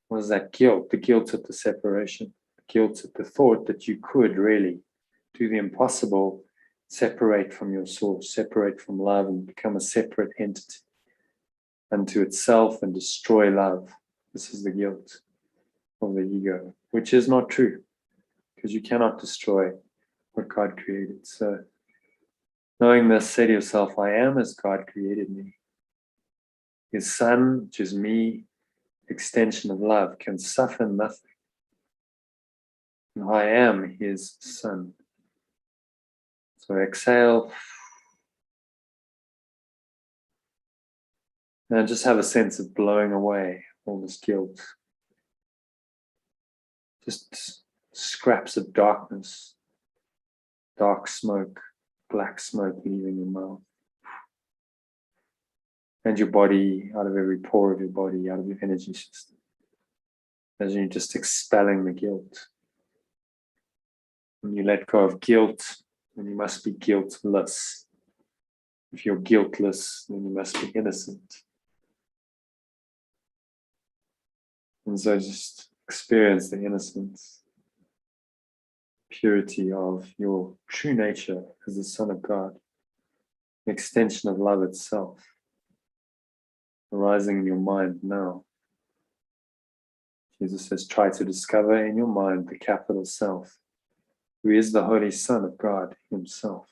What is that guilt? The guilt of the separation. The guilt of the thought that you could really do the impossible, separate from your source, separate from love, and become a separate entity unto itself and destroy love. This is the guilt of the ego, which is not true, because you cannot destroy what God created. So knowing this, say to yourself, I am as God created me. His Son, which is me, extension of love, can suffer nothing. And I am his Son. So exhale. And just have a sense of blowing away all this guilt. Just scraps of darkness, dark smoke, black smoke leaving your mouth. And your body, out of every pore of your body, out of your energy system. As you're just expelling the guilt. When you let go of guilt, then you must be guiltless. If you're guiltless, then you must be innocent. And so just experience the innocence, purity of your true nature as the Son of God, an extension of love itself, arising in your mind now. Jesus says, try to discover in your mind the capital self, who is the Holy Son of God himself.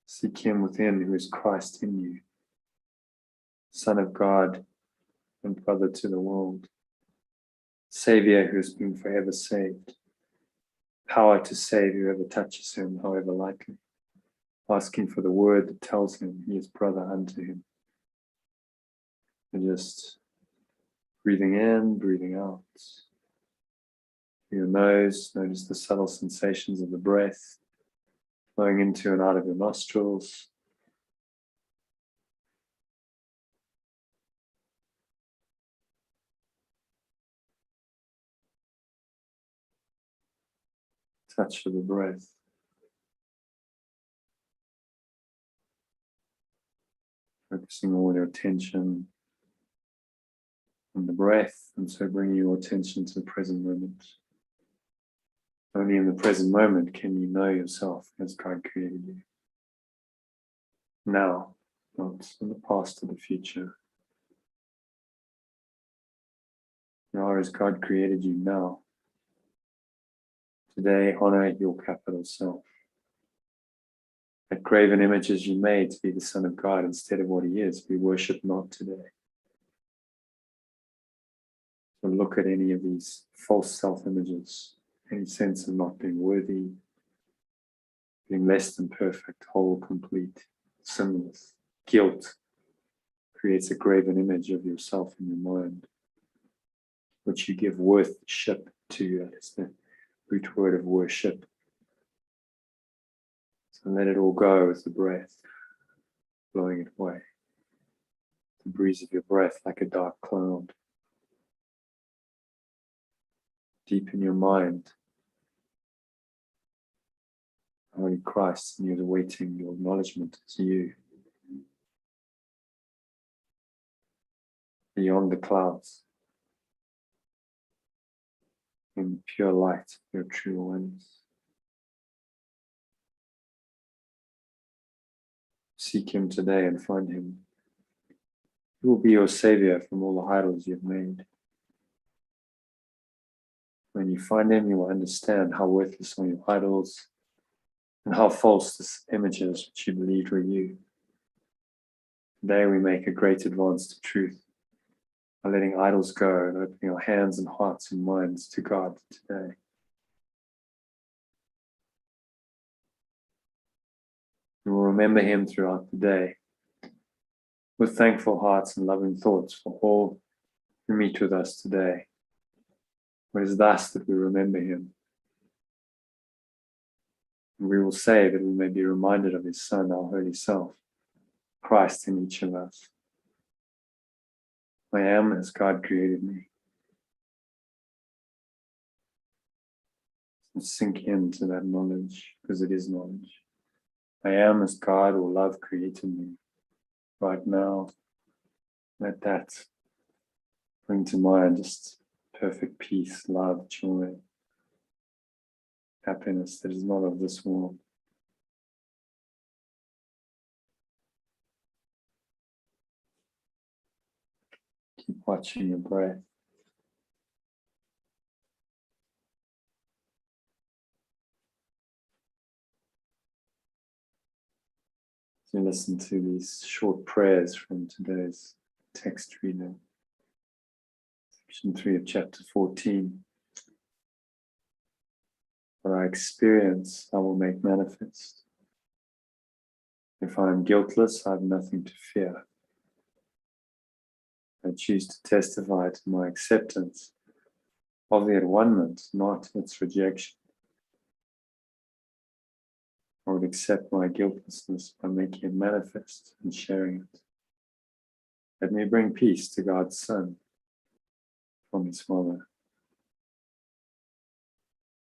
Seek him within, who is Christ in you, Son of God and brother to the world, Savior who has been forever saved, power to save whoever touches him, however lightly, asking for the word that tells him he is brother unto him. And just breathing in, breathing out. Through your nose, notice the subtle sensations of the breath flowing into and out of your nostrils. Touch of the breath. Focusing all your attention on the breath, and so bringing your attention to the present moment. Only in the present moment can you know yourself as God created you. Now, not in the past or the future. You are as God created you now. Today, honor your capital self. That graven images you made to be the Son of God instead of what he is, we worship not today. So look at any of these false self-images, any sense of not being worthy, being less than perfect, whole, complete, sinless. Guilt creates a graven image of yourself in your mind, which you give worship to. That is the root word of worship. So let it all go with the breath, blowing it away. The breeze of your breath like a dark cloud. Deep in your mind, Holy Christ, and you're awaiting your acknowledgement as you. Beyond the clouds, in the pure light of your true awareness. Seek him today and find him. He will be your savior from all the idols you've made. When you find him, you will understand how worthless are your idols and how false this image is which you believed were you. Today we make a great advance to truth by letting idols go and opening our hands and hearts and minds to God today. We will remember him throughout the day with thankful hearts and loving thoughts for all who meet with us today. It is thus that we remember him. And we will say that we may be reminded of his Son, our Holy Self, Christ in each of us. I am as God created me. So sink into that knowledge, because it is knowledge. I am as God or love created me. Right now, let that bring to mind just perfect peace, love, joy, happiness that is not of this world. Keep watching your breath. As you listen to these short prayers from today's text reading, section 3 of chapter 14. What I experience, I will make manifest. If I am guiltless, I have nothing to fear. I choose to testify to my acceptance of the at-one-ment, not its rejection. I would accept my guiltlessness by making it manifest and sharing it. Let me bring peace to God's Son from his Father.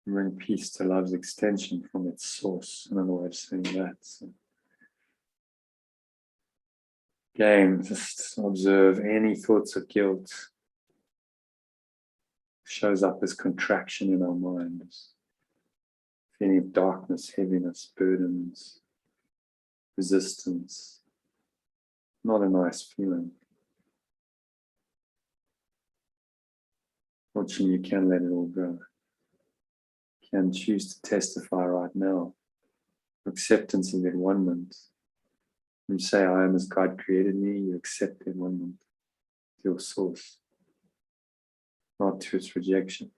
Bring peace to love's extension from its source. Another way of saying that. So again, just observe any thoughts of guilt shows up as contraction in our minds. Feeling of darkness, heaviness, burdens, resistance. Not a nice feeling. Fortunately, you can let it all go. You can choose to testify right now. Acceptance of that one-ment. When you say, I am as God created me, you accept that one-ment, your source, not to its rejection.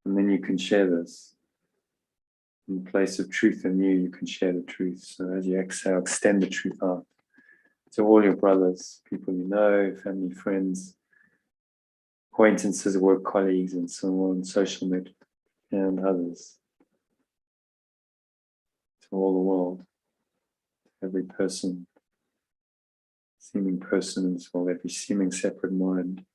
And then you can share this. In place of truth in you, you can share the truth. So as you exhale, extend the truth out to all your brothers, people you know, family, friends, acquaintances, work colleagues, and so on, social media, and others. To all the world, every person, seeming person in this world, every seeming separate mind.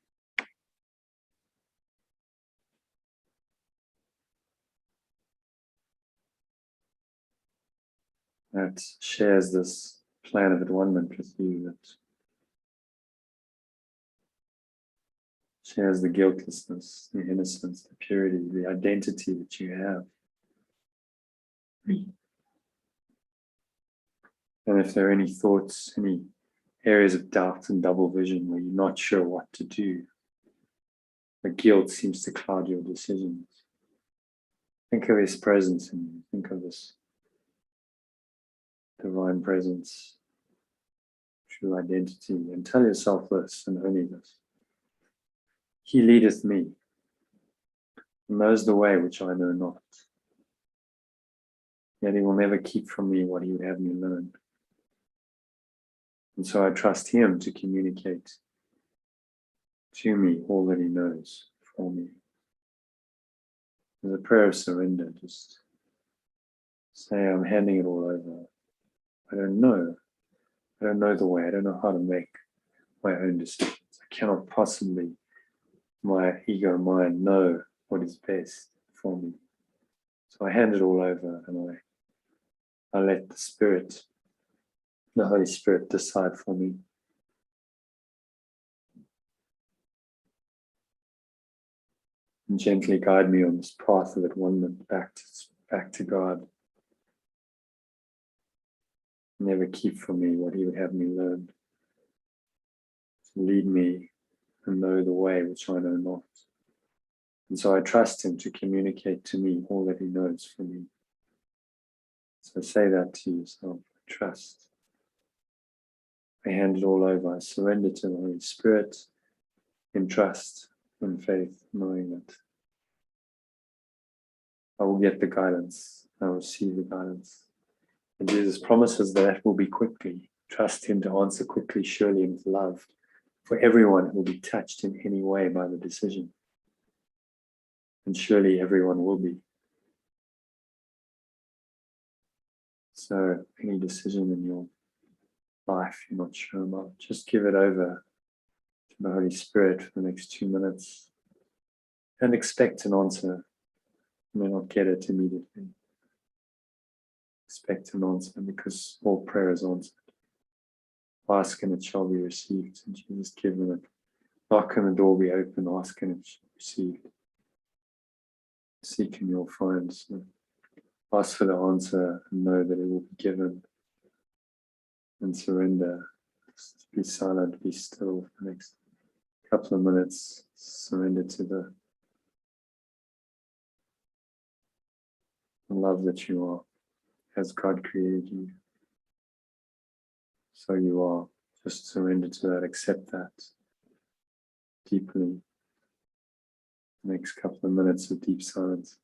That shares this plan of at-one-ment with you that shares the guiltlessness, the innocence, the purity, the identity that you have. And if there are any thoughts, any areas of doubt and double vision where you're not sure what to do, the guilt seems to cloud your decisions. Think of His presence in you. Think of this divine presence, true identity, and tell yourself this and only this. He leadeth me, and knows the way which I know not. Yet He will never keep from me what He would have me learn. And so I trust Him to communicate to me all that He knows for me. As a prayer of surrender, just say, I'm handing it all over. I don't know. I don't know the way. I don't know how to make my own decisions. I cannot possibly, my ego mind, know what is best for me. So I hand it all over and I let the Spirit, the Holy Spirit, decide for me. And gently guide me on this path of at-one-ment back to God. Never keep from me what He would have me learn. To lead me and know the way which I know not. And so I trust Him to communicate to me all that He knows for me. So say that to yourself. I trust. I hand it all over. I surrender to the Holy Spirit in trust and faith, knowing that I will get the guidance. I will receive the guidance. And Jesus promises that will be quickly. Trust Him to answer quickly, surely, and with love for everyone who will be touched in any way by the decision. And surely everyone will be. So any decision in your life you're not sure about, just give it over to the Holy Spirit for the next 2 minutes and expect an answer. You may not get it immediately. Expect an answer because all prayer is answered. Ask and it shall be received. And Jesus given it. Knock and the door be open. Ask and it shall be received. Seek and you'll find. So ask for the answer and know that it will be given. And surrender. Just be silent, be still for the next couple of minutes. Surrender to the love that you are. As God created you, so you are. Just surrender to that, accept that deeply. Next couple of minutes of deep silence.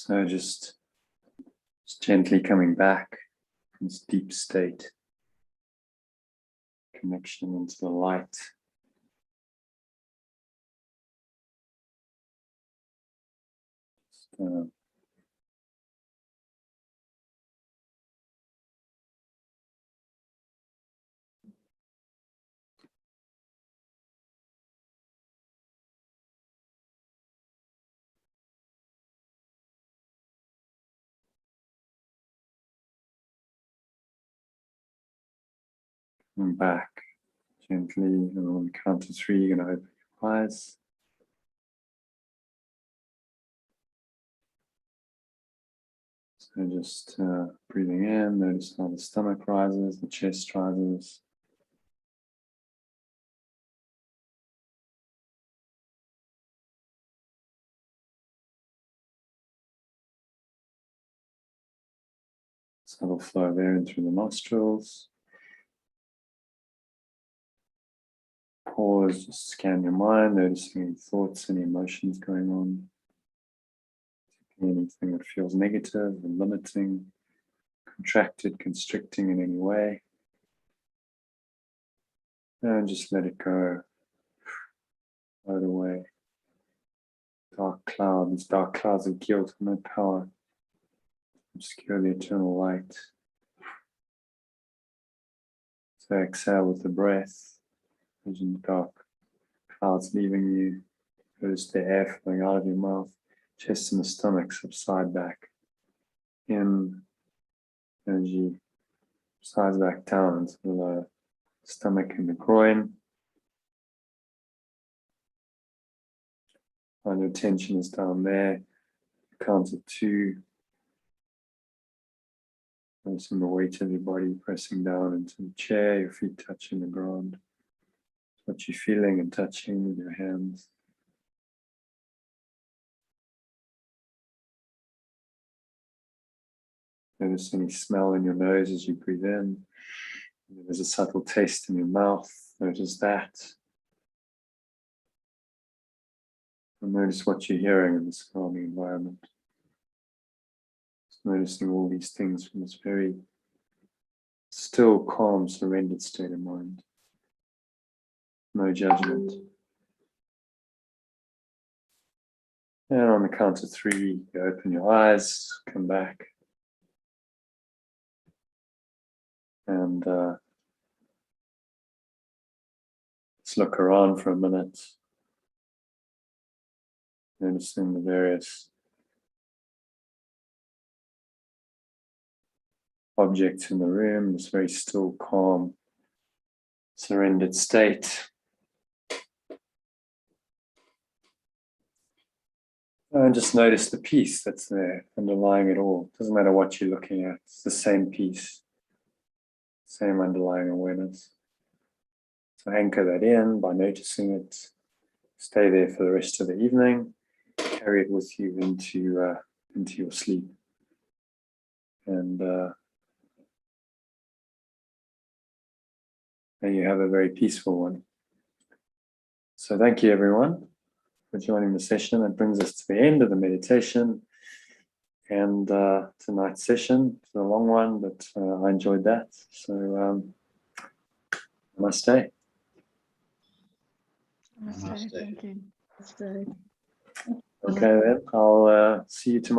So just gently coming back from this deep state, connection into the light. Just, coming back gently, and on the count of 3, you're going to open your eyes. So just breathing in, notice how the stomach rises, the chest rises. Subtle flow of air in through the nostrils. Pause, just scan your mind, noticing any thoughts, any emotions going on. Anything that feels negative and limiting, contracted, constricting in any way. And just let it go. Float away. Dark clouds of guilt and no power. Obscure the eternal light. So exhale with the breath. Vision the dark clouds leaving you. Notice the air flowing out of your mouth. Chest and the stomach subside back. In energy subsides back down into the stomach and the groin. And your attention is down there. Count of 2. Noticing the weight of your body pressing down into the chair, your feet touching the ground. What you're feeling and touching with your hands. Notice any smell in your nose as you breathe in. There's a subtle taste in your mouth. Notice that. And notice what you're hearing in this calming environment. Just noticing all these things from this very still, calm, surrendered state of mind. No judgment. And on the count of 3, you open your eyes, come back. And let's look around for a minute. Noticing the various objects in the room, this very still, calm, surrendered state. And just notice the peace that's there, underlying it all. Doesn't matter what you're looking at, it's the same peace, same underlying awareness. So anchor that in by noticing it. Stay there for the rest of the evening. Carry it with you into your sleep. And may you have a very peaceful one. So thank you, everyone, for joining the session. That brings us to the end of the meditation and tonight's session. It's a long one, but I enjoyed that. So namaste. Namaste. Thank you. Okay, then I'll see you tomorrow.